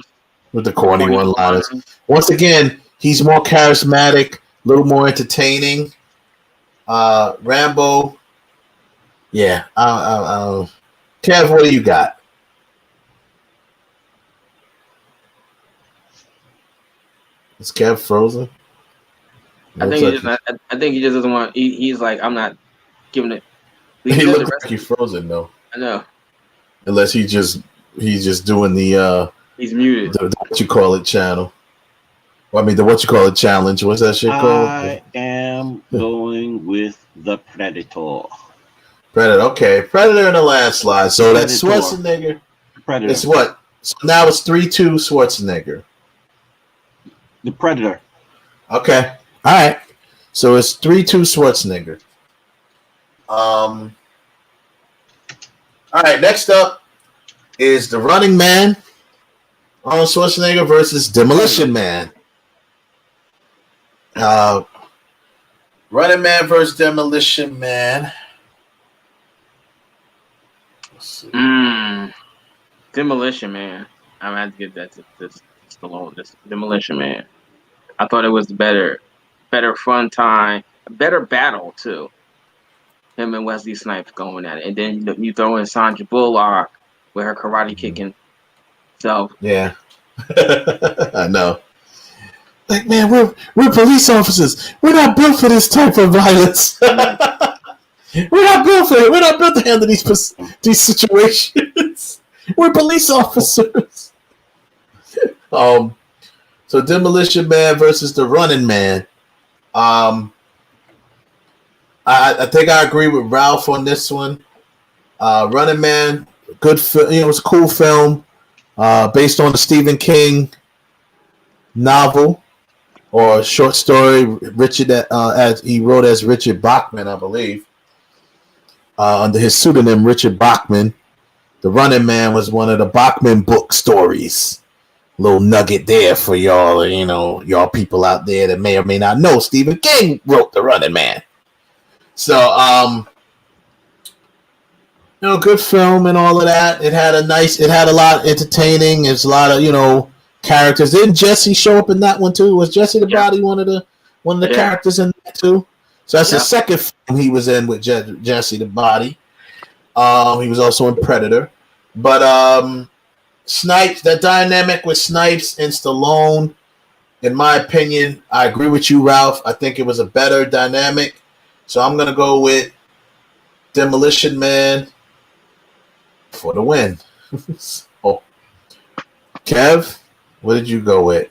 with the corny one-liners. Once again, he's more charismatic, a little more entertaining. Rambo, yeah. Kev, what do you got? Is Kev frozen? I think he just doesn't want. He's like, I'm not giving it. He looks like he's frozen though. I know. Unless he's just doing the he's muted. The what you call it channel. Well, I mean the what you call it challenge. What's that shit called? I am going with the Predator. Predator, okay. Predator in a landslide. So that's Schwarzenegger. Predator. It's what? So now it's 3-2 Schwarzenegger. The Predator. Okay. All right. So it's 3-2 Schwarzenegger. All right. Next up is The Running Man. Arnold Schwarzenegger versus Demolition Man. Running Man versus Demolition Man. Demolition Man. I'm gonna have to give that to Stallone. This Demolition Man. I thought it was better fun time, a better battle too. Him and Wesley Snipes going at it, and then you throw in Sandra Bullock with her karate kicking So yeah, I know. Like, man, we're police officers. We're not built for this type of violence. We're not built for it. We're not built to handle these situations. We're police officers. So Demolition Man versus the Running Man. I think I agree with Ralph on this one. Running Man, good film. It was a cool film, based on the Stephen King novel or short story. Richard, as he wrote as Richard Bachman, I believe, under his pseudonym Richard Bachman. The Running Man was one of the Bachman book stories. Little nugget there for y'all, y'all people out there that may or may not know. Stephen King wrote The Running Man. So, good film and all of that. It had a lot of entertaining. There's a lot of, characters. Didn't Jesse show up in that one too? Was Jesse the Body one of the characters in that too? So that's the second film he was in with Jesse the Body. He was also in Predator. But Snipes, that dynamic with Snipes and Stallone, in my opinion, I agree with you, Ralph. I think it was a better dynamic. So I'm going to go with Demolition Man for the win. Oh, Kev, what did you go with?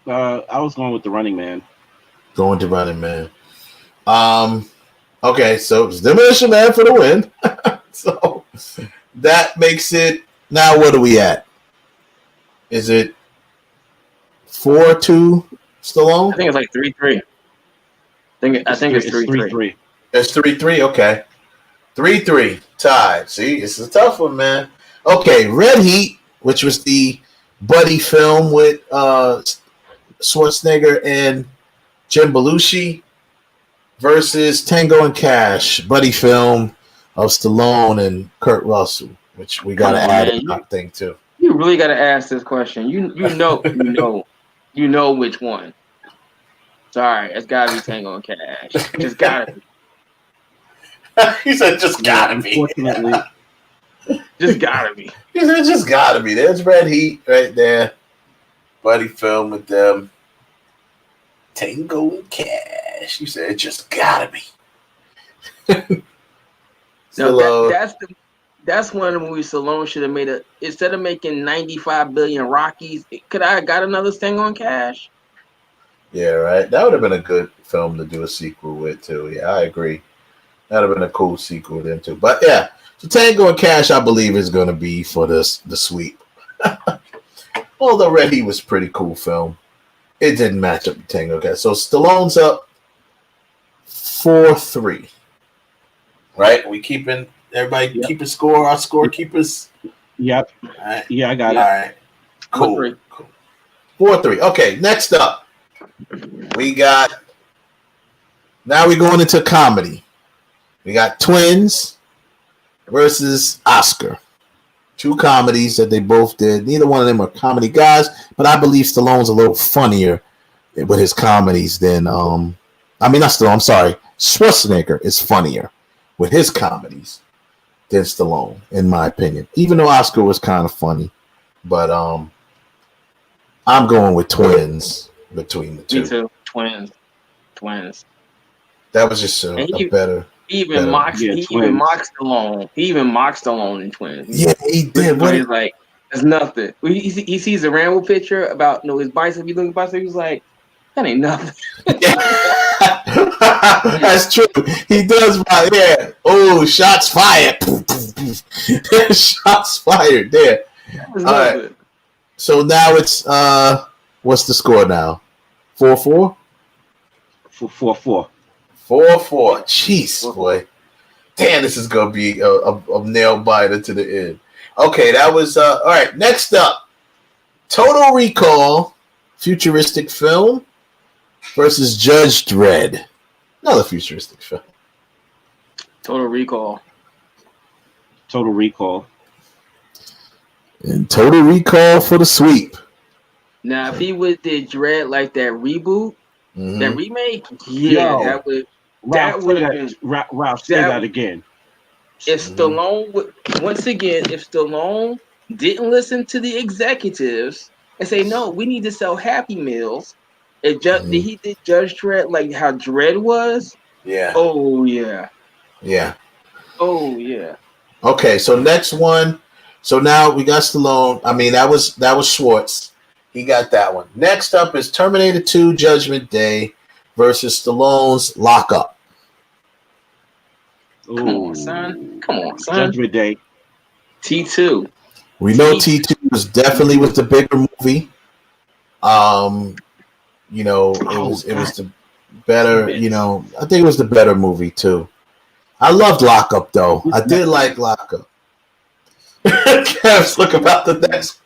I was going with the Running Man. Going to Running Man. Okay, so it's Demolition Man for the win. So that makes it. Now, what are we at? Is it 4-2 Stallone? I think it's like 3-3. I think it's 3-3. It's 3-3. Okay, 3-3 tied. See, it's a tough one, man. Okay, Red Heat, which was the buddy film with Schwarzenegger and Jim Belushi, versus Tango and Cash, buddy film of Stallone and Kurt Russell, which we got to add in our thing too. You really got to ask this question. You know which one. Sorry, it's got to be Tango and Cash. It's got to be. He said, "Just gotta be." Unfortunately, just gotta be. He said, "Just gotta be." There's Red Heat right there, buddy film with them. Tango and Cash. You said, "It just gotta be." No, that's one of the movies Stallone should have made. Instead of making 95 billion Rockies, could I have got another Tango and Cash? Yeah, right. That would have been a good film to do a sequel with too. Yeah, I agree. That would have been a cool sequel then too. But yeah, so Tango and Cash, I believe, is going to be for the sweep. Although Red Heat was a pretty cool film, it didn't match up with Tango and Cash. So Stallone's up 4-3. Right? We keeping everybody keeping score. Our scorekeepers. Yep. Right. Yeah, I got it. All right. Cool. 4-3. Okay. Next up, we got. Now we're going into comedy. We got Twins versus Oscar. Two comedies that they both did. Neither one of them are comedy guys, but I believe Stallone's a little funnier with his comedies than not Stallone. I'm sorry, Schwarzenegger is funnier with his comedies than Stallone, in my opinion. Even though Oscar was kind of funny, but I'm going with Twins between the two. Me too. Twins. That was just a better. He even mocked Stallone. He even mocked Stallone in Twins. Yeah, he did. But he's like, "That's nothing." He sees a Rambo picture about his bicep. He looks at bicep. He's like, "That ain't nothing." That's true. He does. Yeah. Oh, shots fired. Shots fired there. All right. So now it's what's the score now? 4-4. 4-4. 4-4. Jeez, boy. Damn, this is gonna be a nail biter to the end. Okay, that was all right. Next up, Total Recall, futuristic film versus Judge Dredd, another futuristic film. Total Recall. And Total Recall for the sweep. Now, if he did Dredd like that reboot, that remake, that would have been. Ralph, say that again. If Stallone would, once again, if Stallone didn't listen to the executives and say, no, we need to sell Happy Meals. He did Judge Dredd like how Dredd was. Yeah. Oh yeah. Yeah. Oh yeah. Okay, so next one. So now we got Stallone. I mean, that was Schwartz. He got that one. Next up is Terminator 2 Judgment Day versus Stallone's Lockup. Come on, son. Judgment Day. T2. We know T2 was definitely the bigger movie. You know, it was the better, you know, I think it was the better movie too. I loved Lockup though. I did like Lockup. Kev's look about the next.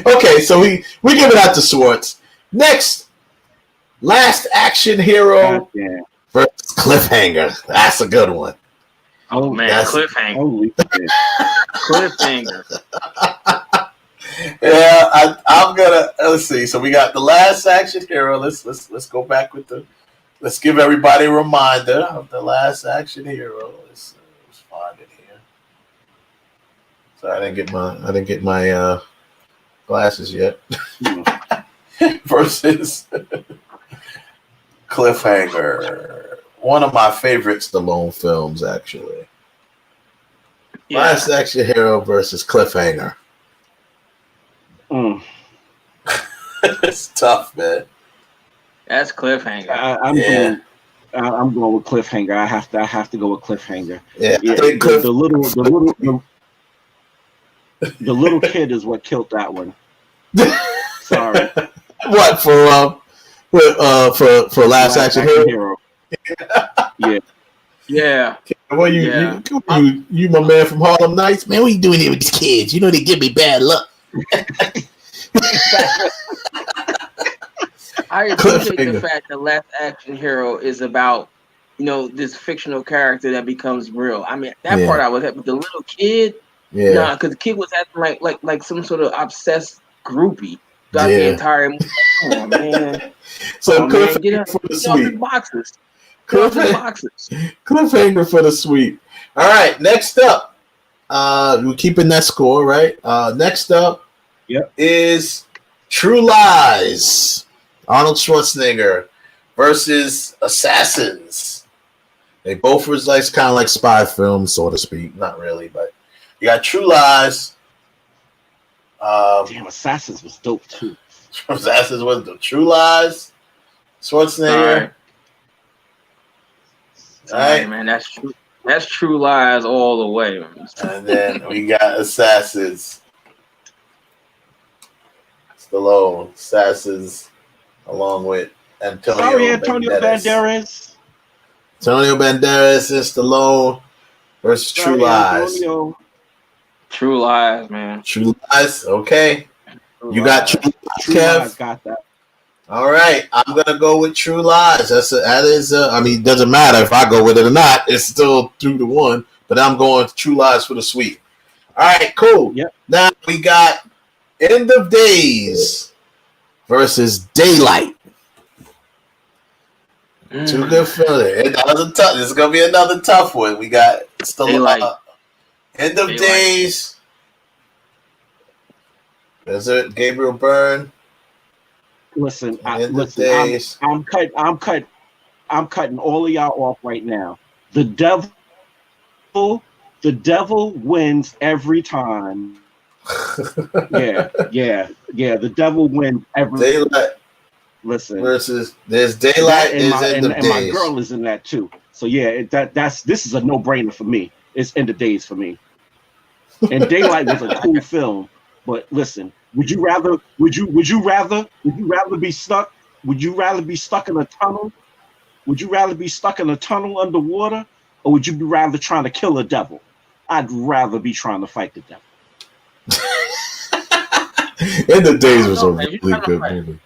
Okay, so we give it out to Schwartz. Next, Last Action Hero versus Cliffhanger. That's a good one. Oh man, Cliffhanger. Cliffhanger. Yeah, I'm gonna let's see. So we got the Last Action Hero. Let's go back with let's give everybody a reminder of the Last Action Hero. Let's find it here. So I didn't get my glasses yet. Versus Cliffhanger. One of my favorite Stallone films, actually. Yeah. Last Action Hero versus Cliffhanger. It's tough, man. That's Cliffhanger. I'm going with Cliffhanger. I have to go with Cliffhanger. Yeah, the little kid is what killed that one. Sorry. What for Last Action Hero? Yeah. Yeah. Well, you my man from Harlem Nights, man. What you doing here with these kids? You know they give me bad luck. I appreciate the fact that Last Action Hero is about, you know, this fictional character that becomes real. I mean, that part I was happy. But the little kid, nah, because the kid was acting like some sort of obsessed groupie throughout the entire movie. Come on, man. So man, get off the boxes. Cliffhanger for the sweep. All right, next up, we're keeping that score, right? Next up is True Lies. Arnold Schwarzenegger versus Assassins. They both was like kind of like spy films, so to speak. Not really, but you got True Lies. Damn, Assassins was dope too. Assassins was the True Lies. Schwarzenegger. All right, man. That's True Lies all the way, man. And then we got Assassins. Stallone, Assassins, along with Antonio Banderas. Antonio Banderas and Stallone versus True Lies. True Lies, man. True Lies, okay. You got True Lies, Kev? Lies got that. All right, I'm gonna go with True Lies. I mean, it doesn't matter if I go with it or not. It's still 2-1, but I'm going True Lies for the sweep. All right, cool. Yep. Now we got End of Days versus Daylight. Two good feelings. This is gonna be another tough one. We got End of Days. Is it Gabriel Byrne? Listen, I'm cutting all of y'all off right now. The devil wins every time. Yeah. The devil wins every. Daylight. Listen. Versus there's Daylight and my girl is in that too. So yeah, this is a no-brainer for me. It's End of Days for me. And Daylight was a cool film, but listen. Would you rather be stuck? Would you rather be stuck in a tunnel? Would you rather be stuck in a tunnel underwater, or would you be rather trying to kill a devil? I'd rather be trying to fight the devil. End of Days was a really good movie.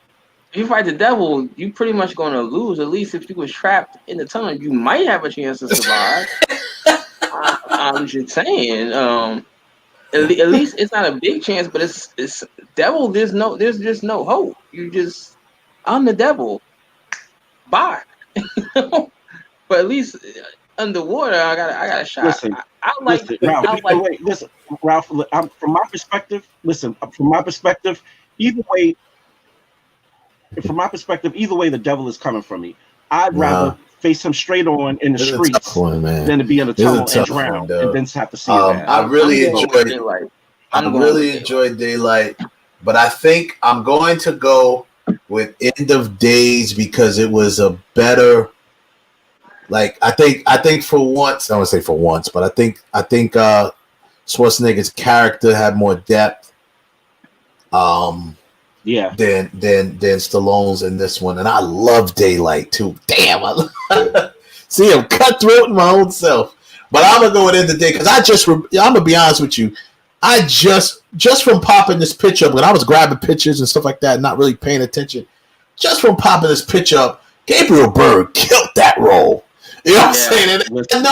If you fight the devil, you pretty much going to lose. At least if you were trapped in the tunnel, you might have a chance to survive. I'm just saying. At least it's not a big chance, but it's devil. There's just no hope. I'm the devil. Bye. But at least underwater, I got a shot. Listen, I like. listen, Ralph. I like. Wait, listen, Ralph. From my perspective, either way, the devil is coming for me. I'd rather face him straight on in the streets than to be in a tunnel and drown and then have to see his ass. I really enjoyed Daylight, but I think I'm going to go with End of Days because it was a better. Like I think for once, I don't want to say for once, but I think Schwarzenegger's character had more depth. Than Stallone's in this one, and I love Daylight too. Damn, I see him cutthroat in my own self. But I'm gonna go with End of Day because I'm gonna be honest with you. I just from popping this pitch up when I was grabbing pictures and stuff like that, not really paying attention. Just from popping this pitch up, Gabriel Byrne killed that role. You know what I'm saying? And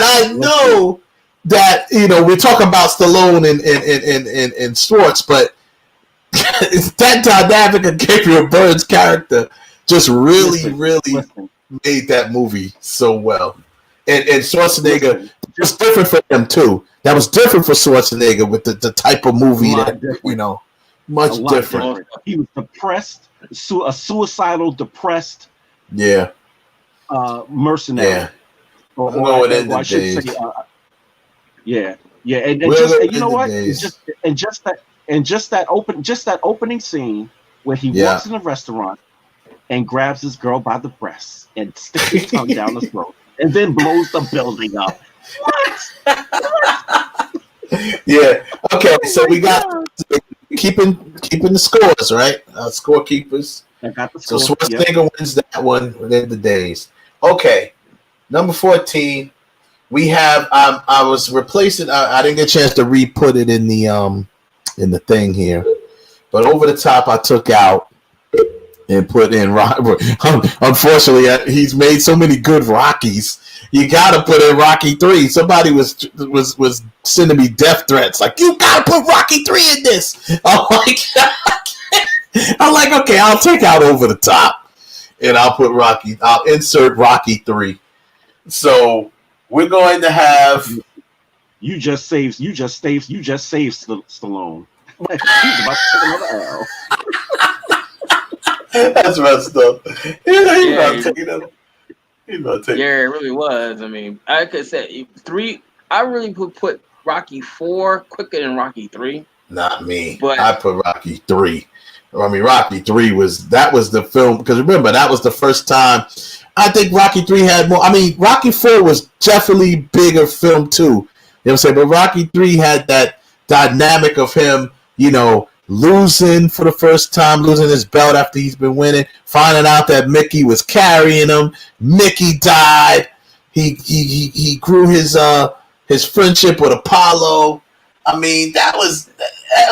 I know that we're talking about Stallone and Schwartz, but that dynamic of Gabriel Byrne's character just really made that movie so well. And Schwarzenegger was different for him too. That was different for Schwarzenegger with the type of movie much different. He was depressed, a suicidal, depressed. Yeah. Mercenary. Yeah. I should say. And just you know what? Just that opening scene where he walks in a restaurant and grabs his girl by the breasts and sticks his tongue down the throat and then blows the building up. What? Yeah. Okay. So we got keeping the scores, right? Scorekeepers. I got the score. So Schwarzenegger wins that one within the days. Okay. Number 14. We have. I was replacing. I didn't get a chance to re-put it in the thing here, but over the top I took out and put in. Unfortunately, he's made so many good Rockies. You gotta put in Rocky 3. Somebody was sending me death threats like, you gotta put Rocky 3 in this. I'm like, okay, I'll take out Over the Top and I'll put Rocky. I'll insert Rocky 3. So we're going to have. You just saved Stallone. He's about to take another L. That's messed up. He's about to take another. Yeah, it really was. I mean, I could say 3. I really would put Rocky 4 quicker than Rocky 3. Not me. But I put Rocky 3. I mean, Rocky 3 was the film, because remember, that was the first time. I think Rocky 3 had more. I mean, Rocky 4 was definitely bigger film too. You know what I'm saying? But Rocky 3 had that dynamic of him, losing for the first time, losing his belt after he's been winning, finding out that Mickey was carrying him. Mickey died. He grew his friendship with Apollo. I mean, that was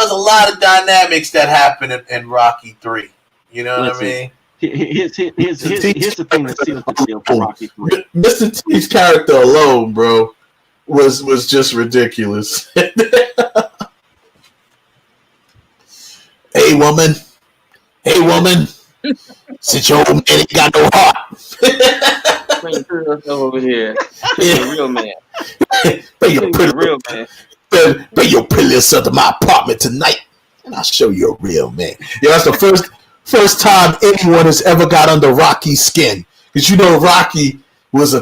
a lot of dynamics that happened in Rocky 3. You know what I mean? Here's the thing that seals the deal for Rocky 3. Mr. T's character alone, bro, was just ridiculous. Hey woman, since your old man ain't got no heart. Bring your pretty yourself over here. You're a real man. Bring your pretty yourself to my apartment tonight, and I'll show you a real man. That's the first time anyone has ever got under Rocky's skin, because Rocky was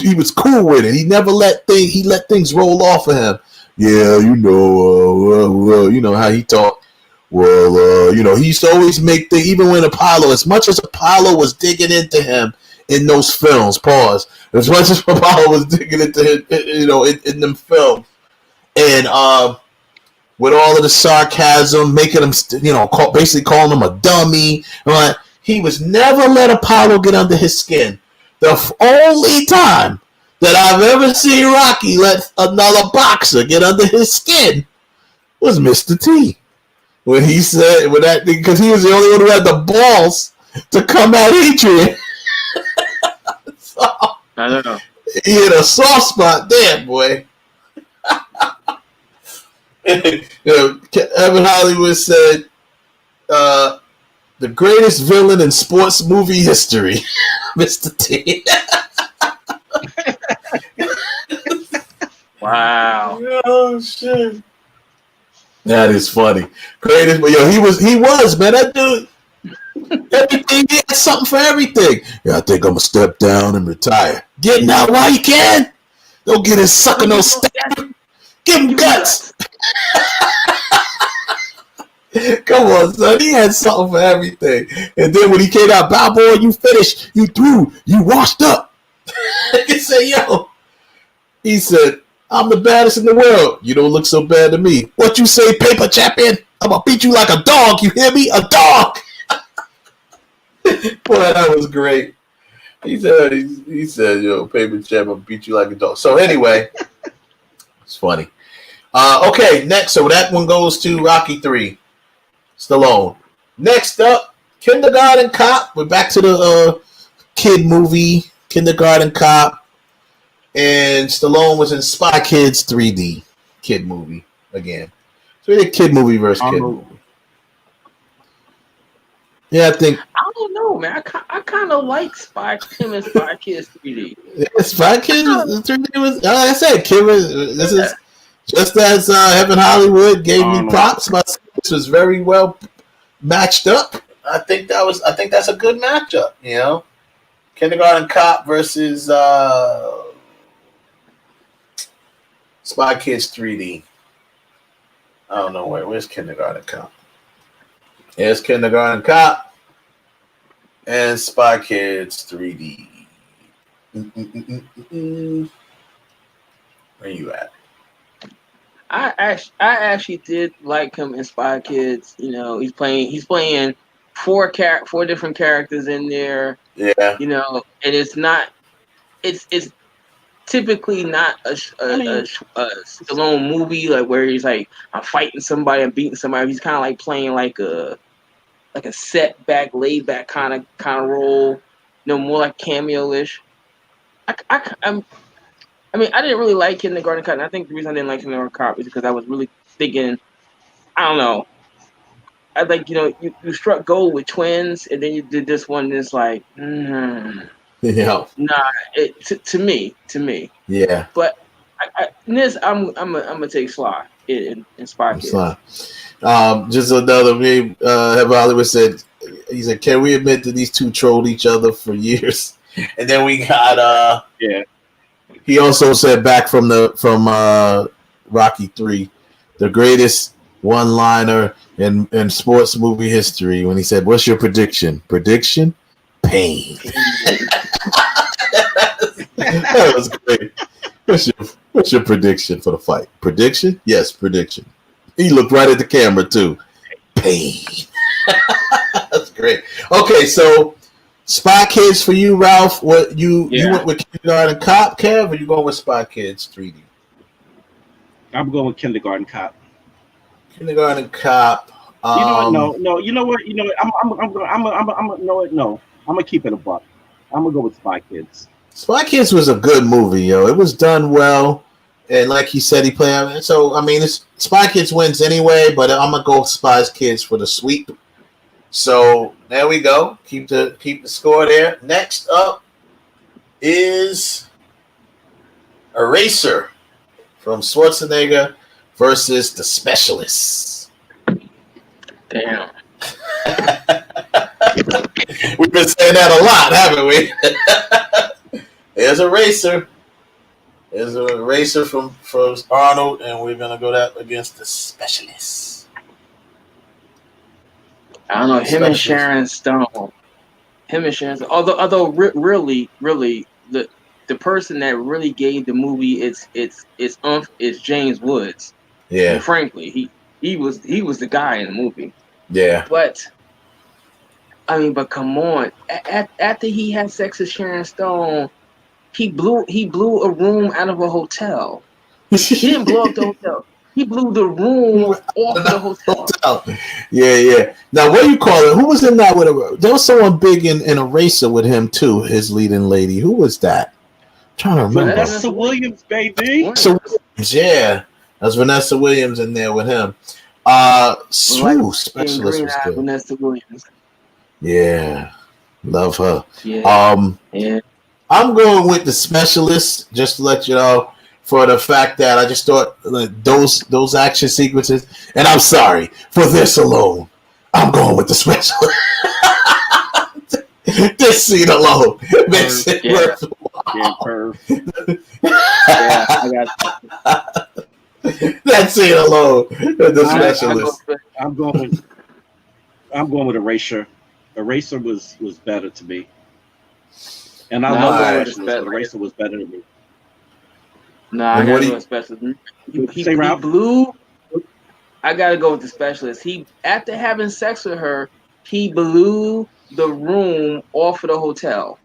he was cool with it. He never let things roll off of him. Yeah, you know how he talked. Well, he used to always make things, even when Apollo, as much as Apollo was digging into him in those films, as much as Apollo was digging into him, in them films, and with all of the sarcasm, making him, basically calling him a dummy, he was never let Apollo get under his skin. The only time that I've ever seen Rocky let another boxer get under his skin was Mr. T. When he said, because he was the only one who had the balls to come at Adrian. So, I don't know. He hit a soft spot there, boy. Evan Hollywood said, the greatest villain in sports movie history, Mr. T. Wow. Oh shit. That is funny. Greatest, but yo, he was, man. That dude, everything, he had something for everything. Yeah, I think I'm gonna step down and retire. Getting out while you can. Don't get his sucking those steps. Give him guts. Come on, son. He had something for everything. And then when he came out, bow boy, you finished, you threw, you washed up. He said, yo. He said, I'm the baddest in the world. You don't look so bad to me. What you say, paper champion? I'm gonna beat you like a dog. You hear me? A dog. Boy, that was great. He said, yo, paper champ, I'm gonna beat you like a dog. So anyway, it's funny. Okay, next. So that one goes to Rocky 3. Stallone. Next up, Kindergarten Cop. We're back to the kid movie, Kindergarten Cop. And Stallone was in Spy Kids 3D kid movie again. So we did kid movie versus kid movie. Yeah, I think. I don't know, man. I kind of like Spy Kids 3D. Yeah, Spy Kids 3D was, like I said, kid was, this is just as Heaven Hollywood gave me props. This was very well matched up. I think that's a good matchup. You know, Kindergarten Cop versus Spy Kids 3D. I don't know where's Kindergarten Cop. Here's Kindergarten Cop and Spy Kids 3D. Where you at? I actually did like him in Spy Kids. You know, he's playing four different characters in there. Yeah. You know, and it's typically not a Stallone movie like where he's like, I'm fighting somebody, I'm beating somebody. He's kind of like playing like a set back, laid back kind of role. You know, more like cameo-ish. I mean, I didn't really like Kindergarten Cop. And I think the reason I didn't like Kindergarten Cop is because I was really thinking, I don't know. I like, you know, you struck gold with twins, and then you did this one that's like, Yeah. Nah, to me. Yeah. But this, I'm gonna take Sly in Spy Kids. Just another name. Heaven Hollywood said, he said, can we admit that these two trolled each other for years? And then we got yeah. He also said back from Rocky 3, the greatest one-liner in sports movie history when he said, "What's your prediction?" Prediction? Pain. That was great. What's your prediction for the fight? Prediction? Yes, prediction. He looked right at the camera too. Pain. That's great. Okay, so Spy Kids for you, Ralph. What you went with Kindergarten Cop, Kev, or you going with Spy Kids 3D? I'm going with Kindergarten Cop. Kindergarten Cop. You know what? No. You know what? I'm gonna keep it a buck. I'm gonna go with Spy Kids. Spy Kids was a good movie, yo. It was done well, and like he said, he played. So I mean, Spy Kids wins anyway, but I'm gonna go with Spy Kids for the sweep. So there we go. Keep the score there. Next up is Eraser from Schwarzenegger versus The Specialists. Damn. We've been saying that a lot, haven't we? There's Eraser. There's an Eraser from Arnold, and we're gonna go that against The Specialists. I don't know him and Sharon Stone. Although really, the person that really gave the movie it's James Woods. Yeah. And frankly, he was the guy in the movie. Yeah. But I mean, come on. After he had sex with Sharon Stone, he blew a room out of a hotel. He didn't blow up the hotel. He blew the room off the hotel. Yeah. Now, what do you call it? Who was in that with him? There was someone big in Eraser with him too. His leading lady. Who was that? I'm trying to remember. Vanessa Williams, baby. Vanessa Williams, yeah. That's Vanessa Williams in there with him. Specialist was good. Vanessa Williams. Yeah, love her. Yeah. Yeah. I'm going with The Specialist. Just to let you know, for the fact that I just thought those action sequences, and I'm sorry for this alone, I'm going with the special. This scene alone makes it worth it. Yeah, I got that scene alone. The specialist. I'm going with Erasure. Eraser was better to me, and I love Specialist, but Eraser was better to me. I gotta go with Specialist. He blew. I gotta go with the Specialist. He, after having sex with her, he blew the room off of the hotel.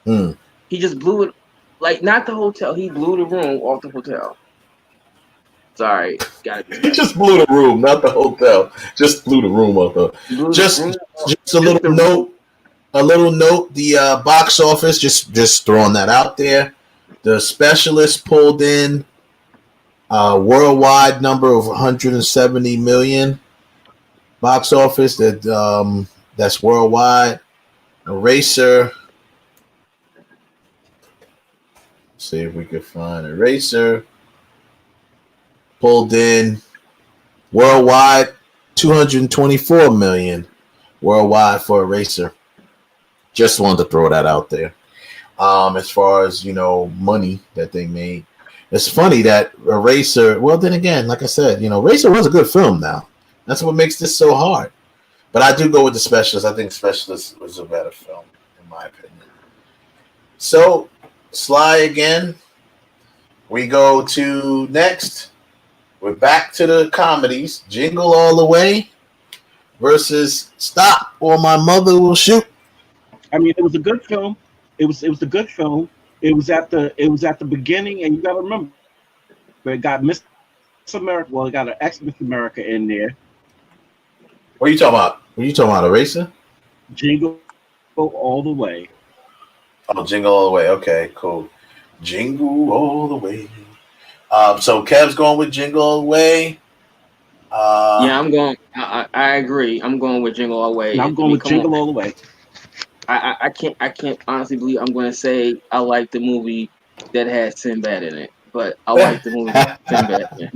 He just blew it, like not the hotel. He blew the room off the hotel. Sorry, gotta be. He just blew the room, not the hotel. Just blew the room off the. Just a little note. A little note. The box office. Just throwing that out there. The Specialist pulled in a worldwide number of 170 million box office. That's worldwide. Eraser. Let's see if we can find Eraser. Pulled in worldwide 224 million worldwide for Eraser. Just wanted to throw that out there. As far as money that they made, it's funny that Eraser. Well, then again, like I said, Eraser was a good film. Now that's what makes this so hard. But I do go with the Specialist. I think Specialist was a better film, in my opinion. So, Sly again. We go to next. We're back to the comedies. Jingle All the Way versus Stop or My Mother Will Shoot. I mean, it was a good film. It was a good film. It was at the beginning, and you got to remember, it got Miss America. Well, it got an ex-Miss America in there. What are you talking about? What are you talking about, Eraser? Jingle All the Way. Oh, Jingle All the Way. Okay, cool. Jingle All the Way. So Kev's going with Jingle All the Way. Yeah, I'm going. I agree. I'm going with Jingle All the Way. I'm going with Jingle All the Way. I can't honestly believe I'm going to say I like the movie that has Sinbad in it, but I like the movie that has Sinbad in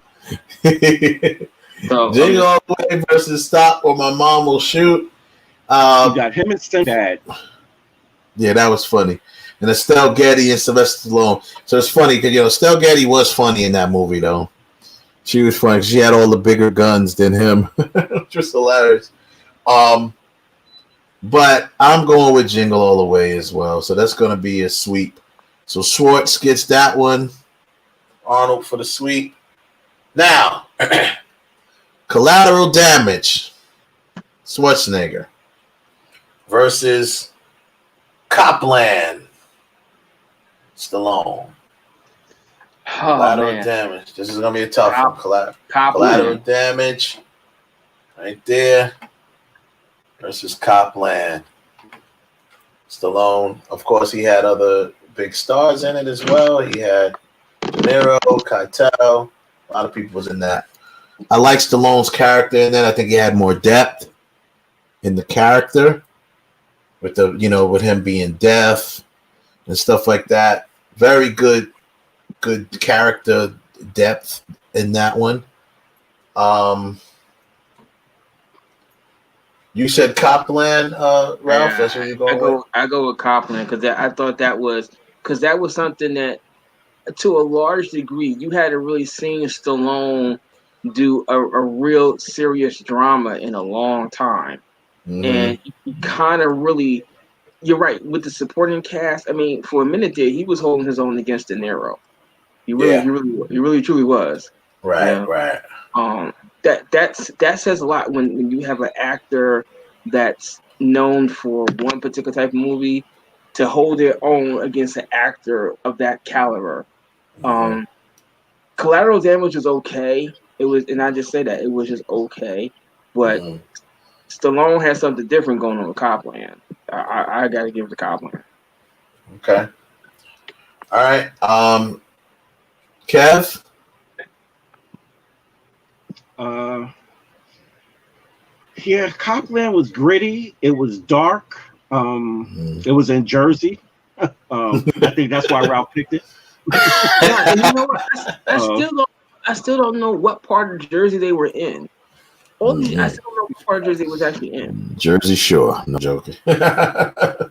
it. So, Jingle All the Way versus Stop or My Mom Will Shoot. You got him and Sinbad. Yeah, that was funny. And Estelle Getty and Sylvester Stallone. So it's funny because Estelle Getty was funny in that movie though. She was funny. She had all the bigger guns than him, which was hilarious. But I'm going with Jingle All the Way as well. So that's going to be a sweep. So Schwartz gets that one. Arnold for the sweep. Now, Collateral Damage. Schwarzenegger versus Copland. Stallone. Collateral Damage. This is going to be a tough one. Collateral Damage. Right there. Versus Copland. Stallone. Of course, he had other big stars in it as well. He had De Niro, Keitel. A lot of people was in that. I like Stallone's character in that. I think he had more depth in the character with the, with him being deaf and stuff like that. Very good character depth in that one. You said Copland, Ralph. Yeah, that's where you're going with. I go with Copland because I thought that was something that, to a large degree, you had to really seen Stallone do a real serious drama in a long time, and he kind of really. You're right with the supporting cast. I mean, for a minute there, he was holding his own against De Niro. He really truly was. Right. That says a lot when you have an actor that's known for one particular type of movie to hold their own against an actor of that caliber. Collateral Damage was okay. It was, and I just say that it was just okay, but Stallone had something different going on with Copland. I got to give it to Copland. Okay. All right. Kev. Yeah, Copland was gritty. It was dark. It was in Jersey. I think that's why Ralph picked it. Yeah, and you know what? I still don't know what part of Jersey they were in. I still don't know what part of Jersey was actually in. Jersey Shore. No joking. I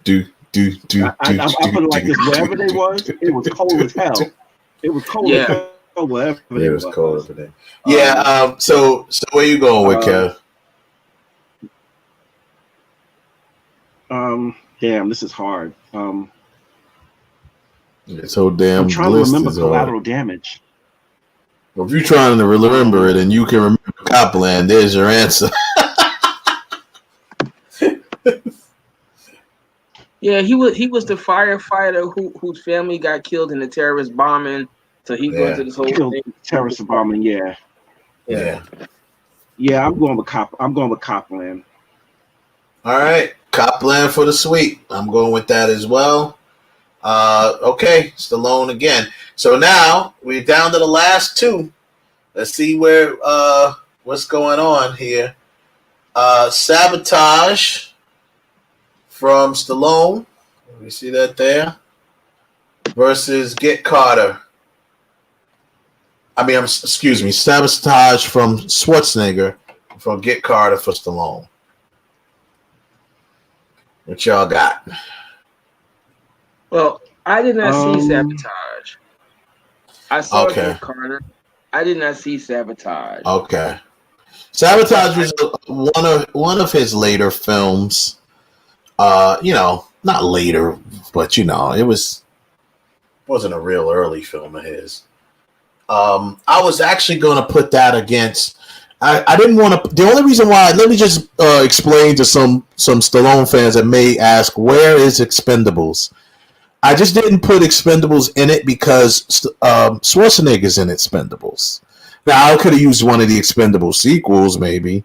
put it like this: wherever they was, it was cold as hell. It was cold as hell wherever they was. Cold over there. Yeah. So where you going with, Kev? Damn, this is hard. It's so damn. I'm trying to remember Collateral Damage. Well, if you're trying to remember it and you can remember Copland, there's your answer. Yeah, he was the firefighter whose family got killed in the terrorist bombing. So he goes into this whole thing. Terrorist bombing, yeah. I'm going with Copland. All right, Copland for the sweep. I'm going with that as well. Okay, Stallone again. So now we're down to the last two. Let's see where what's going on here. Sabotage from Stallone. We see that there. Versus Get Carter. Excuse me, Sabotage from Schwarzenegger from Get Carter for Stallone. What y'all got? Well, I did not see Sabotage. I saw Get Carter. I did not see Sabotage. Okay. Sabotage was one of his later films. Not later, but it wasn't a real early film of his. I was actually going to put that against. I didn't want to. The only reason why, let me just explain to some Stallone fans that may ask, where is Expendables? I just didn't put Expendables in it because Schwarzenegger's in Expendables. Now, I could have used one of the Expendables sequels, maybe,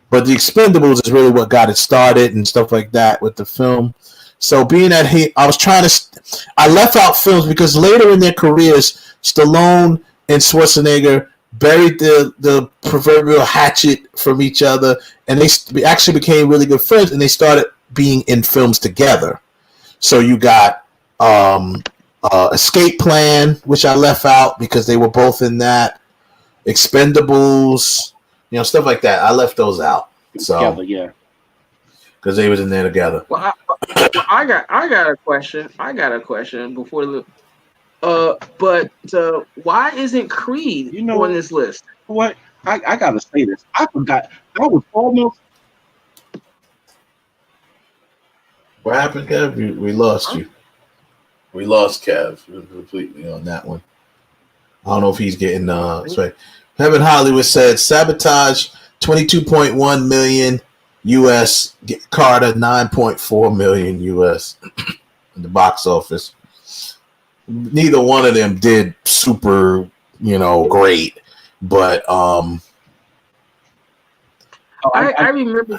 but the Expendables is really what got it started and stuff like that with the film. So being that I left out films because later in their careers, Stallone and Schwarzenegger buried the proverbial hatchet from each other, and they actually became really good friends, and they started being in films together. So you got Escape Plan, which I left out because they were both in that. Expendables, stuff like that. I left those out. So together, yeah, because they was in there together. Well, I got a question. Before the. But why isn't Creed on this list? What? I gotta say this. I forgot. I was almost. What happened, Kev? We lost you. We lost Kev completely on that one. I don't know if he's getting straight. Heaven Hollywood said Sabotage 22.1 million US, Carter 9.4 million US in the box office. Neither one of them did super, great, but I remember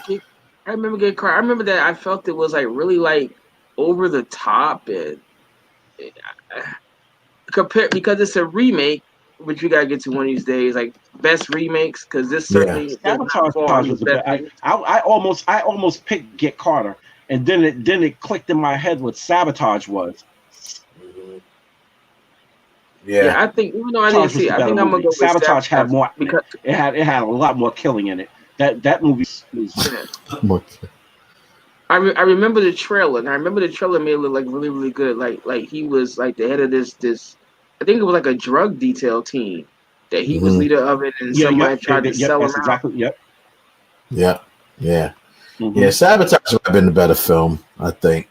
Get Carter. I remember that I felt it was really over the top and compared because it's a remake, which we gotta get to one of these days, best remakes, because this certainly Sabotage was the best. I almost picked Get Carter, and then it clicked in my head what Sabotage was. Yeah, I think even though I didn't see, I think I'm gonna go with Sabotage. Had more because it had a lot more killing in it. That movie was. I remember the trailer, and I remember the trailer made it look really, really good. Like he was the head of this. I think it was a drug detail team that he was leader of it, and somebody tried to sell him out. Yeah. Mm-hmm. Yeah. Sabotage would have been the better film, I think,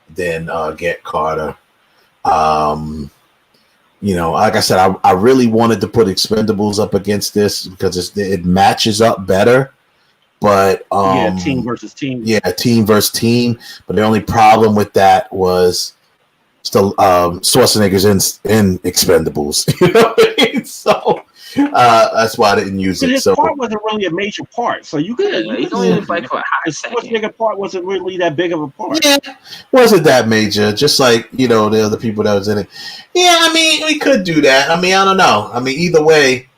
than Get Carter. Like I said, I really wanted to put Expendables up against this because it matches up better. But team versus team. Yeah, team versus team. But the only problem with that was still Schwarzenegger's in Expendables. So that's why I didn't use it. His part wasn't really a major part, so you could. He's only fight for a hot second. Schwarzenegger part wasn't really that big of a part. Yeah, wasn't that major. Just like the other people that was in it. Yeah, we could do that. I don't know. Either way,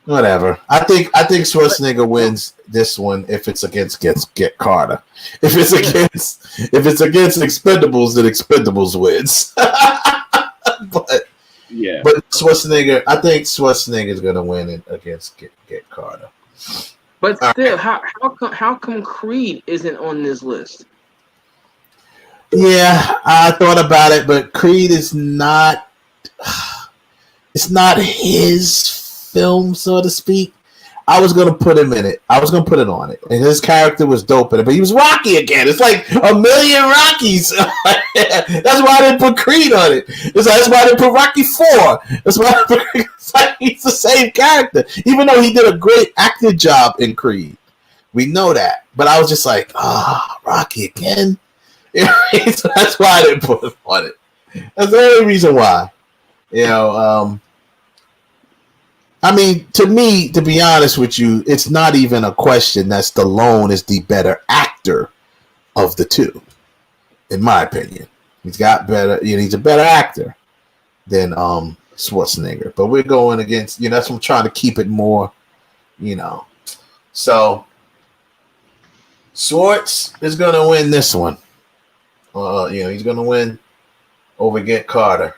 Whatever. I think Schwarzenegger wins this one if it's against Get Carter. If it's against Expendables, then Expendables wins. But Schwarzenegger, I think Schwarzenegger's gonna win it against Get Carter. But still, how come Creed isn't on this list? Yeah, I thought about it, but Creed is not. It's not his film, so to speak. I was gonna put him in it. I was gonna put it on it, and his character was dope in it. But he was Rocky again. It's like a million Rockies. That's why I didn't put Creed on it. That's why I didn't put Rocky 4. That's why it's like he's the same character, even though he did a great acting job in Creed. We know that, but I was just like, Rocky again. So that's why I didn't put him on it. That's the only reason why. I mean, to me, to be honest with you, it's not even a question that Stallone is the better actor of the two, in my opinion. He's a better actor than Schwarzenegger. But we're going against, that's what I'm trying to keep it more, So Schwartz is going to win this one. He's going to win over Get Carter.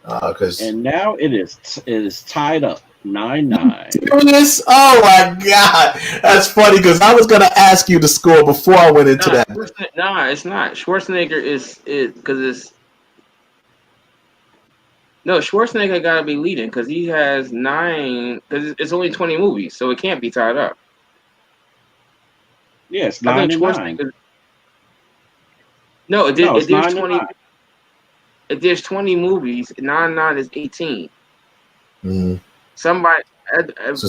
And now it is tied up 9-9. Serious? Oh my God, that's funny because I was gonna ask you the score before I went into that. Nah, it's not. Schwarzenegger is because it's no Schwarzenegger got to be leading because he has 9. Because it's only 20 movies, so it can't be tied up. Yes, 9-9. No, it did. No, it did 20. 9-9. If there's 20 movies, 9 is 18. Mm-hmm. Somebody has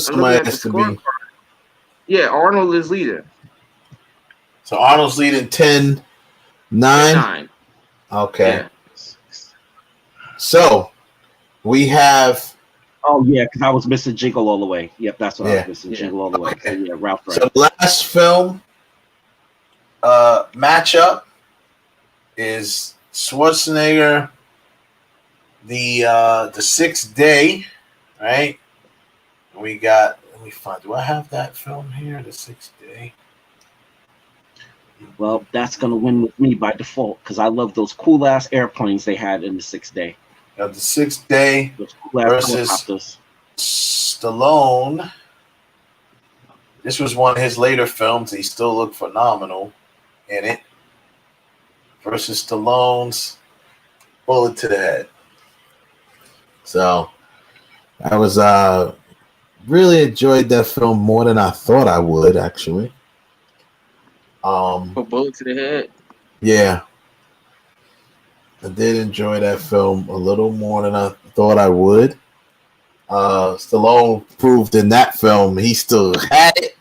to be. Yeah, Arnold is leading. So Arnold's leading 10-9. 9. Okay. Yeah. So we have. Oh yeah, because I was missing Jingle All the Way. Yep, that's what I was missing. Jingle All the Way. Okay. So, yeah, Ralph. Right. So the last film matchup is Schwarzenegger, the Sixth Day, right? We got. Let me find. Do I have that film here? The Sixth Day. Well, that's gonna win with me by default because I love those cool ass airplanes they had in the Sixth Day. The Sixth Day versus Stallone. This was one of his later films. He still looked phenomenal in it. Versus Stallone's Bullet to the Head. So I was really enjoyed that film more than I thought I would, actually. Bullet to the Head. Yeah. I did enjoy that film a little more than I thought I would. Stallone proved in that film he still had it.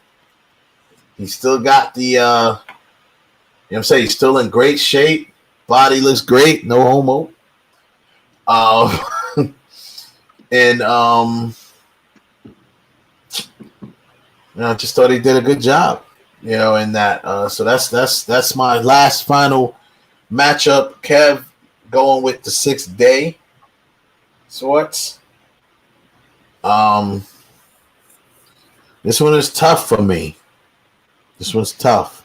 He still got the you know what I'm saying? He's still in great shape. Body looks great. No homo. And I just thought he did a good job, in that. So that's my last final matchup. Kev going with the Sixth Day. Sorts. This one is tough for me. This one's tough.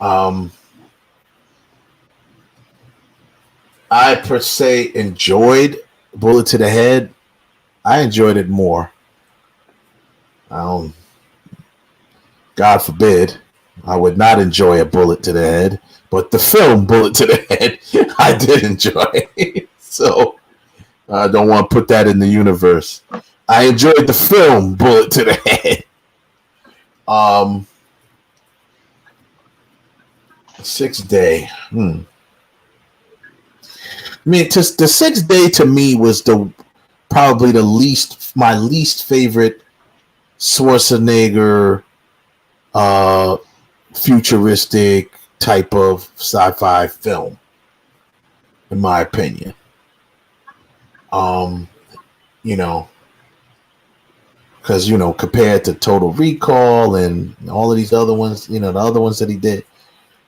I per se enjoyed Bullet to the Head. I enjoyed it more. God forbid I would not enjoy a bullet to the head, but the film Bullet to the Head I did enjoy. So I don't want to put that in the universe. I enjoyed the film Bullet to the Head. Sixth Day. I mean, the Sixth Day to me was probably my least favorite Schwarzenegger futuristic type of sci-fi film, in my opinion. Because compared to Total Recall and all of these other ones, the other ones that he did,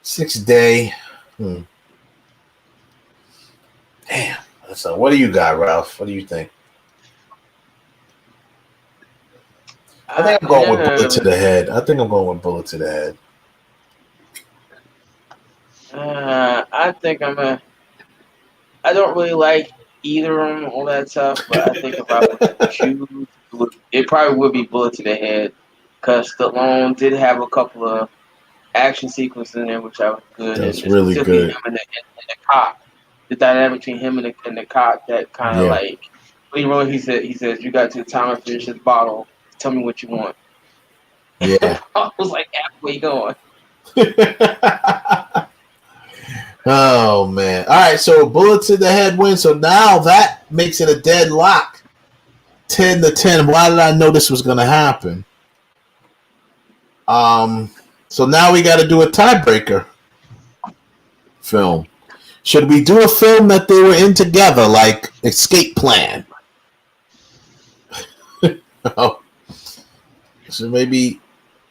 Sixth Day. Damn. So what do you got, Ralph? What do you think? I think I'm going with bullet to the head. I think I'm going with bullet to the head. I think I don't really like either of them, all that stuff, but I think if I were to choose, it probably would be bullet to the head, because Stallone did have a couple of action sequences in there which I was good, That's and really specifically good. him and the cop, the dynamic between him and the cop that kind of like when he wrote, he says you got to the time to finish this bottle. Tell me what you want. Yeah. I was like halfway going. Oh man! All right, so bullet to the head wins. So now that makes it a deadlock, 10-10. Why did I know this was going to happen? So now we got to do a tiebreaker film. Should we do a film that they were in together, like Escape Plan? Oh. So maybe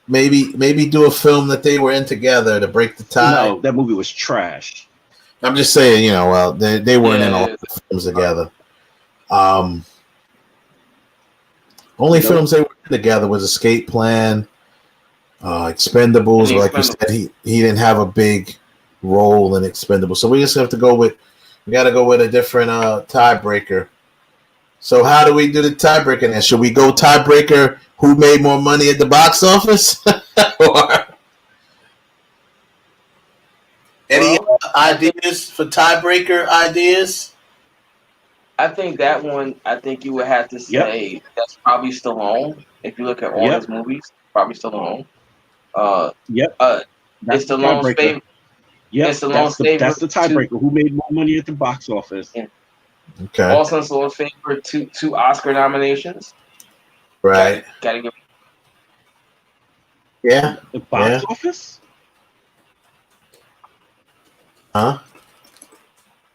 do a film that they were in together to break the tie. No, that movie was trash. I'm just saying, well, they weren't in a lot of films together. Only films they were in together was Escape Plan, Expendables. Like you said, he didn't have a big role in Expendables, so we just have to go with. We got to go with a different tiebreaker. So how do we do the tiebreaker then? Should we go tiebreaker? Who made more money at the box office? Or any ideas for tiebreaker ideas? I think that one. I think you would have to say that's probably Stallone. If you look at all his movies, probably Stallone. That's it's Stallone's favorite. Yep, it's Stallone's favorite. That's the tiebreaker. Who made more money at the box office? Yeah. Okay. Also, Stallone's favorite two Oscar nominations. Right. Gotta give. The box office? Huh?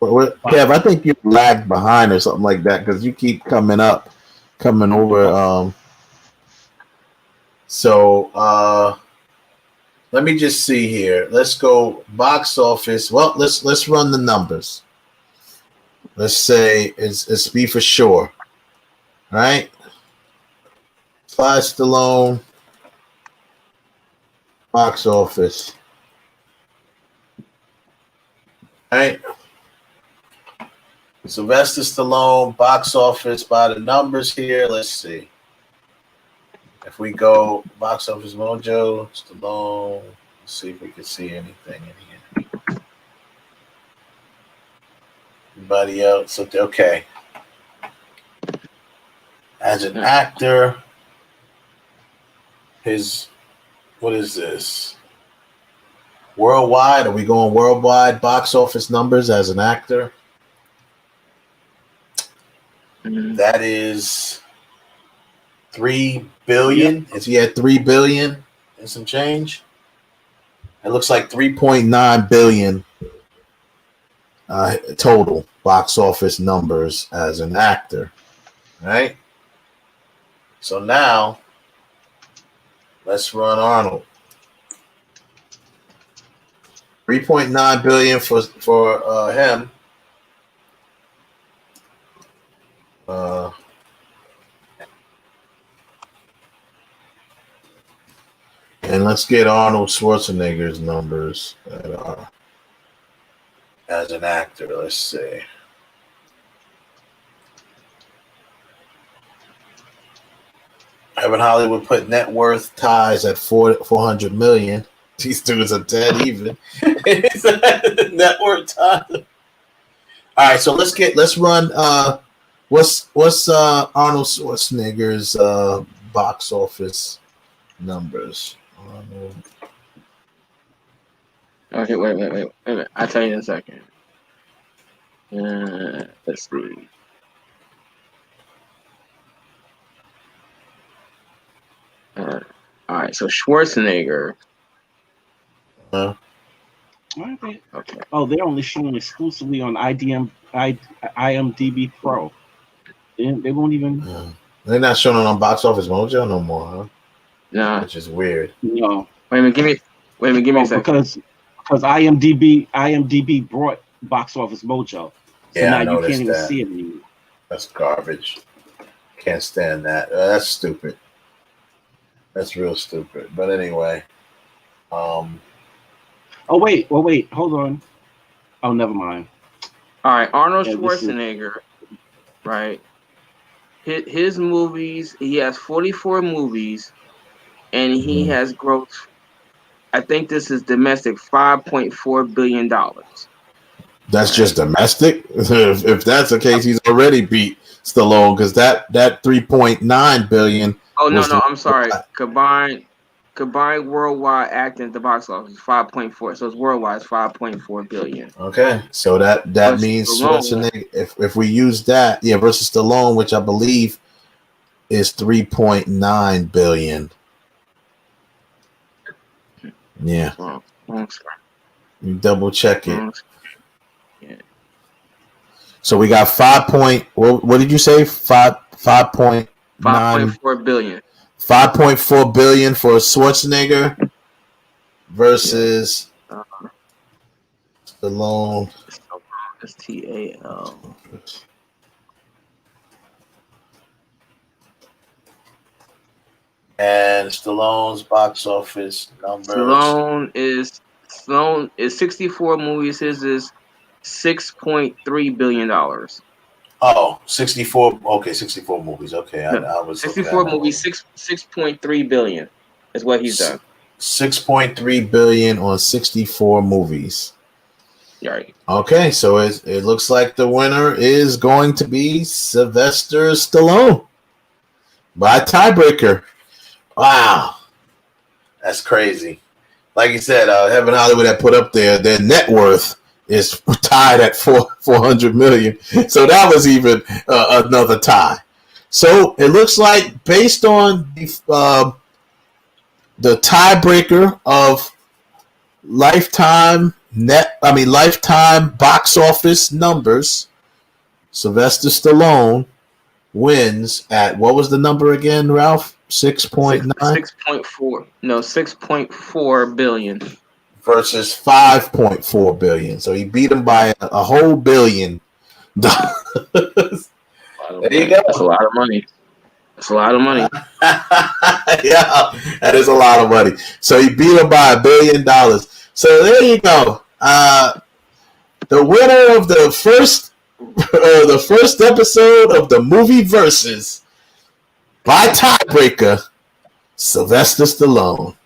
Kev, I think you lagged behind or something like that because you keep coming over. So let me just see here. Let's go box office. Well, let's run the numbers. Let's say it's be for sure. All right. Sly Stallone box office. All right. Sylvester Stallone box office by the numbers here. Let's see. If we go box office mojo, Stallone, let's see if we can see anything in here. Anybody else? Okay. As an actor, what is this? Worldwide? Are we going worldwide box office numbers as an actor? That is $3 billion. If he had $3 billion and some change, it looks like $3.9 billion total box office numbers as an actor. Right. So now let's run Arnold. 3.9 billion for him. And let's get Arnold Schwarzenegger's numbers as an actor. Let's see. Evan Hollywood put net worth ties at 400 million. These dudes are dead even. Net worth ties. All right, so let's run. What's Arnold Schwarzenegger's box office numbers? Okay, wait a minute. I'll tell you in a second. Let's see. All right. So Schwarzenegger. Okay. Oh, they're only showing exclusively on IMDb Pro. They won't even. They're not showing it on Box Office Mojo no more, huh? No, which is weird. No. Wait a minute. Give me a second. Because IMDb brought Box Office Mojo. So now you can't even see it anymore. That's garbage. Can't stand that. That's stupid. That's real stupid. But anyway, Oh wait, hold on. Oh, never mind. All right, Arnold Yeah, this is- Schwarzenegger, right? His movies, he has 44 movies, and he has grossed, I think this is domestic, $5.4 billion. that's just domestic. If that's the case, he's already beat Stallone because that 3.9 billion. Oh no, I'm sorry. Combined worldwide acting at the box office 5.4. So it's worldwide it's 5.4 billion. Okay, so that means Schwarzenegger. If we use that, versus Stallone, which I believe is 3.9 billion. Yeah, you double check it. Yeah. So we got 5 point. What did you say? 5.4 billion. 5.4 billion for Schwarzenegger versus Stallone. STAL. And Stallone's box office numbers. Stallone is 64 movies. His is $6.3 billion. Oh, 64. Okay, 64 movies. Okay, I was 64 movies. 6.3 billion is what he's done. 6.3 billion on 64 movies. Right. Okay, so it looks like the winner is going to be Sylvester Stallone by tiebreaker. Wow, that's crazy. Like you said, Heaven Hollywood had put up their net worth is tied at 400 million. So that was even another tie. So it looks like based on the tiebreaker of lifetime box office numbers, Sylvester Stallone wins at, what was the number again, Ralph? 6.9? 6.4. No, 6.4 billion. Versus 5.4 billion. So he beat him by a whole billion. There you go. That's a lot of money. Yeah, that is a lot of money. So he beat him by $1 billion. So there you go. The winner of the first episode of the movie Versus by tiebreaker, Sylvester Stallone.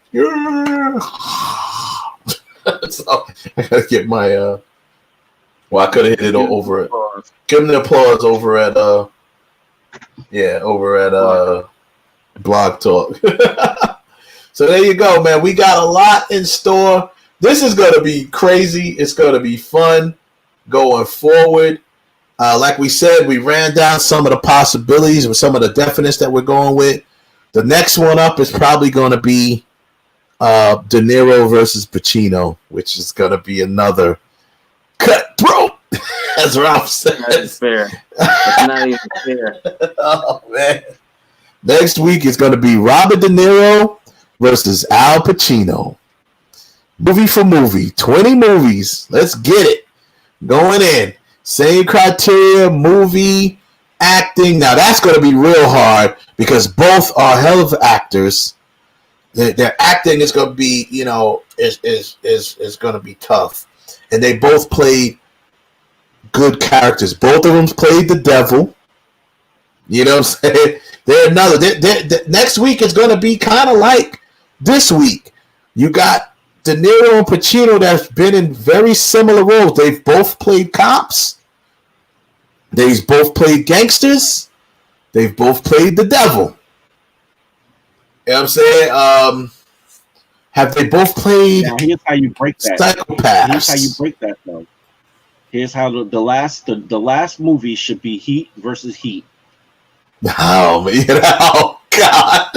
So I gotta get my I could have hit it over it. Give him the applause over at Blog Talk. So there you go, man. We got a lot in store. This is gonna be crazy. It's gonna be fun going forward. Like we said, we ran down some of the possibilities with some of the definites that we're going with. The next one up is probably going to be De Niro versus Pacino, which is going to be another cutthroat, as Ralph says. That is fair. That's not even fair. Oh, man. Next week is going to be Robert De Niro versus Al Pacino. Movie for movie. 20 movies. Let's get it. Going in. Same criteria, movie, acting. Now, that's going to be real hard because both are hell of actors. Their acting is going to be, is going to be tough. And they both played good characters. Both of them played the devil. You know what I'm saying? Next week is going to be kind of like this week. You got De Niro and Pacino that's been in very similar roles. They've both played cops. They've both played gangsters. They've both played the devil. You know what I'm saying? Have they both played? Now, here's how you break that. Psychopaths. Here's how you break that, though. Here's how the last movie should be Heat versus Heat. Oh man! Oh God!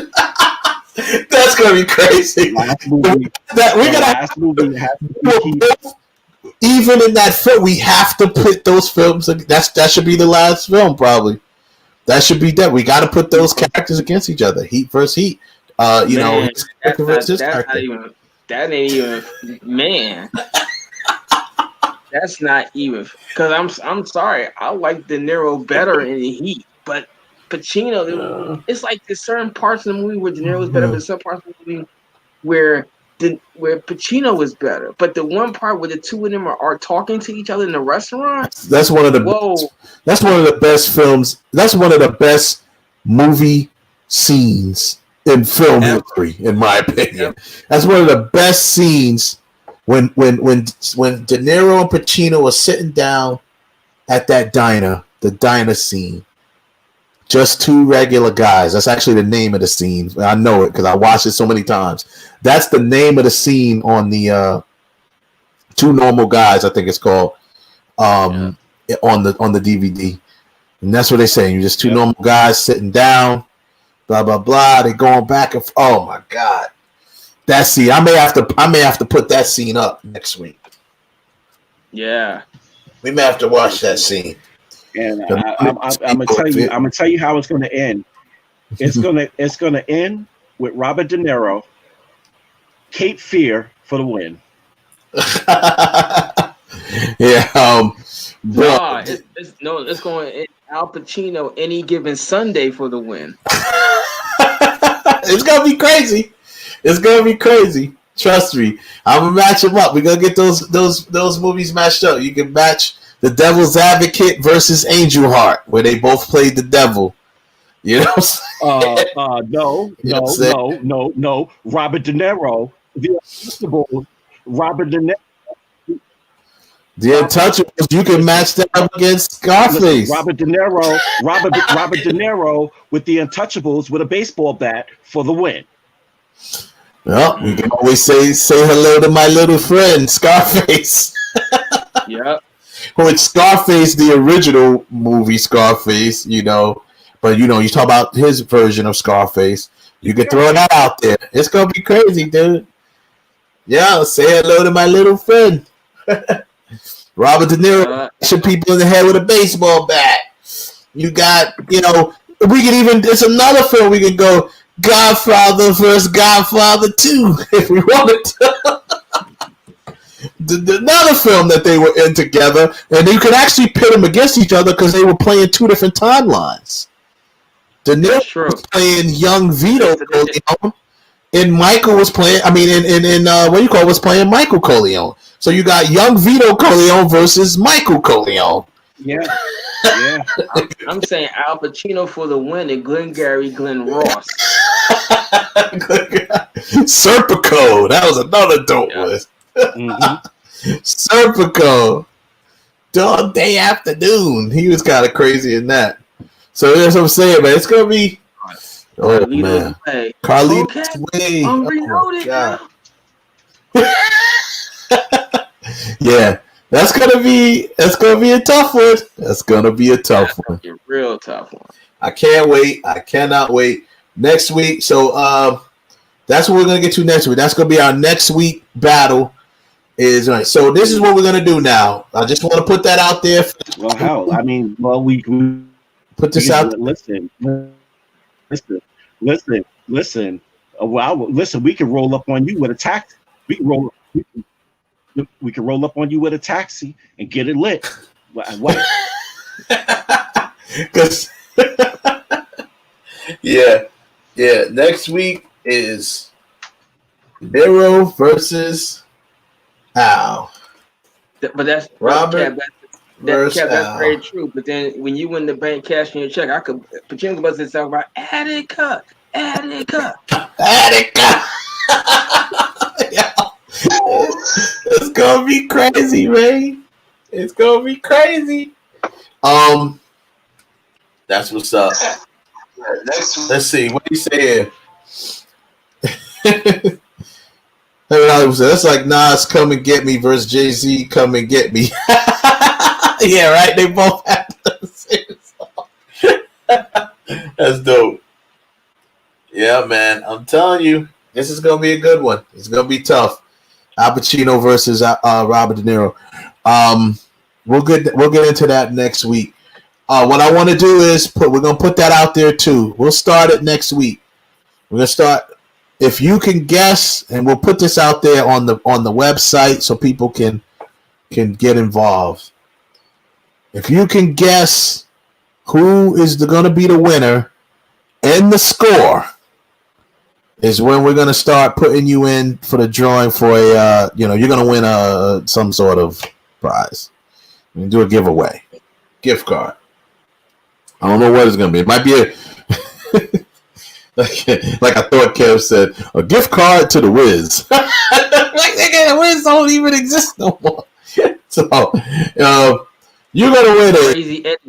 That's gonna be crazy. Last movie has to be Heat. Even in that film, we have to put those films. That should be the last film, probably. That should be that. We got to put those characters against each other. Heat versus Heat. His character versus his character. That ain't even, man. That's not even, because I'm sorry. I like De Niro better in the Heat, but Pacino, it's like there's certain parts of the movie where De Niro was better, but some parts of the movie where Pacino was better. But the one part where the two of them are talking to each other in the restaurant, that's one of the that's one of the best films. That's one of the best movie scenes in film history, in my opinion. That's one of the best scenes when De Niro and Pacino are sitting down at that diner, the diner scene. Just two regular guys. That's actually the name of the scene. I know it because I watched it so many times. That's the name of the scene on the Two Normal Guys, I think it's called, on the DVD. And that's what they're saying. You're just two normal guys sitting down, blah blah blah. They're going back and oh my god, that scene. I may have to put that scene up next week. Yeah, we may have to watch that scene. And I'm gonna tell you how it's gonna end. It's gonna end with Robert De Niro, Cape Fear for the win. Yeah, it's going Al Pacino any given Sunday for the win. It's gonna be crazy. It's gonna be crazy. Trust me. I'm gonna match them up. We're gonna get those movies matched up. You can match The Devil's Advocate versus Angel Heart, where they both played the devil. You know what I'm saying? No. Robert De Niro, The Untouchables. Robert De Niro. The Untouchables. You can match that up against Scarface. Listen, Robert De Niro with The Untouchables with a baseball bat for the win. Well, we can always say hello to my little friend Scarface. Yep. Which Scarface, the original movie Scarface, but you talk about his version of Scarface. You can throw that out there. It's gonna be crazy, dude. Yeah, say hello to my little friend. Robert De Niro shooting people in the head with a baseball bat. You got, we can even. It's another film we can go. Godfather versus Godfather 2, if we wanted to. Another film that they were in together, and you could actually pit them against each other because they were playing two different timelines. De Niro was playing young Vito Corleone, and Michael was playing. Was playing Michael Corleone. So you got young Vito Corleone versus Michael Corleone. Yeah. I'm saying Al Pacino for the win and Glenn Ross. Serpico. That was another dope one. Serpico. Dog Day Afternoon. He was kind of crazy in that. So that's what I'm saying, man. It's gonna be. Oh man, Carlito's Way. Oh my god. Yeah. That's gonna be a tough one. That's gonna be a tough one. A real tough one. I can't wait. I cannot wait. Next week. So that's what we're gonna get to next week. That's gonna be our next week battle. Is right. So this is what we're gonna do now. I just want to put that out there. Well, hell, I mean, we put this out. Listen. Listen. We can roll up on you with a taxi. We can roll up on you with a taxi and get it lit. What? Because yeah. Next week is Niro versus Al. But that's Robert. That's very true. But then when you win the bank cashing your check, Pacino could bust himself about Attica. It's gonna be crazy, Ray. It's gonna be crazy. That's what's up. Let's see. What do you say here? That's like Nas Come and Get Me versus Jay-Z Come and Get Me. Yeah, right? They both have the same song. That's dope. Yeah, man. I'm telling you, this is gonna be a good one. It's gonna be tough. Al Pacino versus Robert De Niro. We'll get into that next week. What I want to do is we're gonna put that out there too. We'll start it next week. We're gonna start. If you can guess, and we'll put this out there on the website so people can get involved. If you can guess who is going to be the winner and the score is when we're going to start putting you in for the drawing for a, you're going to win some sort of prize. We can do a giveaway. Gift card. I don't know what it's going to be. It might be like I thought Kev said, a gift card to the Wiz. Like, the Wiz don't even exist no more. So, you're going to win it.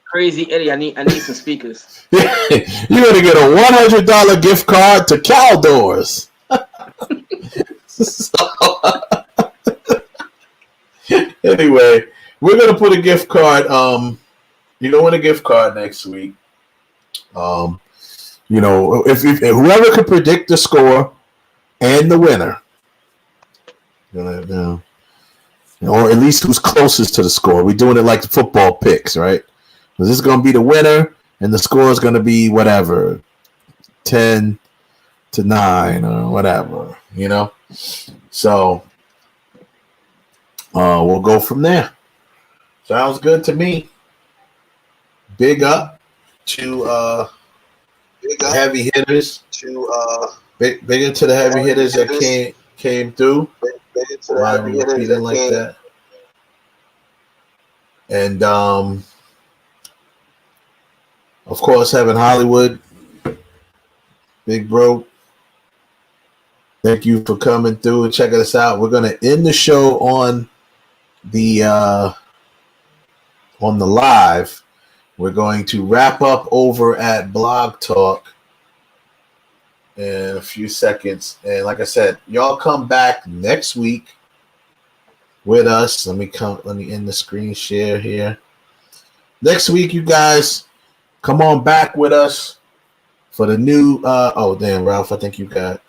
Crazy Eddie, I need some speakers. You're going to get a $100 gift card to Caldors. Anyway, we're going to put a gift card. You're going to win a gift card next week. If whoever could predict the score and the winner, or at least who's closest to the score. We're doing it like the football picks, right? This is going to be the winner, and the score is going to be whatever, 10-9 or whatever, So we'll go from there. Sounds good to me. Big up to heavy hitters. Bigger to the heavy hitters that came through. Why are we repeating like that? And of course, having Hollywood, big bro. Thank you for coming through and checking us out. We're gonna end the show on the live. We're going to wrap up over at Blog Talk in a few seconds. And like I said, y'all come back next week with us. Let me end the screen share here. Next week, you guys, come on back with us for the new Ralph, I think you got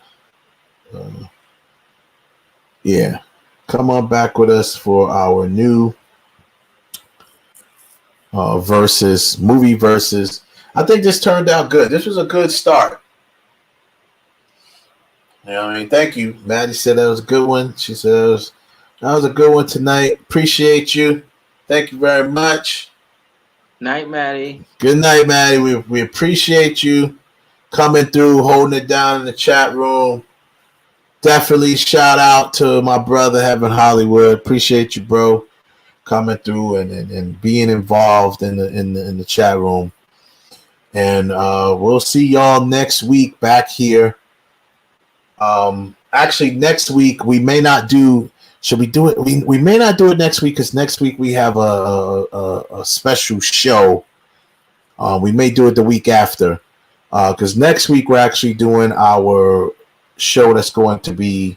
come on back with us for our new movie versus. I think this turned out good. This was a good start. Thank you. Maddie said that was a good one. She said that was a good one tonight. Appreciate you. Thank you very much. Night, Maddie. Good night, Maddie. We appreciate you coming through, holding it down in the chat room. Definitely shout out to my brother, Heaven Hollywood. Appreciate you, bro, coming through and being involved in the chat room. And we'll see y'all next week back here. Actually, next week we may not do. Should we do it? We may not do it next week because next week we have a special show. We may do it the week after because next week we're actually doing our show that's going to be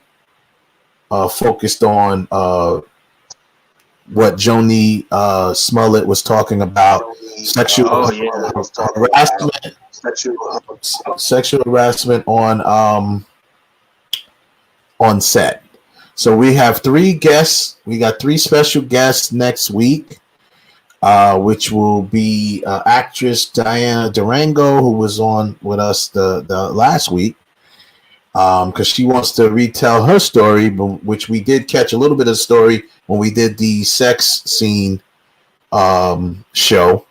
focused on what Joni Smollett was talking about, sexual harassment on set. So we have 3 guests. We got 3 special guests next week, which will be actress Diana Durango, who was on with us the last week, because she wants to retell her story, which we did catch a little bit of the story when we did the sex scene show.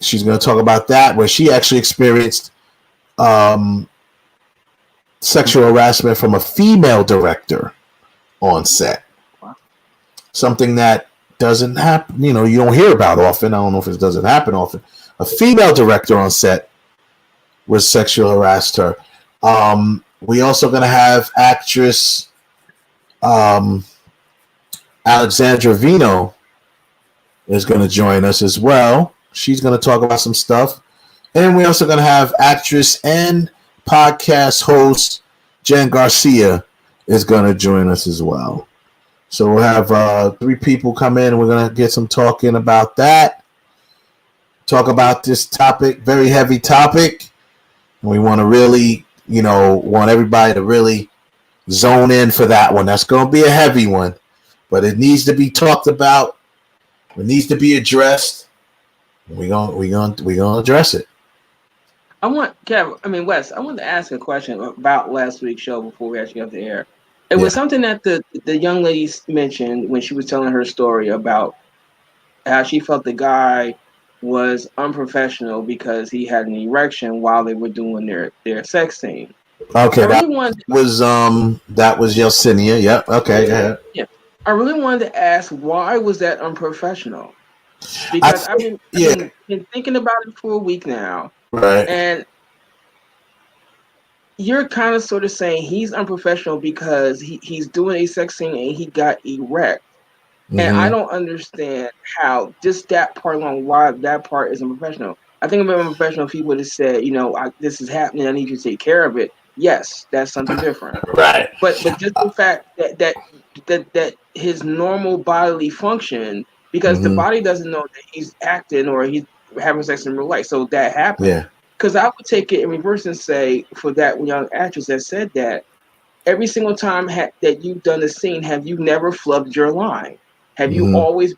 She's going to talk about that, where she actually experienced sexual harassment from a female director on set. Something that doesn't happen, you don't hear about often. I don't know if it doesn't happen often. A female director on set was sexual harassed her. We also going to have actress Alexandra Vino is going to join us as well. She's going to talk about some stuff. And we're also going to have actress and podcast host Jen Garcia is going to join us as well. So we'll have 3 people come in and we're going to get some talking about that. Talk about this topic, very heavy topic. And we want to really, want everybody to really zone in for that one. That's going to be a heavy one, but it needs to be talked about. It needs to be addressed. We're going to address it. Wes, I wanted to ask a question about last week's show before we actually got the air. It was something that the young lady mentioned when she was telling her story about how she felt the guy was unprofessional because he had an erection while they were doing their sex scene. Okay, that was Yeltsin. Yep. Okay. Yeah. Yeah, I really wanted to ask, why was that unprofessional? Because I've been thinking about it for a week now, right? And you're kind of sort of saying he's unprofessional because he's doing a sex scene and he got erect. Mm-hmm. And I don't understand how just that part alone, why that part is unprofessional. I think if I'm unprofessional, if he would have said, this is happening, I need you to take care of it. Yes, that's something different. Right. But just the fact that his normal bodily function, because the body doesn't know that he's acting or he's having sex in real life. So that happened. Yeah. Because I would take it in reverse and say, for that young actress that said that, every single time that you've done a scene, have you never flubbed your line? Have you always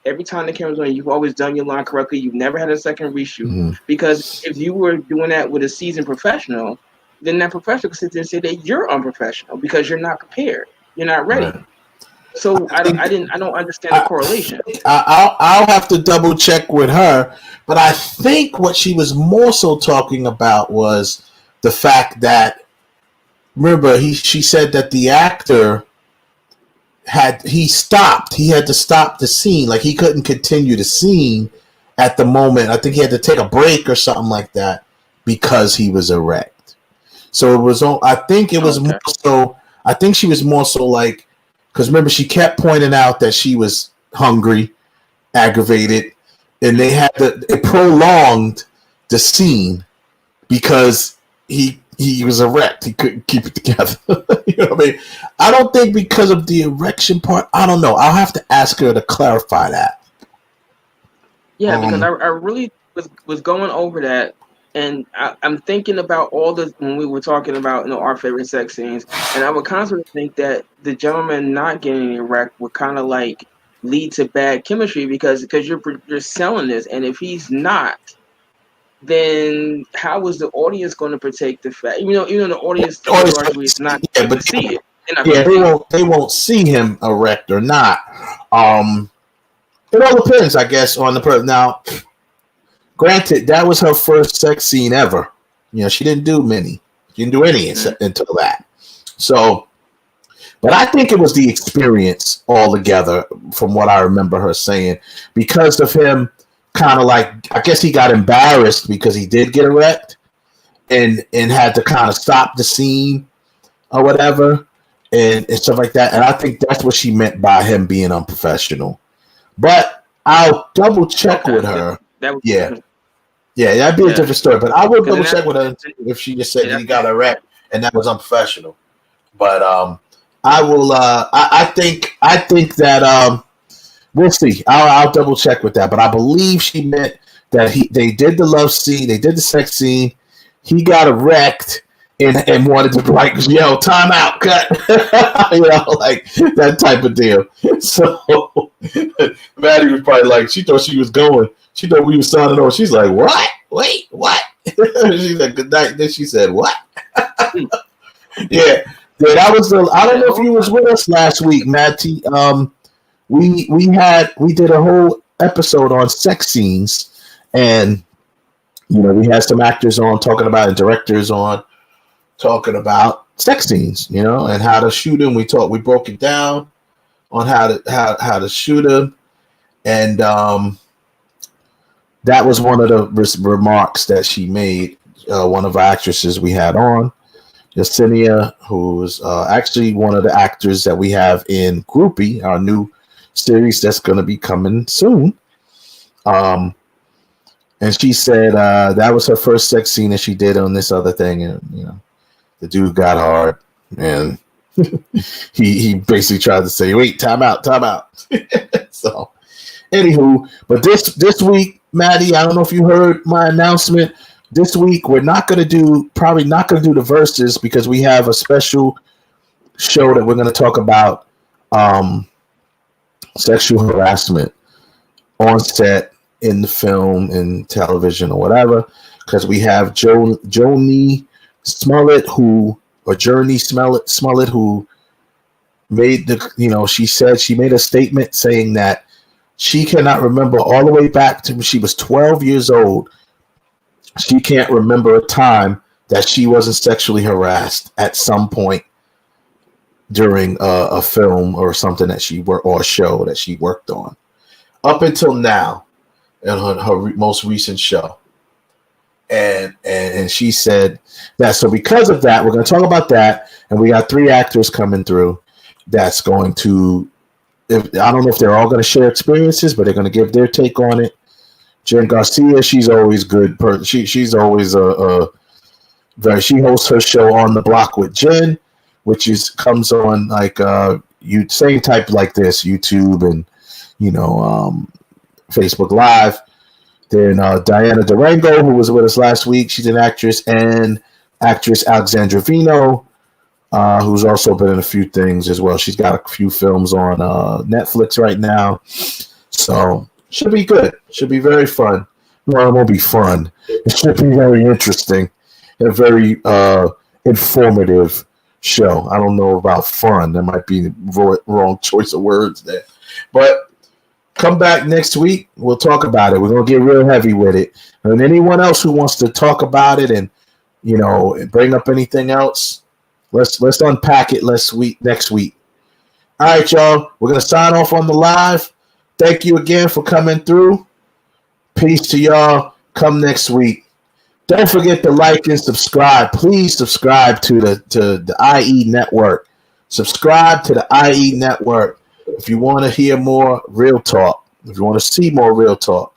every time the camera's on, you've always done your line correctly? You've never had a second reshoot? Because if you were doing that with a seasoned professional, then that professional could sit there and say that you're unprofessional because you're not prepared. You're not ready. Right. So I don't understand the correlation. I'll have to double check with her, but I think what she was more so talking about was the fact that, remember, she said that the actor had to stop the scene, like he couldn't continue the scene at the moment. I think he had to take a break or something like that because he was erect. So it was I think it was more so. I think she was more so like, because remember, she kept pointing out that she was hungry, aggravated, and it prolonged the scene because he was erect. He couldn't keep it together. You know what I mean? I don't think because of the erection part. I don't know. I'll have to ask her to clarify that. Yeah, because I really was going over that, and I'm thinking about when we were talking about our favorite sex scenes, and I would constantly think that the gentleman not getting erect would kind of like lead to bad chemistry because you're selling this, and if he's not, then how is the audience going to partake the fact? Even though the audience largely is not going to see it. They won't see him erect or not. It all depends, I guess, on the person. Now, granted, that was her first sex scene ever. She didn't do many. She didn't do any until that. So, but I think it was the experience altogether, from what I remember her saying, because of him. Kind of like, I guess he got embarrassed because he did get erect and had to kind of stop the scene or whatever and stuff like that. And I think that's what she meant by him being unprofessional. But I'll double check with her. Yeah, that'd be a different story. But I will double check with her if she just said he got erect and that was unprofessional. But I will. I think that. We'll see. I'll double check with that, but I believe she meant that they did the love scene, they did the sex scene. He got erect and wanted to like yell, "Time out, cut!" Like that type of deal. So Maddie was probably like, she thought she was going. She thought we were signing on. She's like, "What? Wait, what?" She's like, "Good night." Then she said, "What?" Yeah, that was I don't know if you was with us last week, Matty. We did a whole episode on sex scenes, and we had some actors on talking about and directors on talking about sex scenes, and how to shoot them. We broke it down on how to shoot them, and that was one of the remarks that she made. One of our actresses we had on, Yesenia, who's actually one of the actors that we have in Groupie, our new series that's going to be coming soon. And she said that was her first sex scene that she did on this other thing, and the dude got hard, and he basically tried to say, "Wait, time out." So, anywho, but this week, Maddie, I don't know if you heard my announcement. This week we're probably not going to do the verses because we have a special show that we're going to talk about. Sexual harassment on set, in the film, in television, or whatever, because we have Journey Smollett, who made she said she made a statement saying that She cannot remember all the way back to when she was 12 years old. She can't remember a time that she wasn't sexually harassed at some point during a film or something that she worked, or a show that she worked on, up until now, in her most recent show. And she said that. So because of that, we're going to talk about that, and we got 3 actors coming through. That's going to, I don't know if they're all going to share experiences, but they're going to give their take on it. Jen Garcia, she's always good. She's always she hosts her show On the Block with Jen, which comes on like same type like this, YouTube and Facebook Live. Then Diana Durango, who was with us last week, she's an actress, and actress Alexandra Vino, who's also been in a few things as well. She's got a few films on Netflix right now, so should be good. Should be very fun. Well, it won't be fun. It should be very interesting and a very informative show. I don't know about fun. That might be the wrong choice of words there. But come back next week. We'll talk about it. We're going to get real heavy with it. And anyone else who wants to talk about it and, bring up anything else, let's unpack it next week. All right, y'all. We're going to sign off on the live. Thank you again for coming through. Peace to y'all. Come next week. Don't forget to like and subscribe. Please subscribe to the IE Network. Subscribe to the IE Network if you want to hear more Real Talk. If you want to see more Real Talk,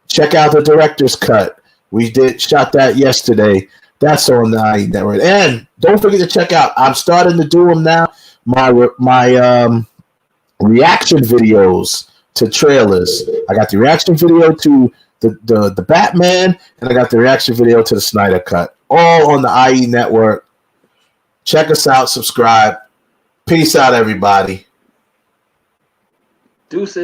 check out the director's cut. We shot that yesterday. That's on the IE Network. And don't forget to check out. I'm starting to do them now. My reaction videos to trailers. I got the reaction video to the Batman, and I got the reaction video to the Snyder Cut. All on the IE Network. Check us out. Subscribe. Peace out, everybody. Deuces.